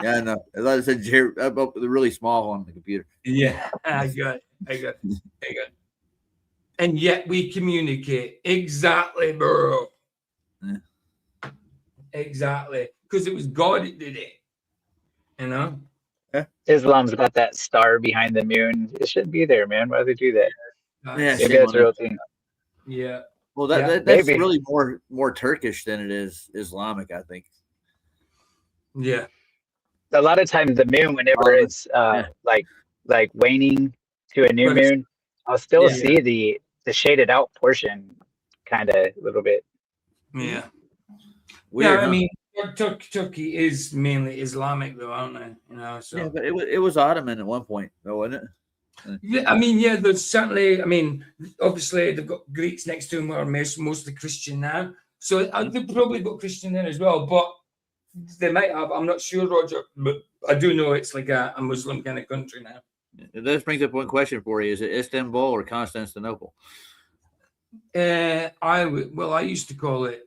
Yeah, no, I thought it said the really small on the computer. Yeah, I got it. And yet we communicate. Exactly, bro. Yeah. Exactly. Because it was God that did it. You know? Islam's got that star behind the moon. It shouldn't be there, man. Why do they do that? Yeah, Maybe that's a real thing. Yeah. Well, Yeah, that's maybe. really more Turkish than it is Islamic, I think. Yeah. A lot of times the moon, whenever it's like waning to a new But it's- moon, I'll still Yeah. see the shaded out portion kind of a little bit. Yeah. Weird, yeah, I huh? mean, Turkey is mainly Islamic, though, aren't they? You know, so Yeah, but it was Ottoman at one point, though, wasn't it? yeah, I mean, yeah, there's certainly. I mean, obviously they've got Greeks next to them, who are mostly Christian now. So they've probably got Christian there as well, but they might have. I'm not sure, Roger, but I do know it's like a Muslim kind of country now. This brings up one question for you: is it Istanbul or Constantinople? I used to call it.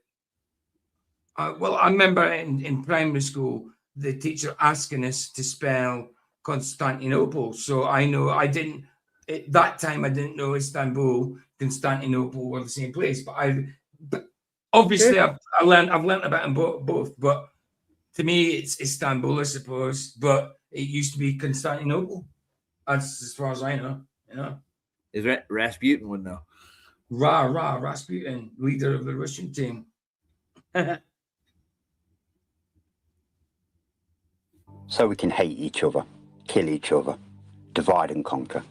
Well, I remember in primary school the teacher asking us to spell Constantinople. So I know I didn't at that time. I didn't know Istanbul, Constantinople were the same place. But obviously I've learned about them both. But to me, it's Istanbul, I suppose. But it used to be Constantinople. That's as far as I know. You know, Is Rasputin would know? Rasputin, leader of the Russian team. So we can hate each other, kill each other, divide and conquer.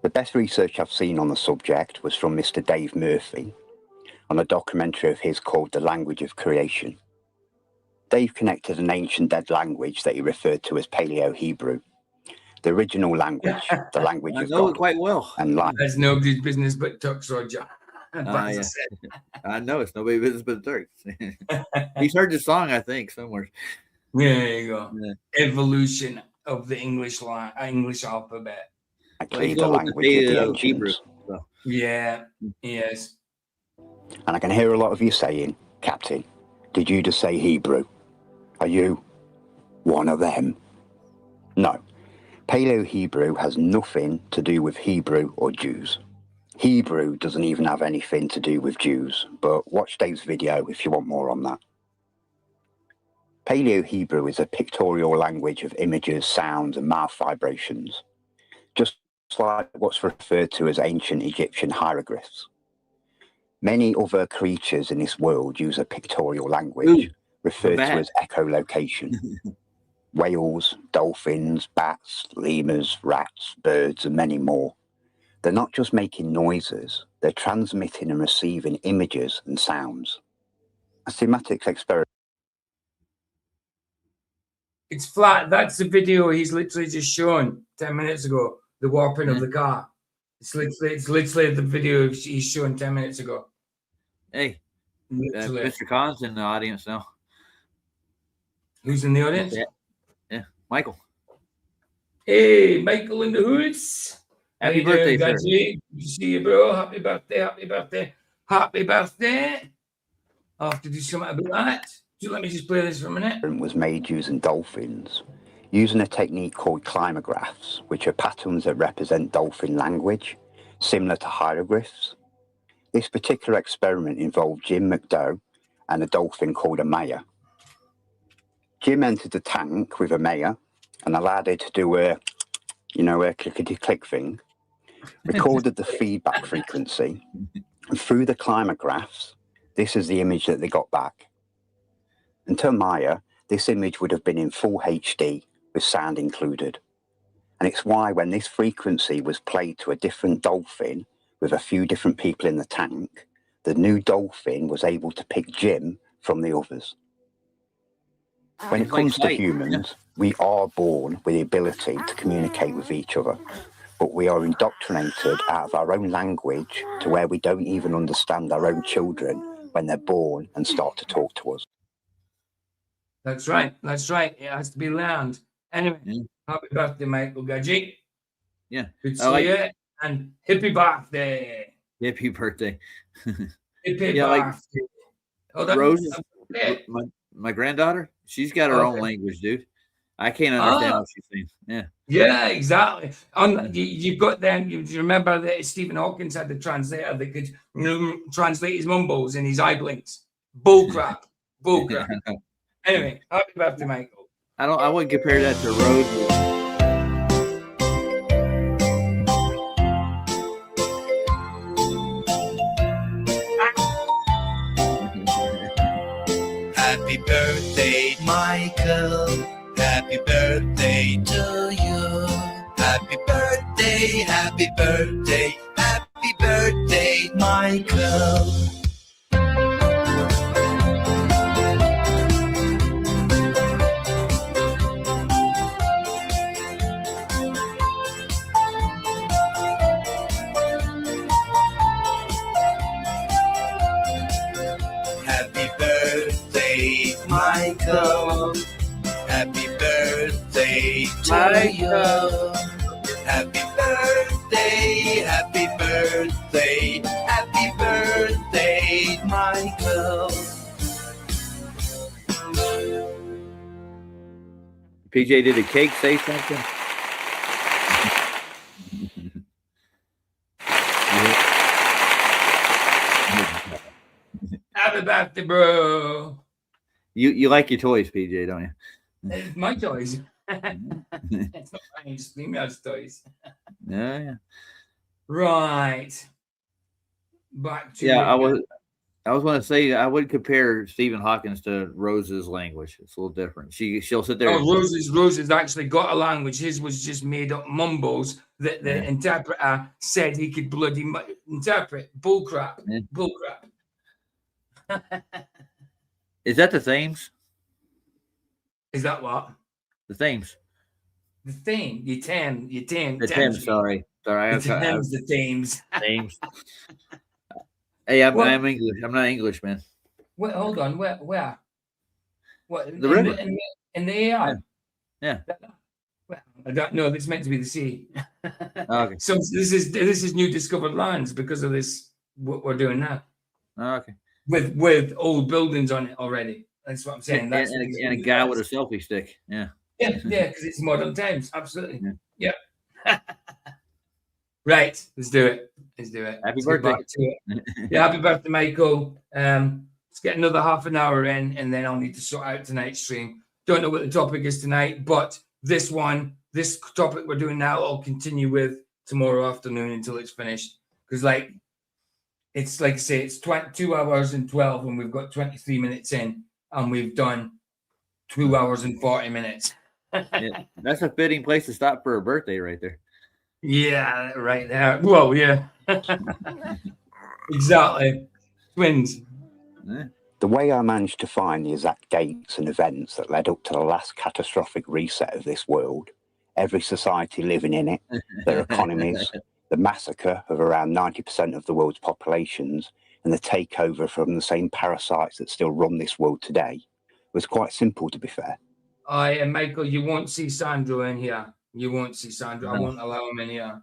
The best research I've seen on the subject was from Mr. Dave Murphy on a documentary of his called The Language of Creation. Dave connected an ancient dead language that he referred to as Paleo-Hebrew, the original language, the language I of know God it quite well. and life. That's nobody's business but Turks, Roger. Yeah. I know it's nobody's business but the Turks. He's heard the song, I think, somewhere. There you go. Yeah. Evolution of the English alphabet. Well, he's The going with language of the the Hebrew. ancients. So. Yeah. Yes. And I can hear a lot of you saying, Captain, did you just say Hebrew? Are you one of them? No. Paleo-Hebrew has nothing to do with Hebrew or Jews. Hebrew doesn't even have anything to do with Jews, but watch Dave's video if you want more on that. Paleo-Hebrew is a pictorial language of images, sounds, and mouth vibrations, just like what's referred to as ancient Egyptian hieroglyphs. Many other creatures in this world use a pictorial language referred to as echolocation. Whales, dolphins, bats, lemurs, rats, birds, and many more. They're not just making noises, they're transmitting and receiving images and sounds. A semantics experiment. It's flat. That's the video he's literally just shown 10 minutes ago. The warping of the car. It's literally the video he's shown 10 minutes ago. Hey, Mr. Khan's in the audience now. Who's in the audience? Yeah, Michael. Hey, Michael in the hoods. Happy birthday, sir. Good to see you, bro. Happy birthday, happy birthday, happy birthday. I'll have to do something about that. Let me just play this for a minute. Was made using dolphins, using a technique called climographs, which are patterns that represent dolphin language, similar to hieroglyphs. This particular experiment involved Jim McDough and a dolphin called a Maya. Jim entered the tank with a Maya and allowed it to do a clickety-click thing, recorded the feedback frequency, and through the climographs, this is the image that they got back. And to Maya, this image would have been in full HD with sound included. And it's why when this frequency was played to a different dolphin with a few different people in the tank, the new dolphin was able to pick Jim from the others. When it comes to humans, we are born with the ability to communicate with each other, but we are indoctrinated out of our own language to where we don't even understand our own children when they're born and start to talk to us. That's right. That's right. It has to be learned. Anyway, happy birthday, Michael Gadget. Yeah. Good to see you. And happy birthday. Happy birthday. Happy Yeah, like birthday. Hold on. Rose, my granddaughter, she's got her own language, dude. I can't understand what she's saying. Yeah. Yeah, exactly. You've got them. You remember that Stephen Hawkins had the translator that could translate his mumbles and his eye blinks. Bullcrap. Bullcrap. Anyway, happy birthday, Michael. I wouldn't compare that to Rose. Happy birthday, Michael. Happy birthday to you. Happy birthday, happy birthday, happy birthday, Michael. Happy birthday, Michael. Happy birthday to you. Happy birthday, happy birthday, happy birthday, Michael. PJ, did the cake say something? Happy birthday, bro. You like your toys, PJ, don't you? It's my toys. It's not mine, it's female's toys. Yeah. Right. Back to I was going to say I would compare Stephen Hawkins to Rose's language. It's a little different. She'll sit there. Oh, Rose's actually got a language. His was just made up mumbles that the interpreter said he could bloody interpret. Bullcrap. Yeah. Bullcrap. Is that the Thames? Is that what? The Thames. The theme. You Thames. The Thames. Sorry. The Thames. Thames. Hey, I'm English. I'm not English, man. Wait, hold on. Where? What? The river. In the AI? Yeah. Well, I don't know. It's meant to be the sea. Okay. So this is new discovered lands because of this. What we're doing now. Okay. With old buildings on it already. That's what I'm saying. That's and a guy with a selfie stick. Yeah. Yeah, because it's modern times. Absolutely. Yeah. Right. Let's do it. Happy Let's birthday. get back to it. Yeah, happy birthday, Michael. Let's get another half an hour in, and then I'll need to sort out tonight's stream. Don't know what the topic is tonight, but this topic we're doing now, I'll continue with tomorrow afternoon until it's finished. Because it's like I say, it's 2 hours and 12, and we've got 23 minutes in, and we've done 2 hours and 40 minutes. Yeah, that's a fitting place to stop for a birthday right there. Yeah, right there. Well, yeah. Exactly. Twins. Yeah. The way I managed to find the exact dates and events that led up to the last catastrophic reset of this world, every society living in it, their economies, the massacre of around 90% of the world's populations, and the takeover from the same parasites that still run this world today, was quite simple, to be fair. And Michael, you won't see Sandro in here. You won't see Sandro. No. I won't allow him in here.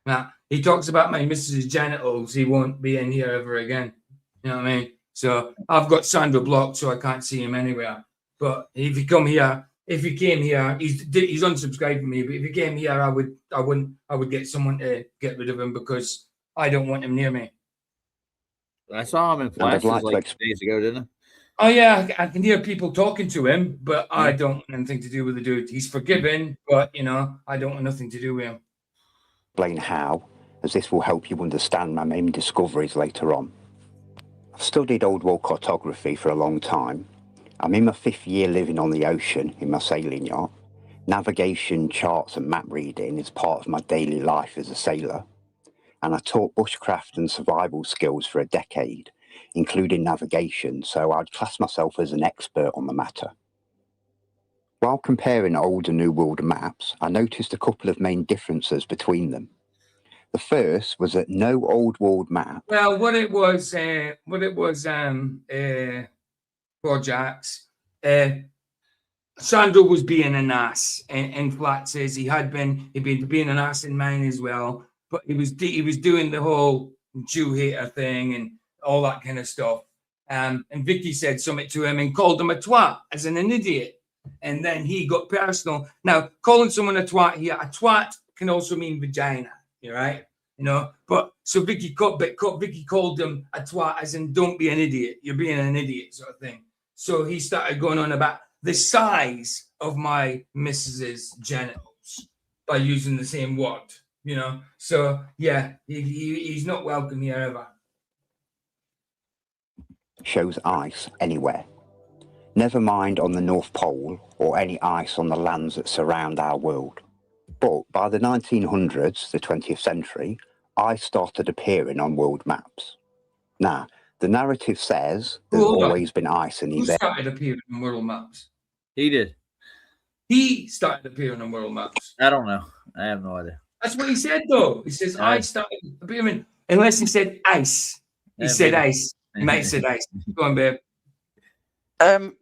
Now, he talks about my missus' genitals. He won't be in here ever again. You know what I mean? So I've got Sandro blocked, so I can't see him anywhere. But if he came here, he's unsubscribed from me. But if he came here, I would get someone to get rid of him because I don't want him near me. I saw him in flashes days ago, didn't I? Oh yeah, I can hear people talking to him, but I don't want anything to do with the dude. He's forgiven, but I don't want nothing to do with him. Explain how, as this will help you understand my main discoveries later on. I've studied old world cartography for a long time. I'm in my 5th year living on the ocean in my sailing yacht. Navigation, charts and map reading is part of my daily life as a sailor. And I taught bushcraft and survival skills for a decade, including navigation, so I'd class myself as an expert on the matter. While comparing old and new world maps, I noticed a couple of main differences between them. The first was that no old world map. Well, what it was, Projects, Sandro was being an ass, and Flat says he'd been being an ass in mine as well. But he was doing the whole Jew hater thing and all that kind of stuff. And Vicky said something to him and called him a twat as an idiot. And then he got personal. Now, calling someone a twat here, a twat can also mean vagina, right? You know, but so Vicky called him a twat as in don't be an idiot. You're being an idiot sort of thing. So he started going on about the size of my missus's genitals by using the same word, you know. So yeah, he's not welcome here ever. Shows ice anywhere. Never mind on the North Pole or any ice on the lands that surround our world. But by the 1900s, the 20th century, ice started appearing on world maps. Now, the narrative says there's always been ice in these areas. Who started appearing on world maps? He did. He started appearing on world maps. I don't know. I have no idea. That's what he said, though. He says, I started appearing, unless he said ice. He said ice. He might have said ice. Go on, babe.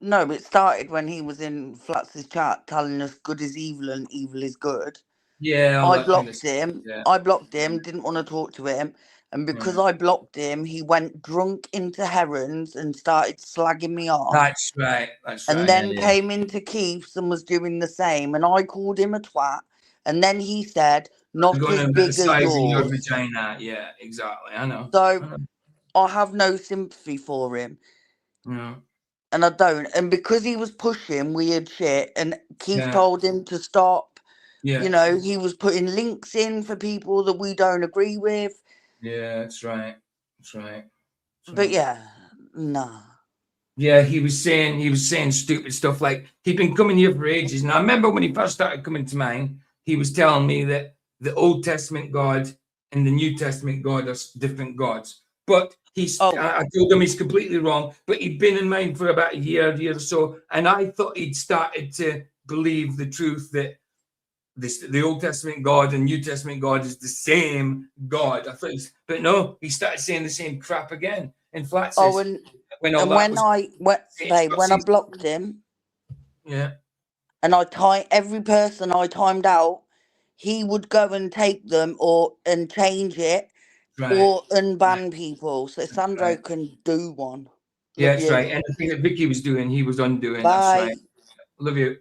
No, it started when he was in Flats's chat telling us good is evil and evil is good. Yeah, I blocked him. Yeah. I blocked him, didn't want to talk to him. And because I blocked him, he went drunk into Herons and started slagging me off. That's right. And then came into Keith's and was doing the same. And I called him a twat. And then he said, not as big as yours. Your vagina. Yeah, exactly. I know. So I have no sympathy for him. No. And I don't. And because he was pushing weird shit and Keith told him to stop, you know, he was putting links in for people that we don't agree with. Yeah, that's right. That's right. But yeah, nah. Yeah, he was saying stupid stuff like he'd been coming here for ages. And I remember when he first started coming to mine, he was telling me that the Old Testament God and the New Testament God are different gods. But I told him he's completely wrong. But he'd been in mine for about a year or so, and I thought he'd started to believe the truth that the Old Testament God and New Testament God is the same God. I thought, but no, he started saying the same crap again. In Flat says, when I blocked him, and every person I timed out, he would go and take them and change it or unban people. So Sandro can do one. Yeah, that's right. And the thing that Vicky was doing, he was undoing. Bye. That's right. Love you.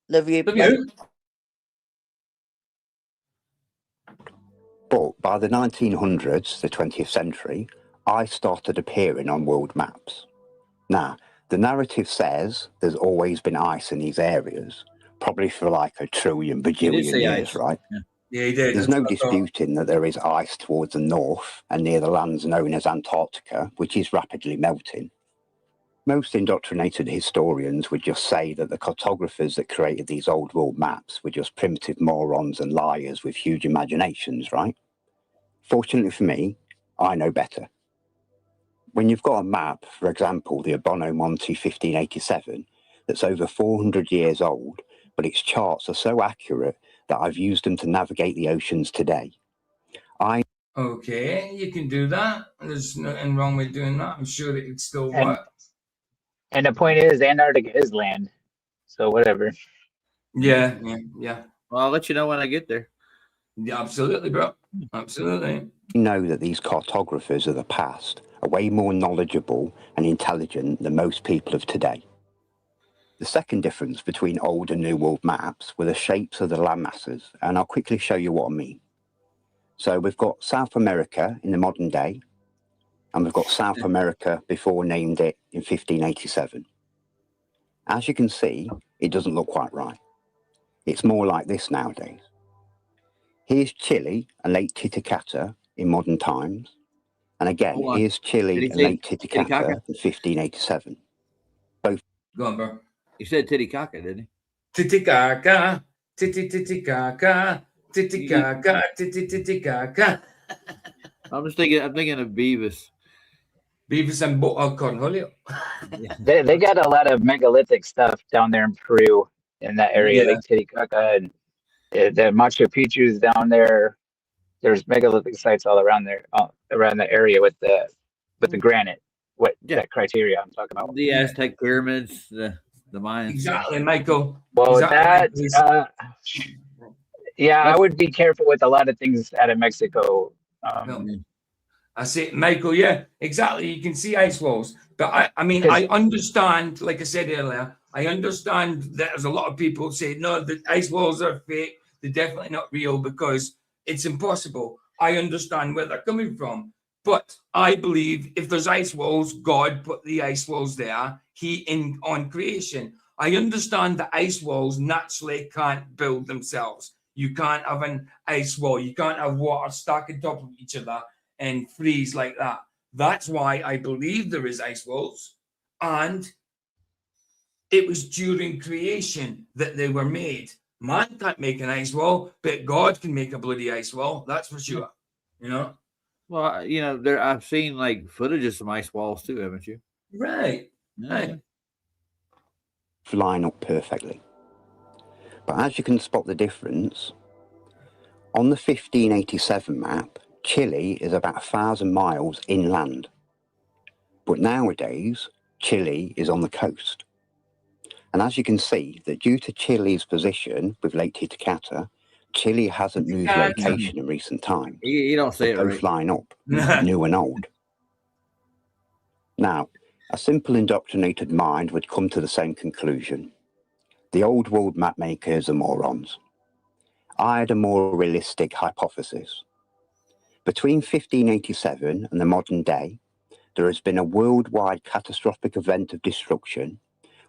Love you. Love you. But by the 1900s, the 20th century, ice started appearing on world maps. Now, the narrative says there's always been ice in these areas, probably for like a trillion bajillion years, right? Yeah, he did. There's no disputing that there is ice towards the north and near the lands known as Antarctica, which is rapidly melting. Most indoctrinated historians would just say that the cartographers that created these old world maps were just primitive morons and liars with huge imaginations, right? Fortunately for me, I know better. When you've got a map, for example, the Abono Monte 1587, that's over 400 years old, but its charts are so accurate that I've used them to navigate the oceans today. Okay, you can do that. There's nothing wrong with doing that. I'm sure that it still work. And the point is, Antarctica is land, so whatever. Yeah. Well, I'll let you know when I get there. Yeah, absolutely, bro. Absolutely. You know that these cartographers of the past are way more knowledgeable and intelligent than most people of today. The second difference between old and new world maps were the shapes of the landmasses, and I'll quickly show you what I mean. So we've got South America in the modern day, and we've got South America before named it in 1587. As you can see, it doesn't look quite right. It's more like this nowadays. Here's Chile and Lake Titicaca in modern times. And again, here's Chile and Lake Titicaca in 1587. Both. Go on, bro. He said Titicaca, didn't he? Titicaca, Titicaca, Titicaca, Titicaca. I'm thinking of Beavis. Beavis and Cornholio. They got a lot of megalithic stuff down there in Peru, in that area, like Titicaca, and the Machu Picchu's down there. There's megalithic sites all around there, around the area with the granite. That criteria I'm talking about. The Aztec pyramids. The Mayans. Exactly, Michael. Well, Exactly, that yeah, I That's- would be careful with a lot of things out of Mexico. No. I say, Michael, yeah, exactly. You can see ice walls. But I mean, I understand, like I said earlier, I understand that there's a lot of people say, no, the ice walls are fake. They're definitely not real because it's impossible. I understand where they're coming from. But I believe if there's ice walls, God put the ice walls there, on creation. I understand that ice walls naturally can't build themselves. You can't have an ice wall. You can't have water stacked on top of each other and freeze like that. That's why I believe there is ice walls. And it was during creation that they were made. Man can't make an ice wall, but God can make a bloody ice wall. That's for sure. You know? Well, you know, there I've seen like footage of some ice walls too, haven't you? Right. Yeah. Right. Line up perfectly. But as you can spot the difference, on the 1587 map, Chile is about 1,000 miles inland. But nowadays, Chile is on the coast. And as you can see, that due to Chile's position with Lake Titicaca, Chile hasn't moved location in recent times. You don't say it both right. line up, new and old. Now, a simple indoctrinated mind would come to the same conclusion. The old world map makers are morons. I had a more realistic hypothesis. Between 1587 and the modern day, there has been a worldwide catastrophic event of destruction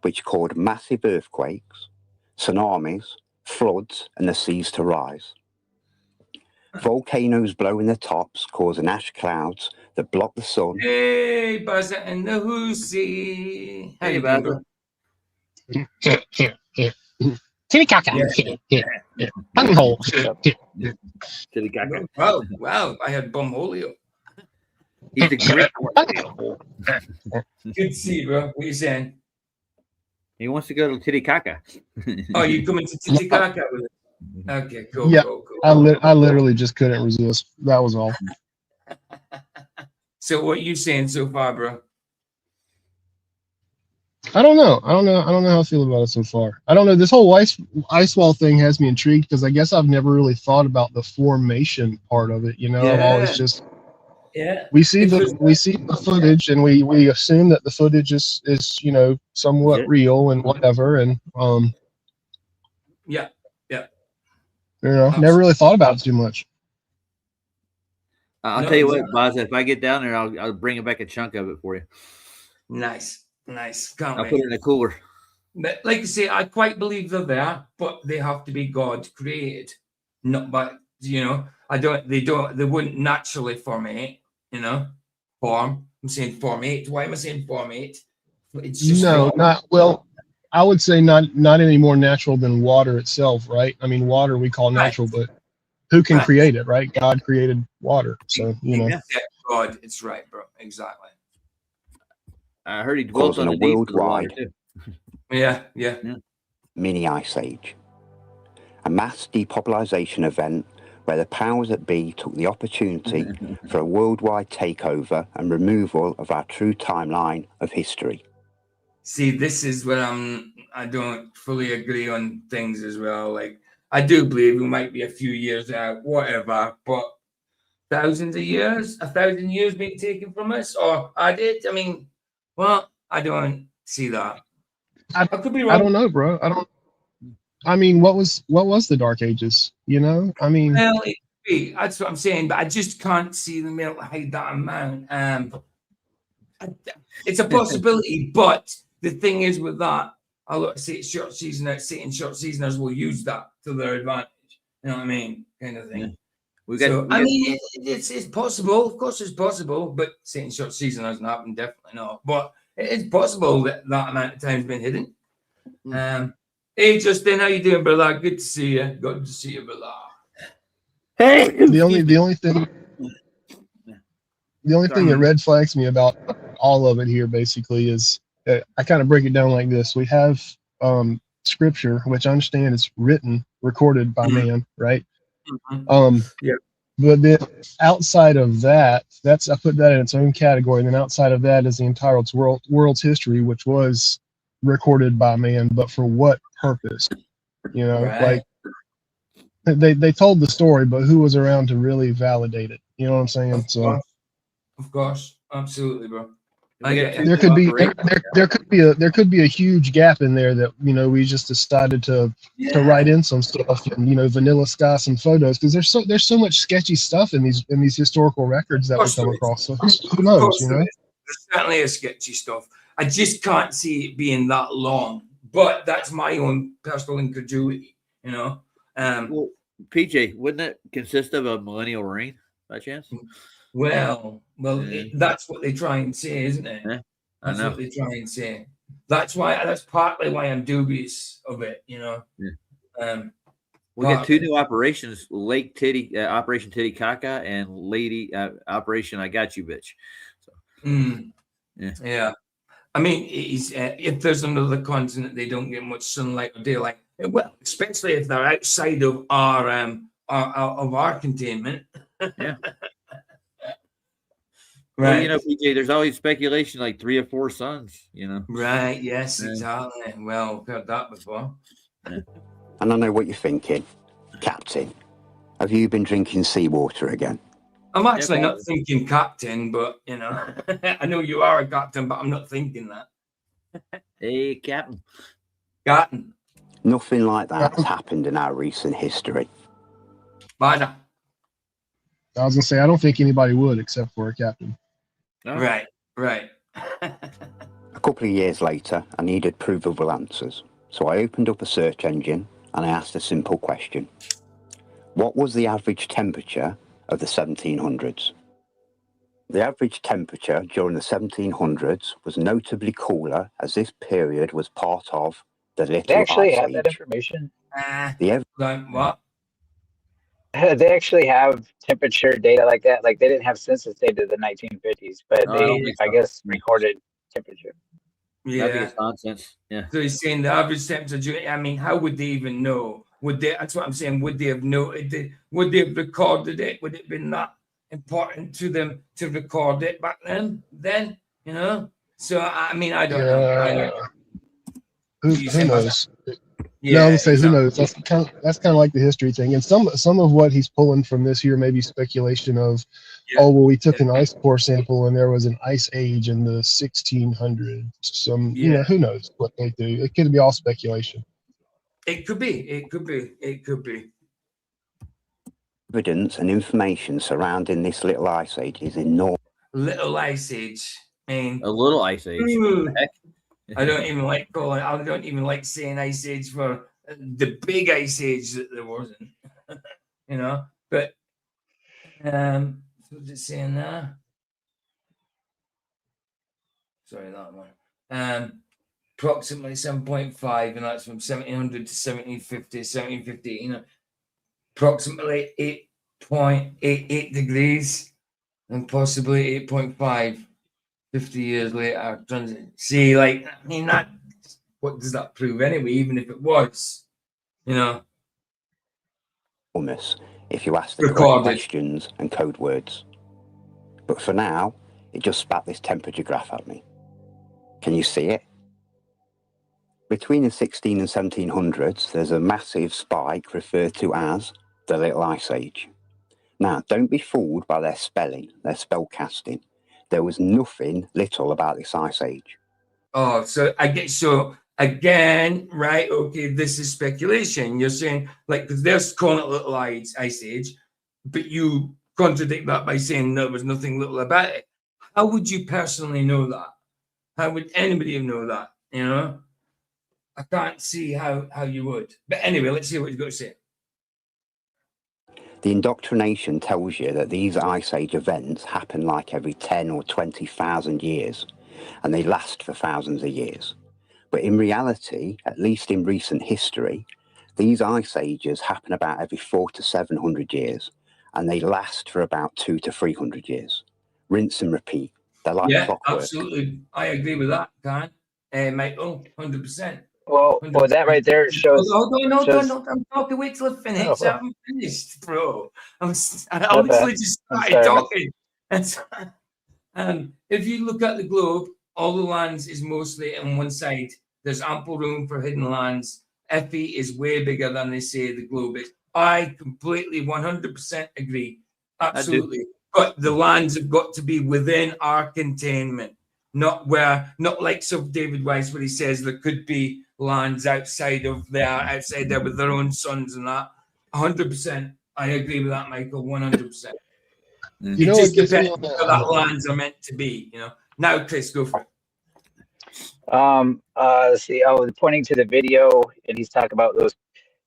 which caused massive earthquakes, tsunamis, floods, and the seas to rise. Volcanoes blow in the tops, causing ash clouds that block the sun. Hey, Buzzer and the Hoosie. How Hey, you doing, Buzzer. Here. Titicaca. Here. Bunghole. Titicaca. Wow, I had bumholio. He's a great Good to see you, bro. What you saying? He wants to go to Titicaca. Oh, you coming to Titicaca with it? Okay, cool, Yeah, cool, cool. I literally just couldn't resist. That was all. So what you saying so far, bro? I don't know how I feel about it so far. I don't know. This whole ice wall thing has me intrigued because I guess I've never really thought about the formation part of it. You know, I've always just we see the footage and we assume that the footage is somewhat real and whatever, and never really thought about it too much. I'll tell you what, Baza, if I get down there, I'll bring back a chunk of it for you. Nice. I'll put it in a cooler. But like I say, I quite believe they're there, but they have to be God created. Not by they wouldn't naturally formate, form. I'm saying formate. Why am I saying formate? It's just I would say not any more natural than water itself, right? I mean, water we call natural, but who can create it, right? God created water, so God, it's right, bro. Exactly. I heard he dwelt on a worldwide yeah. mini ice age, a mass depopulation event where the powers that be took the opportunity for a worldwide takeover and removal of our true timeline of history. See, this is where I don't fully agree on things as well. Like, I do believe we might be a few years out, whatever, but thousands of years, 1,000 years being taken from us or added. I mean, well, I don't see that. I could be wrong. I don't know, bro. I mean, what was the Dark Ages? I mean, well, that's what I'm saying, but I just can't see them able to hide that amount. It's a possibility, but the thing is with that, I look at it short season, Satan short seasoners will use that to their advantage. You know what I mean? Kind of thing. It's possible. Of course, it's possible, but Satan short season hasn't happened. Definitely not. But it is possible that amount of time's been hidden. Hey, Justin, how you doing, brother? Good to see you. Good to see you, brother. Hey, the only thing that red flags me about all of it here basically is I kind of break it down like this. We have scripture, which I understand is written, recorded by man, right? But then outside of that, I put that in its own category. And then outside of that is the entire world's history, which was recorded by man, but for what purpose? You know, Right. like they told the story, but who was around to really validate it? You know what I'm saying? So Of course, absolutely, bro. We got two there new could be operations. there could be a huge gap in there that, you know, we just decided to write in some stuff and, you know, vanilla sky some photos, because there's so much sketchy stuff in these historical records that we come across. So who knows, you know? There's certainly a sketchy stuff. I just can't see it being that long, but that's my own personal incredulity, you know. Well, PJ, wouldn't that consist of a millennial ring by chance? Well, that's what they try and say, isn't it? Yeah, That's what they try and say. That's partly why I'm dubious of it, you know. Yeah. We got two new operations: Lake Titty, Operation Titicaca, and Lady Operation I Got You, Bitch. So, yeah. I mean, if there's another continent they don't get much sunlight or daylight, well, especially if they're outside of our containment. Yeah. Right. Well, you know, PJ, there's always speculation like 3 or 4 suns, you know. Right. Yes, exactly. Well, I've heard that before. And I know what you're thinking, Captain. Have you been drinking seawater again? I'm actually not thinking captain, but, you know, I know you are a captain, but I'm not thinking that. Hey, Captain. Captain. Nothing like that has happened in our recent history. Bada. I was gonna say, I don't think anybody would except for a captain. Right. A couple of years later, I needed provable answers. So I opened up a search engine and I asked a simple question. What was the average temperature of the 1700s? The average temperature during the 1700s was notably cooler, as this period was part of the Little They actually Ice have Age. that information. What? They actually have temperature data like that. Like they didn't have census data in the 1950s, but I guess, recorded temperature. Yeah, I think it's nonsense. Yeah. So he's saying the average temperature. I mean, how would they even know? Would they? That's what I'm saying. Would they have noted? Would they have recorded it? Would it have been that important to them to record it back then? Then, you know. So I mean, I don't know. Who knows? Yeah, no, I would say who knows. That's kind of like the history thing, and some of what he's pulling from this here may be speculation of, oh well, we took an ice core sample and there was an ice age in the 1600s. You know, who knows what they do? It could be all speculation. It could be. Evidence and information surrounding this little ice age is enormous. Little ice age. I mean, a little ice age. I don't even like calling. I don't even like saying ice age for the big ice age that there wasn't. You know, but what's it saying there? Sorry, that one. Approximately 7.5, and that's from 1700 to 1750, 1750. You know, approximately 8.88 degrees, and possibly 8.5. 50 years later, see, like, I mean, that, what does that prove anyway, even if it was, you know? If you ask the correct questions and code words. But for now, it just spat this temperature graph at me. Can you see it? Between the 16 and 1700s, there's a massive spike referred to as the Little Ice Age. Now, don't be fooled by their spelling, their spellcasting. There was nothing little about this ice age. Oh, so I get again, right? Okay, this is speculation. You're saying, like, because they're calling it little ice age, but you contradict that by saying there was nothing little about it. How would you personally know that? How would anybody know that? You know, I can't see how you would. But anyway, let's see what he's got to say. The indoctrination tells you that these ice age events happen like every 10 or 20,000 years, and they last for thousands of years. But in reality, at least in recent history, these ice ages happen about every 400 to 700 years, and they last for about 200 to 300 years. Rinse and repeat. They're like clockwork. Absolutely. I agree with that, Karen. Michael, 100%. Well, that right there shows. Hold on. I'm talking. Wait till I finish. I haven't finished, bro. I literally just started talking. And if you look at the globe, all the lands is mostly on one side. There's ample room for hidden lands. Effie is way bigger than they say the globe is. I completely 100% agree. Absolutely. But the lands have got to be within our containment, not like Sir David Weiss, where he says there could be lands outside there with their own sons and that. 100%. I agree with that, Michael. 100%. You know, It just it gets me depends on where that lands are meant to be. Now, Chris, go for it. Let's see. Pointing to the video, and he's talking about those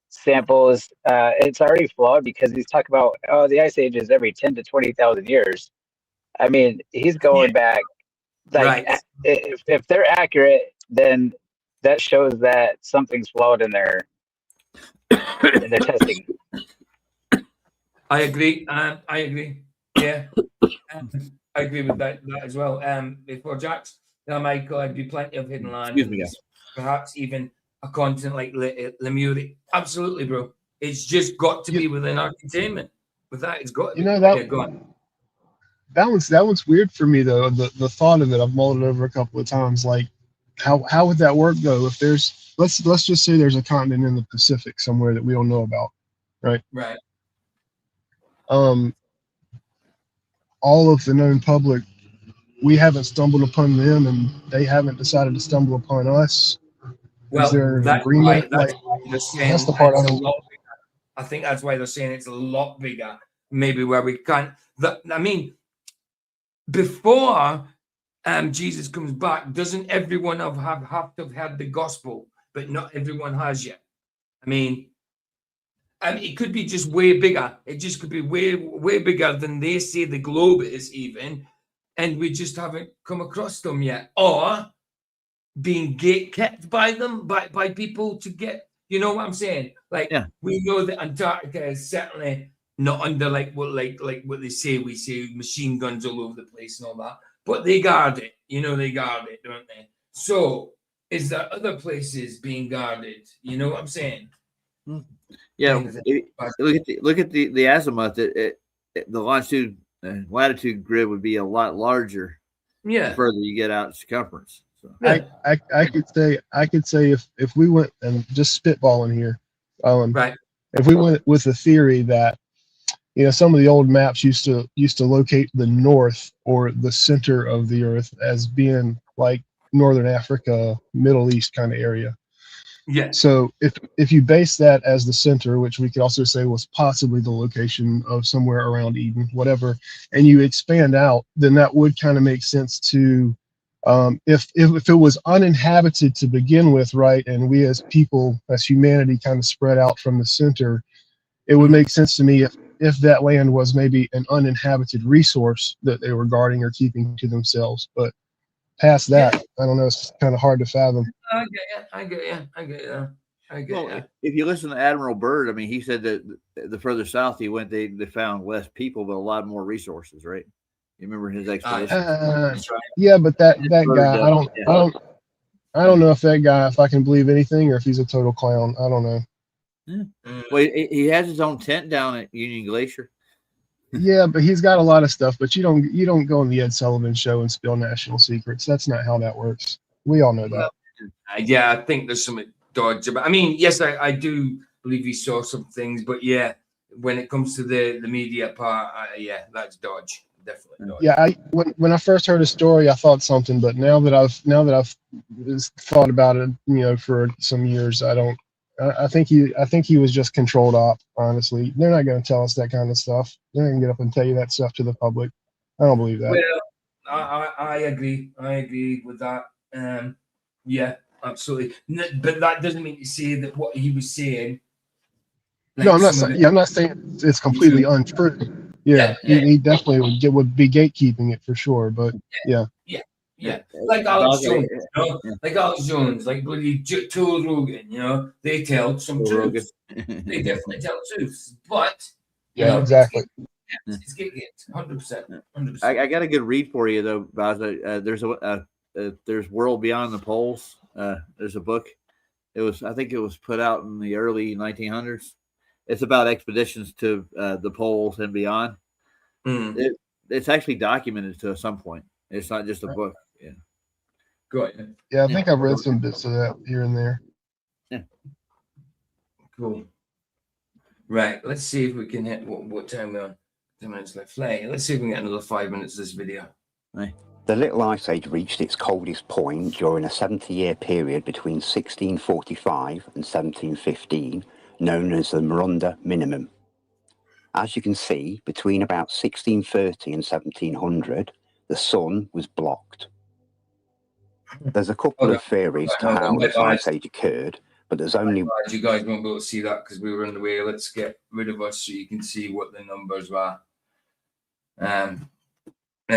samples. It's already flawed because he's talking about the ice age is every 10 to 20,000 years. I mean, he's going back. Like, Right. if they're accurate, then that shows that something's flawed in their testing. I agree. I agree. Yeah. I agree with that as well. Before Jax, Michael, I'd be plenty of hidden land. Excuse me, guys. Perhaps even a continent like Lemuria. Absolutely, bro. It's just got to be within our containment. With that, it's got to be. Go on. That one's weird for me though. The thought of it, I've mulled it over a couple of times. Like, how would that work though? If there's let's just say there's a continent in the Pacific somewhere that we don't know about, right? Right. All of the known public, we haven't stumbled upon them, and they haven't decided to stumble upon us. Well, is there an that's agreement? Why, that's why they're saying that's the part I don't. I think that's why they're saying it's a lot bigger. Maybe where we can't. I mean, before Jesus comes back, doesn't everyone have to have had the gospel? But not everyone has yet. I mean, it could be just way bigger. It just could be way bigger than they say the globe is even, and we just haven't come across them yet, or being gate kept by them by people to get. You know what I'm saying? Like, we know that Antarctica is certainly not under like what they say. We say machine guns all over the place and all that, but they guard it. They guard it, don't they? So, is there other places being guarded? You know what I'm saying? Yeah. Look at the azimuth. The longitude latitude grid would be a lot larger. Yeah. The further you get out in circumference. So. I could say if we went, and just spitballing here, right. If we went with the theory that some of the old maps used to locate the north or the center of the earth as being like northern Africa, Middle East kind of area. Yeah. So if you base that as the center, which we could also say was possibly the location of somewhere around Eden, whatever, and you expand out, then that would kind of make sense to, if it was uninhabited to begin with, right, and we as people, as humanity, kind of spread out from the center, it would make sense to me if that land was maybe an uninhabited resource that they were guarding or keeping to themselves. But past that, I don't know. It's kind of hard to fathom. I get you. If you listen to Admiral Byrd, I mean, he said that the further south he went, they found less people, but a lot more resources, right? You remember his expedition? Yeah, but that guy, I don't know if that guy, if I can believe anything, or if he's a total clown. I don't know. Yeah. Well, he has his own tent down at Union Glacier. Yeah, but he's got a lot of stuff. But you don't go on the Ed Sullivan Show and spill national secrets. That's not how that works. We all know that. Yeah, I think there's some dodge about. I mean, yes, I do believe he saw some things, but yeah, when it comes to the media part, that's dodge. Definitely dodge. Yeah, when I first heard a story, I thought something, but now that I've thought about it, for some years, I don't. I think he was just controlled op. Honestly, they're not going to tell us that kind of stuff. They're not going to get up and tell you that stuff to the public. I don't believe that. Well, I agree. I agree with that. Yeah, absolutely. But that doesn't mean to say that what he was saying. Like, no, I'm not saying. Yeah, I'm not saying it's completely untrue. Yeah, he definitely would be gatekeeping it for sure. But yeah. Like Alex Jones, like Alex Jones, like bloody Joe Rogan, they tell some truth. They definitely tell truth, but exactly. It's getting 100%. I got a good read for you though, Baza. There's World Beyond the Poles. There's a book. I think it was put out in the early 1900s. It's about expeditions to the poles and beyond. It's actually documented to some point. It's not just a book. Yeah. Go ahead. Yeah, I think I've read some bits of that here and there. Yeah. Cool. Right. Let's see if we can hit what time we're on. 10 minutes left. Let's see if we can get another 5 minutes of this video. Right. The Little Ice Age reached its coldest point during a 70-year period between 1645 and 1715, known as the Maronda Minimum. As you can see, between about 1630 and 1700, the sun was blocked. There's a couple of theories to how this Ice Age occurred, but there's only... You guys won't be able to see that because we were in the way. Let's get rid of us so you can see what the numbers were. There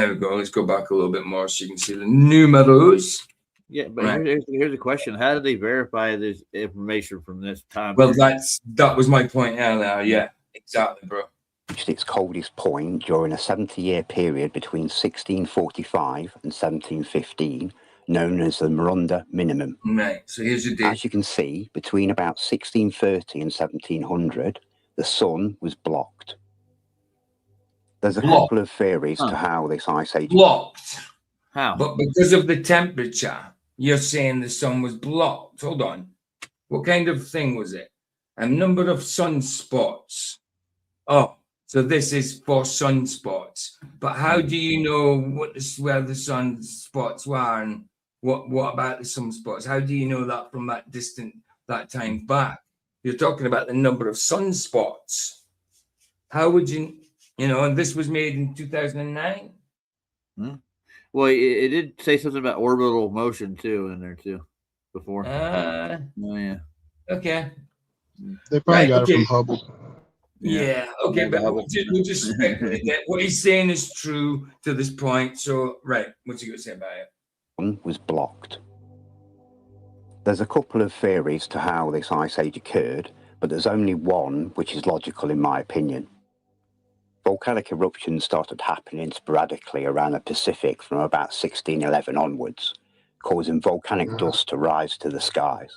we go. Let's go back a little bit more so you can see the numerals. Yeah, but here's a question: how did they verify this information from this time? Well, that was my point earlier. Yeah, exactly, bro. Reached its coldest point during a 70-year period between 1645 and 1715, known as the Maronda Minimum. Right. So here's your date. As you can see, between about 1630 and 1700, the sun was blocked. There's a couple of theories to how this Ice Age... Blocked. How? But because of the temperature, you're saying the sun was blocked. Hold on. What kind of thing was it? A number of sunspots. Oh, so this is for sunspots. But how do you know where the sunspots were and what about the sunspots? How do you know that from that time back? You're talking about the number of sunspots. How would you... and this was made in 2009. Well, it did say something about orbital motion too in there too before. Oh yeah. Okay. They probably got it from Hubble. Yeah. Okay, but we'll just speculate that what he's saying is true to this point. So, right, what's he going to say about it? Was blocked. There's a couple of theories to how this Ice Age occurred, but there's only one which is logical in my opinion. Volcanic eruptions started happening sporadically around the Pacific from about 1611 onwards, causing volcanic dust to rise to the skies.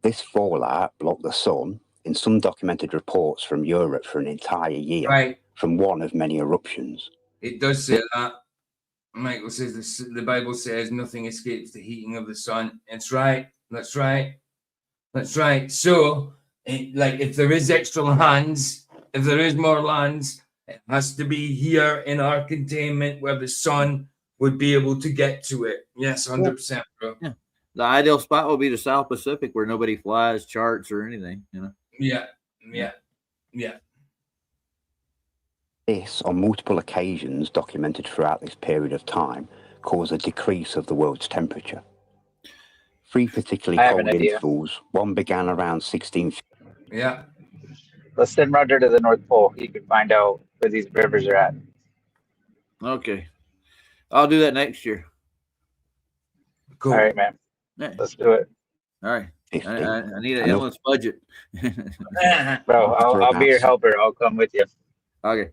This fallout blocked the sun in some documented reports from Europe for an entire year from one of many eruptions. It does say that. Michael says the Bible says nothing escapes the heating of the sun. It's right. That's right. That's right. So, if there is extra lands, if there is more lands, it has to be here in our containment where the sun would be able to get to it. Yes, 100%, bro. Yeah. The ideal spot will be the South Pacific where nobody flies charts or anything, Yeah. This, on multiple occasions documented throughout this period of time, caused a decrease of the world's temperature. 3 particularly cold intervals. One began around 16... Yeah. Let's send Roger to the North Pole. He can find out where these rivers are at. Okay. I'll do that next year. Cool. All right, man. Yeah. Let's do it. All right. I need an endless budget. Bro, I'll be your helper. I'll come with you. Okay.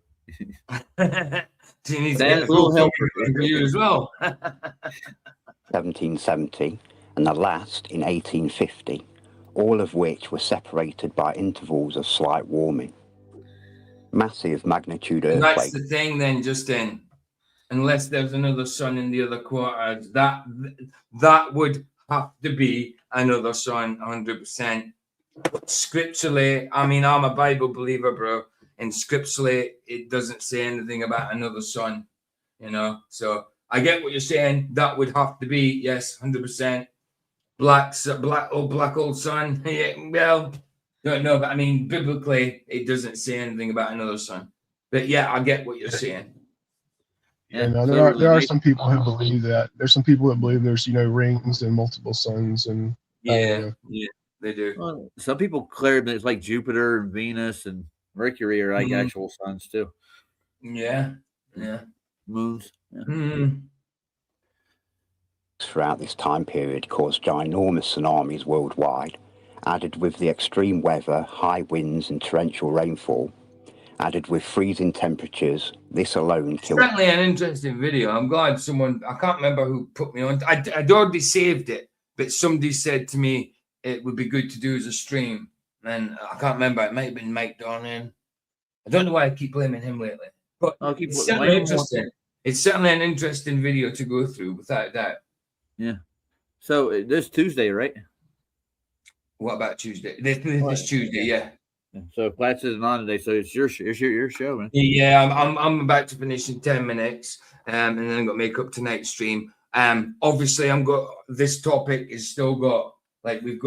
Do you need to get a little helper for you as well? 1770 and the last in 1850, all of which were separated by intervals of slight warming. Massive magnitude earthquake. That's the thing then, Justin. Unless there's another sun in the other quarters, that would have to be another sun, 100%. Scripturally, I mean, I'm a Bible believer, bro. And scripturally, it doesn't say anything about another sun, So I get what you're saying. That would have to be, yes, 100%. Black old sun. Yeah, well, don't know, but I mean, biblically, it doesn't say anything about another sun. But yeah, I get what you're saying. Yeah, no, there are some people who believe that. There's some people that believe there's rings and multiple suns and yeah, they do. Well, some people declare that it's like Jupiter and Venus and Mercury are like actual suns too. Yeah. Moons. Yeah. Throughout this time period caused ginormous tsunamis worldwide, added with the extreme weather, high winds and torrential rainfall, added with freezing temperatures. This alone killed... Certainly an interesting video. I'm glad someone, I can't remember who put me on. I'd already saved it, but somebody said to me it would be good to do as a stream. And I can't remember. It might have been Mike Dornan. I don't know why I keep blaming him lately. But it's certainly interesting. It's certainly an interesting video to go through, without a doubt. Yeah. So this Tuesday, right? What about Tuesday? This Tuesday, yeah. So Platts isn't on today, so it's your show, man. Yeah, I'm about to finish in 10 minutes, and then I'm gonna make up tonight's stream. Obviously, this topic is still got we've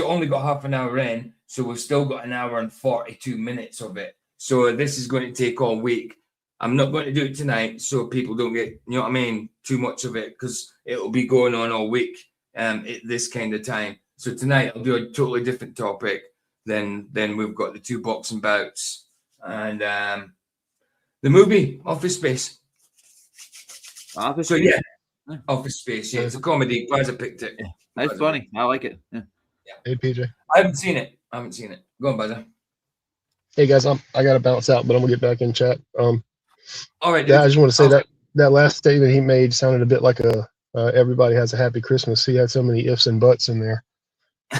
only got half an hour in, so we've still got an hour and 42 minutes of it. So this is going to take all week. I'm not going to do it tonight, so people don't get, you know what I mean, too much of it, because it'll be going on all week at this kind of time. So tonight I'll do a totally different topic. Then we've got the 2 boxing bouts and the movie Office Space. Office So Space? yeah, Office Space. Yeah, it's a comedy. Plaza picked it. That's funny. I like it. Yeah. Hey PJ. I haven't seen it. Go on, Plaza. Hey guys, I gotta bounce out, but I'm gonna get back in chat. All right. Yeah, I just want to say that last statement he made sounded a bit like a everybody has a happy Christmas. He had so many ifs and buts in there.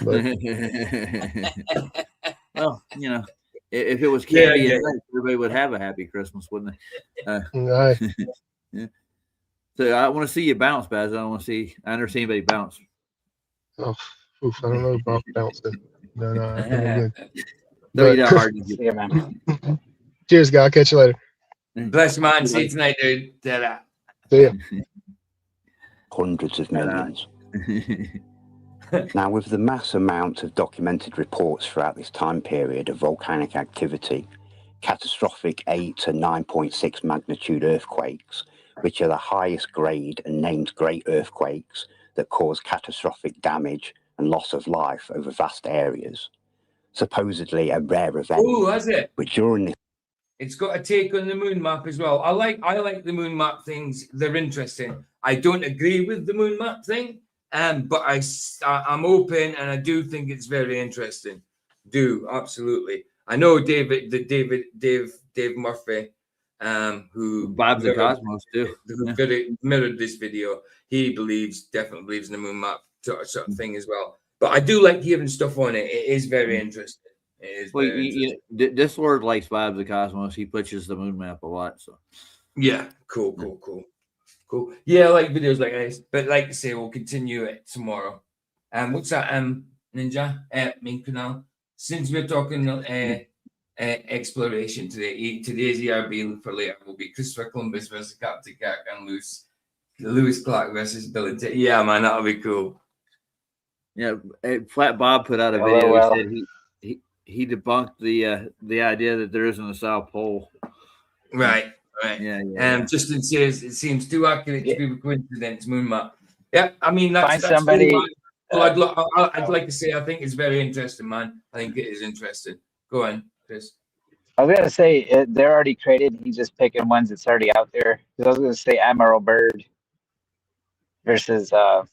But well, you know, if it was candy, everybody would have a happy Christmas, wouldn't they? Yeah. So I want to see you bounce, Baz. I never seen anybody bounce. Oh, oof, I don't know about bouncing. No, I think I'm good. No, you hard. Yeah, man. Cheers, guy. I'll catch you later. Bless you, man. See you tonight, dude. Ta-da. See ya. Hundreds of millions. Now, with the mass amount of documented reports throughout this time period of volcanic activity, catastrophic 8 to 9.6 magnitude earthquakes, which are the highest grade and named great earthquakes that cause catastrophic damage and loss of life over vast areas, supposedly a rare event. Oh, has it? But during this, it's got a take on the moon map as well. I like the moon map things. They're interesting. I don't agree with the moon map thing, but I'm open, and I do think it's very interesting. Absolutely. I know Dave Murphy, who Bob the Cosmos too, who mirrored this video. He definitely believes in the moon map sort of thing as well. But I do like hearing stuff on it. It is very interesting. This Lord likes Bob the Cosmos. He pushes the moon map a lot. So yeah, cool. Yeah, I like videos like this. But like I say, we'll continue it tomorrow. What's that? Ninja, main canal. Since we're talking exploration today, today's ERB for later will be Christopher Columbus versus Captain Kirk and Lewis Clark versus Billy T. Yeah, man, that'll be cool. Yeah, Flat Bob put out a video. He said he debunked the idea that there isn't a South Pole. Right. Yeah. Justin says it seems too accurate to be a coincidence. Moon map. Yeah, I mean that's somebody. Cool, I'd like to say I think it's very interesting, man. I think it is interesting. Go on, Chris. I was gonna say they're already created. He's just picking ones that's already out there. I was gonna say Admiral Byrd versus I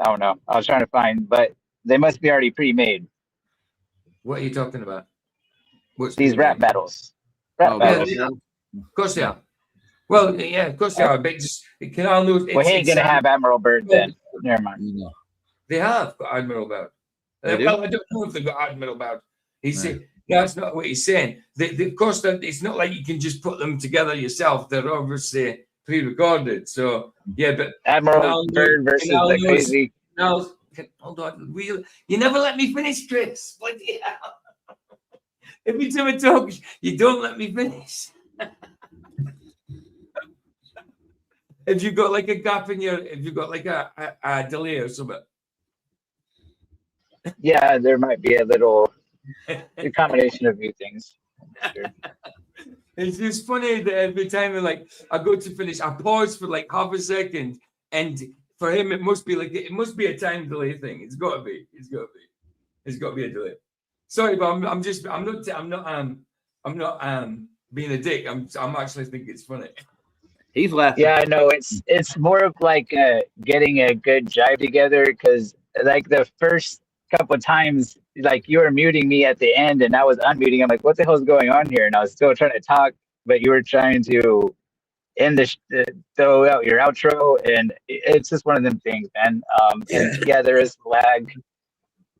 don't know. I was trying to find, but they must be already pre-made. What are you talking about? These rap battles. Battles. Yeah. Of course they are. Well, yeah, of course they are. But just can all know. Well, he ain't gonna have Admiral Byrd then. Never mind. No. They have got Admiral Byrd. Well, I don't know if they've got Admiral Byrd. He's saying that's not what he's saying. Of course, it's not like you can just put them together yourself. They're obviously pre-recorded. So yeah, but Admiral Byrd versus the crazy. Hold on, you never let me finish, Chris. Bloody hell. Every time I talk, you don't let me finish. Have you got like a gap in your? Have you got like a delay or something? Yeah, there might be a combination of a few things. Sure. It's just funny that every time I go to finish, I pause for like half a second, and for him it must be a time delay thing. It's got to be a delay. Sorry, but I'm not being a dick. I'm actually thinking it's funny. He's laughing. Yeah, no, it's more of like getting a good jive together, because like the first couple of times, like you were muting me at the end and I was unmuting. I'm like, what the hell's going on here? And I was still trying to talk, but you were trying to end throw out your outro, and it's just one of them things, man. And yeah, there is lag.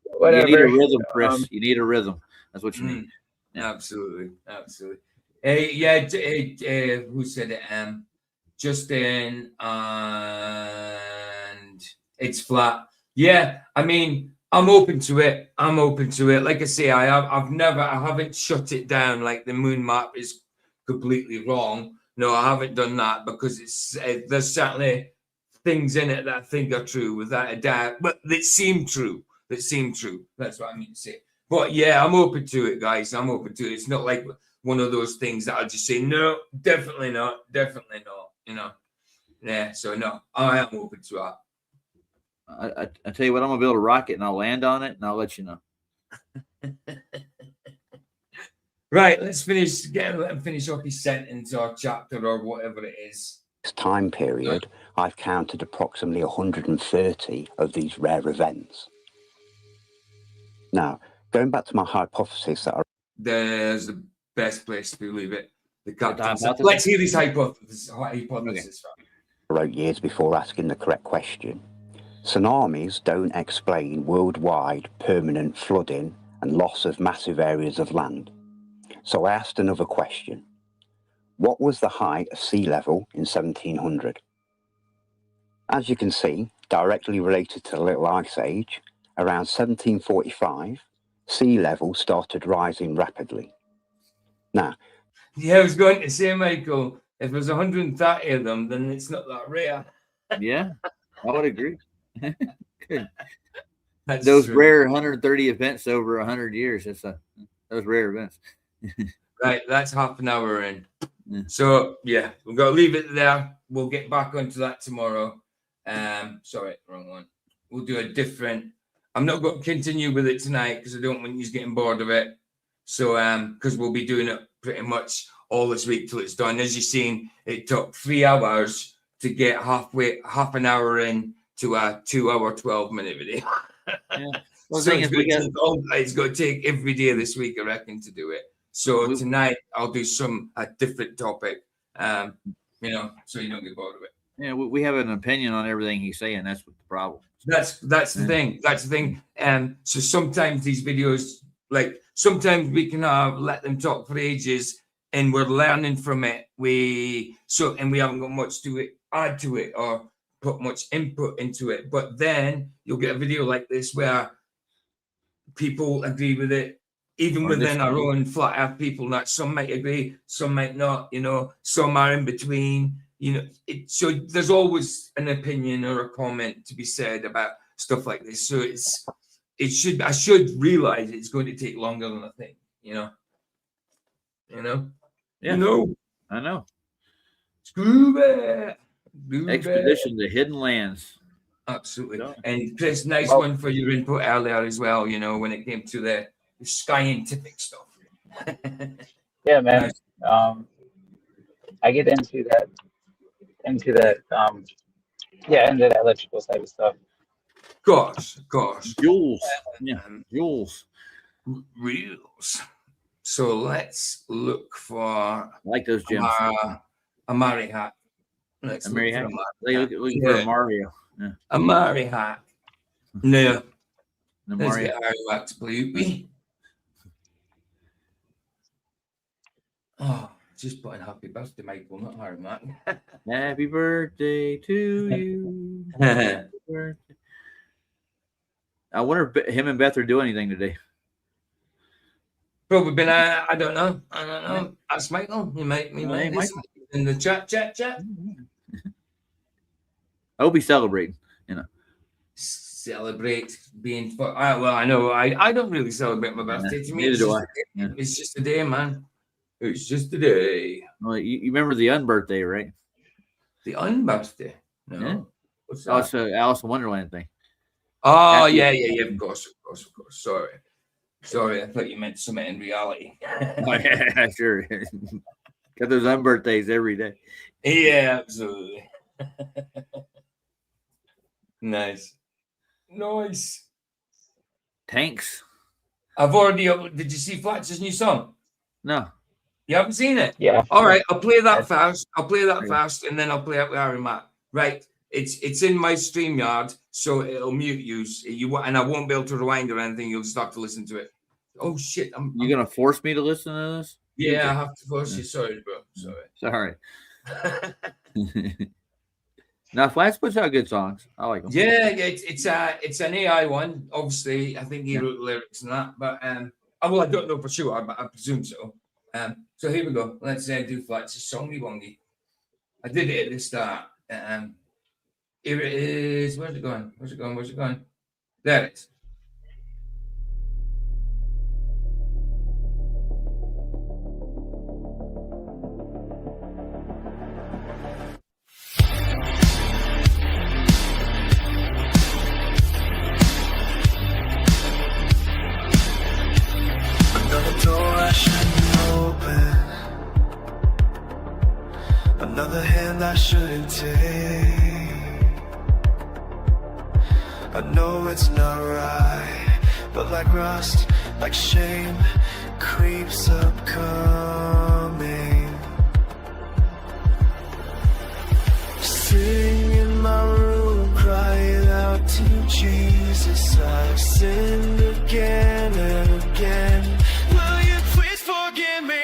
Whatever. You need a rhythm, Chris. You need a rhythm. That's what you need. Yeah. Absolutely. Hey, who said it? Justin and It's flat. Yeah, I mean, I'm open to it. I'm open to it. Like I say, I haven't shut it down like the moon map is completely wrong. No, I haven't done that because there's certainly things in it that I think are true, without a doubt, but that seem true. That's what I mean to say. But yeah, I'm open to it, guys. I'm open to it. It's not like one of those things that I'll just say, no, definitely not. You know. Yeah, so no, I am open to that. I tell you what, I'm gonna build a rocket and I'll land on it and I'll let you know. Right, let him finish off his sentence or chapter or whatever it is. This time period, I've counted approximately 130 of these rare events. Now, going back to my hypothesis that There's the best place to leave it. The captain. hypothesis? Let's hear this hypothesis. Okay. I wrote years before asking the correct question. Tsunamis don't explain worldwide permanent flooding and loss of massive areas of land. So I asked another question. What was the height of sea level in 1700? As you can see, directly related to the Little Ice Age, around 1745, sea level started rising rapidly. Now, yeah, I was going to say, Michael, if there's 130 of them, then it's not that rare. Yeah, I would agree. Good. That's those true. rare 130 events over 100 years. Those rare events. Right, that's half an hour in. Yeah. So yeah, we've got to leave it there. We'll get back onto that tomorrow. Sorry, wrong one. We'll do a different. I'm not going to continue with it tonight because I don't want you getting bored of it. So because we'll be doing it pretty much all this week till it's done. As you've seen, it took 3 hours to get half an hour in to a 2 hour, 12-minute video. Yeah. Well, So it's going to take every day this week, I reckon, to do it. So tonight I'll do a different topic, so you don't get bored of it. Yeah, we have an opinion on everything he's saying. That's what the problem. That's the thing. That's the thing. So sometimes these videos, like sometimes we can let them talk for ages, and we're learning from it. And we haven't got much to add to it or put much input into it. But then you'll get a video like this where people agree with it. Even within our own flat earth people, that some might agree, some might not, some are in between, so there's always an opinion or a comment to be said about stuff like this. So I should realize it's going to take longer than I think, Yeah. I know. Scooby Expedition to Hidden Lands. Absolutely. And Chris, nice one for your input earlier as well, when it came to the scientific stuff. Yeah, man. I get into that into that electrical side of stuff. Gosh. Jules. Yeah, Jules. Reels. So let's look for I like those gems. A Mari hack. A Mari hack. Looking for a Mario. Yeah. A Mari hack. No. The Let's Mario. get Harry Wax Blue. Oh, just putting happy birthday, Michael, not Harry Mack. Happy birthday to you. I wonder if him and Beth are doing anything today. Probably been, I don't know. Ask Michael. You might be in the chat. I hope he's celebrating, Celebrate being, I know, I don't really celebrate my birthday. To me, it's just a day, man. It's just a day. Well, you remember the unbirthday, right? The unbirthday? No. Yeah. What's that? Oh, it's the Alice in Wonderland thing. Oh, yeah. Of course. Sorry, I thought you meant something in reality. Oh, yeah, sure. Got those unbirthdays every day. Yeah, absolutely. Nice. Tanks. I've already. Did you see Fletcher's new song? No. You haven't seen it? Yeah. All right, I'll play that first. First, and then I'll play it with Harry Matt. Right. It's in my StreamYard, so it'll mute you. And I won't be able to rewind or anything. You'll just have to listen to it. Oh shit! You're gonna force me to listen to this? Yeah, I have to force you. Sorry, bro. Sorry. Now, Flats puts out good songs. I like them. Yeah, it's an AI one. Obviously, I think he wrote the lyrics and that. But well, I don't know for sure, but I presume so. So here we go. Let's do Flats' Songy Wongy. I did it at the start. Here it is. Where's it going? Where's it going? Where's it going? There it is. Another door I shouldn't open, another hand I shouldn't take. I know it's not right, but like rust, like shame, creeps up coming. Sitting in my room, crying out to Jesus, I've sinned again and again. Will you please forgive me?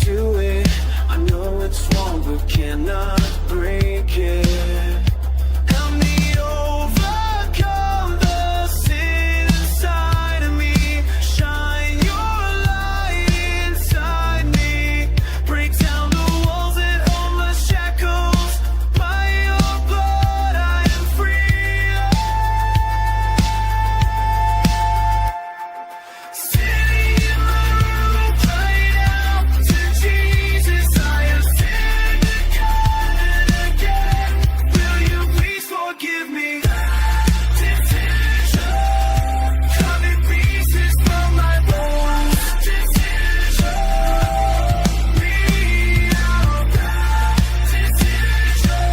To it, I know it's wrong, but cannot break it. Help me overcome the sin inside of me. Shine your light inside me. Break down the walls that hold my shackles. By your blood I am free. Sitting in my room, crying out to Jesus, I have sinned again and again. Will you please forgive me? Decision, cut in pieces from my bones. Decision, me out of that. Decision,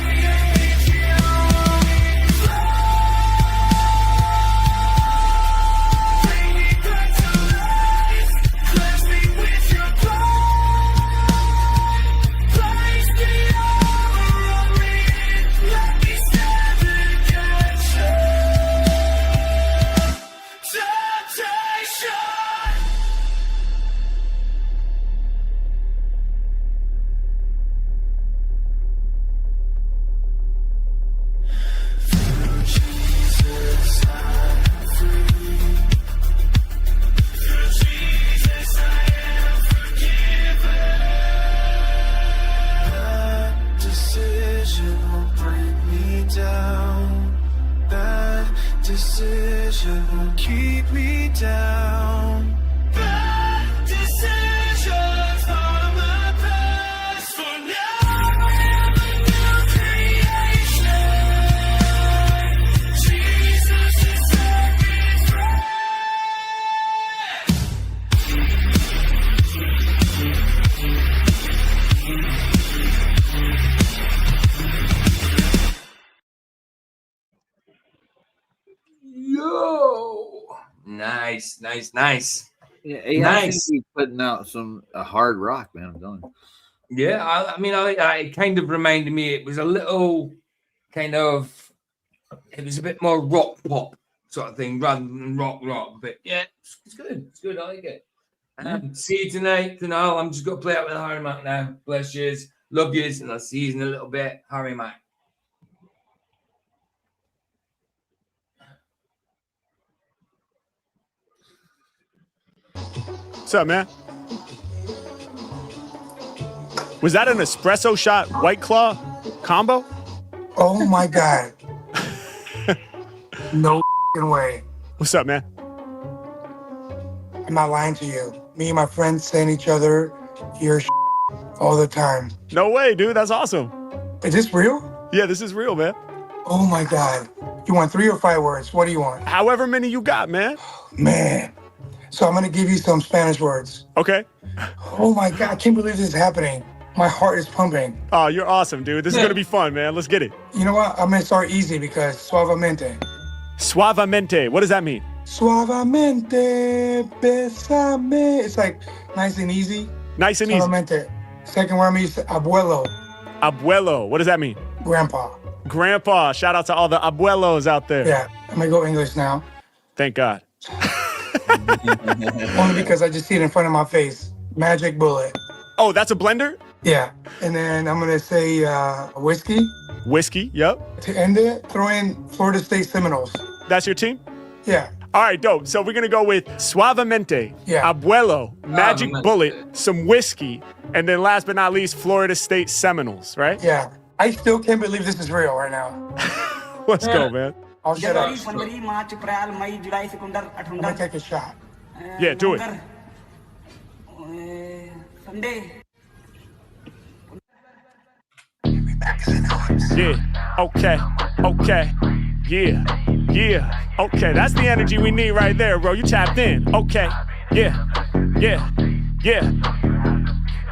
make it only bring me back to life. Cleanse me with your blood. Place the armor on me. Let me stand against temptation. Through Jesus I'm free. Through Jesus I am forgiven. That decision won't bring me down. That decision won't keep me down. Bad decisions part of my past. For now I am a new creation. Jesus has set me free. Yo, nice. Yeah, he Nice. he's putting out some hard rock, man. I'm telling you. Yeah, I mean, it kind of reminded me. It was a little kind of. It was a bit more rock pop sort of thing rather than rock. But yeah, it's good. It's good. I like it. See you tonight, Kunal. I'm just gonna play out with Harry Mack now. Bless yous, love yous, and I'll see you in a little bit. Harry Mack. What's up, man? Was that an espresso shot White Claw combo? Oh my God. No f***ing way. What's up, man? I'm not lying to you. Me and my friends send each other your all the time. No way, dude. That's awesome. Is this real? Yeah, this is real, man. Oh my God. You want 3 or 5 words? What do you want? However many you got, man. Man. So I'm going to give you some Spanish words. Okay. Oh my God. I can't believe this is happening. My heart is pumping. Oh, you're awesome, dude. This is going to be fun, man. Let's get it. You know what? I'm going to start easy because suavemente. Suavemente. What does that mean? Suavemente, besame. It's like nice and easy. Nice and easy. Suavemente. Second word means abuelo. Abuelo. What does that mean? Grandpa. Grandpa. Shout out to all the abuelos out there. Yeah. I'm going to go English now. Thank God. Only because I just see it in front of my face. Magic bullet. Oh, that's a blender? Yeah. And then I'm going to say whiskey. Whiskey, yep. To end it, throw in Florida State Seminoles. That's your team? Yeah. All right, dope. So we're going to go with Suavemente, Abuelo, Magic Bullet, some whiskey, and then last but not least, Florida State Seminoles, right? Yeah. I still can't believe this is real right now. Let's go, man. I'll shut up. I'm going to take a shot. Yeah, do it. Yeah, okay, yeah, okay, that's the energy we need right there, bro. You tapped in, okay, yeah,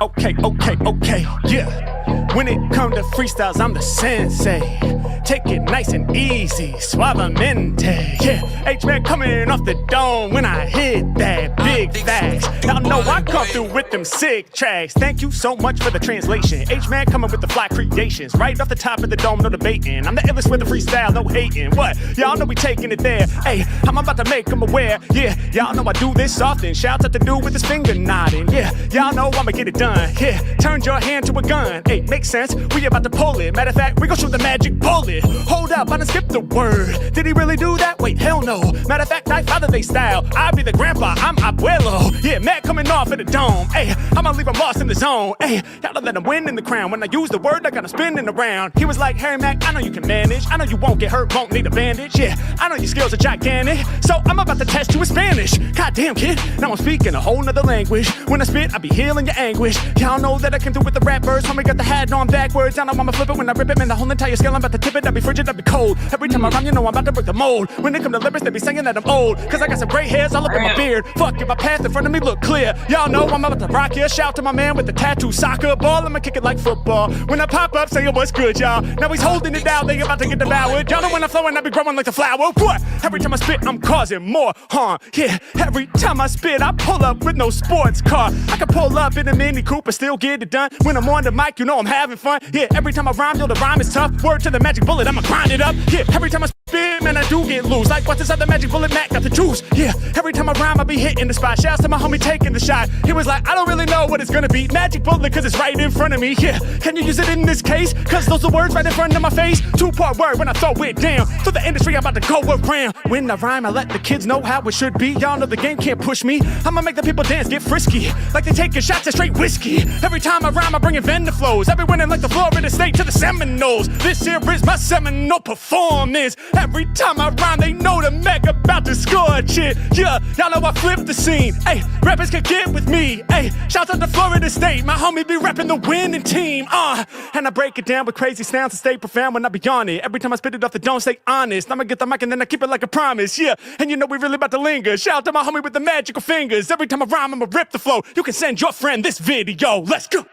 okay, yeah. When it comes to freestyles, I'm the sensei. Take it nice and easy, suavemente. Yeah, H-Man coming off the dome when I hit that big facts. Y'all know I come through with them sick tracks. Thank you so much for the translation. H-Man coming with the fly creations. Right off the top of the dome, no debating. I'm the illest with the freestyle, no hating. What? Y'all know we taking it there. Hey, I'm about to make them aware. Yeah, y'all know I do this often. Shouts out to dude with his finger nodding. Yeah, y'all know I'ma get it done. Yeah, turn your hand to a gun. Hey, makes sense. We about to pull it. Matter of fact, we gon' shoot the magic bullet. Hold up, I done skipped the word. Did he really do that? Wait, hell no. Matter of fact, I father they style. I be the grandpa, I'm abuelo. Yeah, Matt coming off of the dome. Hey, I'ma leave him lost in the zone. Hey, y'all let him win in the crown. When I use the word, I got him spinning around. He was like, Harry Mack, I know you can manage. I know you won't get hurt, won't need a bandage. Yeah, I know your skills are gigantic. So I'm about to test you in Spanish. Goddamn, kid, now I'm speaking a whole nother language. When I spit, I be healing your anguish. Y'all know that I came through with the rap verse. Homie got the hat on backwards. I know I'ma flip it when I rip it. Man, the whole entire scale, I'm about to tip it. I be frigid, I be cold. Every time I rhyme, you know I'm about to break the mold. When it come to lyrics, they be saying that I'm old. Cause I got some gray hairs all up in my beard. Fuck if my path in front of me look clear. Y'all know I'm about to rock here. Shout to my man with the tattoo soccer ball. I'ma kick it like football. When I pop up, say what's good, y'all. Now he's holding it down, they about to get devoured. Y'all know when I'm flowing, I be growing like the flower. What? Every time I spit, I'm causing more harm. Yeah, every time I spit, I pull up with no sports car. I can pull up in a Mini Cooper, still get it done. When I'm on the mic, you know I'm having fun. Yeah, every time I rhyme, yo, the rhyme is tough. Word to the magic bullet, I'ma grind it up. Yeah, every time I spit, man, I do get loose. Like, what's this other magic bullet, Mac got the juice. Yeah, every time I rhyme, I be hitting the spot. Shouts to my homie taking the shot. He was like, I don't really know what it's gonna be. Magic bullet, cause it's right in front of me. Yeah, can you use it in this case? Cause those are words right in front of my face. 2-part word when I throw it down. Through the industry, I'm about to go around. When I rhyme, I let the kids know how it should be. Y'all know the game can't push me. I'ma make the people dance, get frisky. Like they taking shots of straight whiskey. Every time I rhyme, I bring in vendor flows. Every winning like the Florida State to the Seminoles. This here is my Seminole performance. Every time I rhyme, they know the Mac about to score shit. Yeah, y'all know I flip the scene. Hey, rappers can get with me. Hey, shouts out to Florida State. My homie be repping the winning team. And I break it down with crazy sounds and stay profound when I be on it. Every time I spit it off the dome, stay honest. I'ma get the mic and then I keep it like a promise. Yeah, and you know we really about to linger. Shout out to my homie with the magical fingers. Every time I rhyme, I'ma rip the flow. You can send your friend this video. Let's go.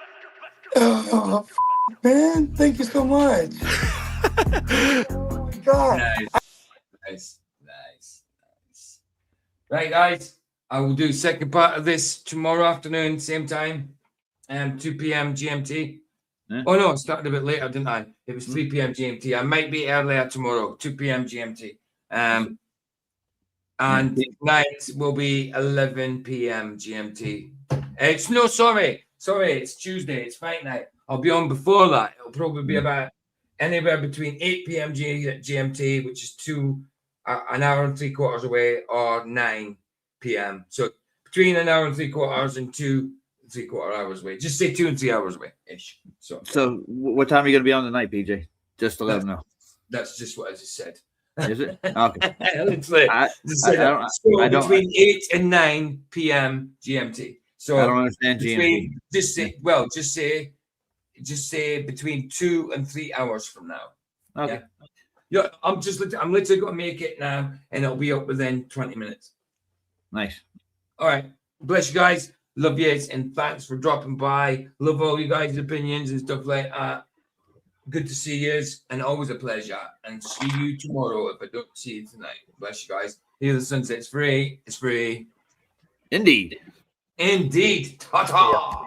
Oh, man, thank you so much. Oh my God. Nice. Right, guys, I will do second part of this tomorrow afternoon, same time, 2 p.m. GMT. Yeah. Oh no, it started a bit later, didn't I? It was 3 p.m. GMT. I might be earlier tomorrow, 2 p.m. GMT. And tonight will be 11 p.m. GMT. Sorry, it's Tuesday. It's fight night. I'll be on before that. It'll probably be about anywhere between 8 p.m. GMT, which is an hour and 3/4 away, or 9 p.m. So between an hour and 3/4 and 2 3/4 hours away. Just say 2 and 3 hours away ish. So what time are you going to be on tonight, PJ? Just to let them know. That's just what I just said. Is it? Okay. Between 8 and 9 p.m. GMT. So I don't understand GMT. Just say between 2 and 3 hours from now. Okay. Yeah, I'm literally going to make it now, and it'll be up within 20 minutes. Nice. All right. Bless you guys. Love you, and thanks for dropping by. Love all you guys' opinions and stuff like that. Good to see you, and always a pleasure. And see you tomorrow if I don't see you tonight. Bless you guys. Hear the sunset's free. It's free. Indeed. Indeed. Ta-ta.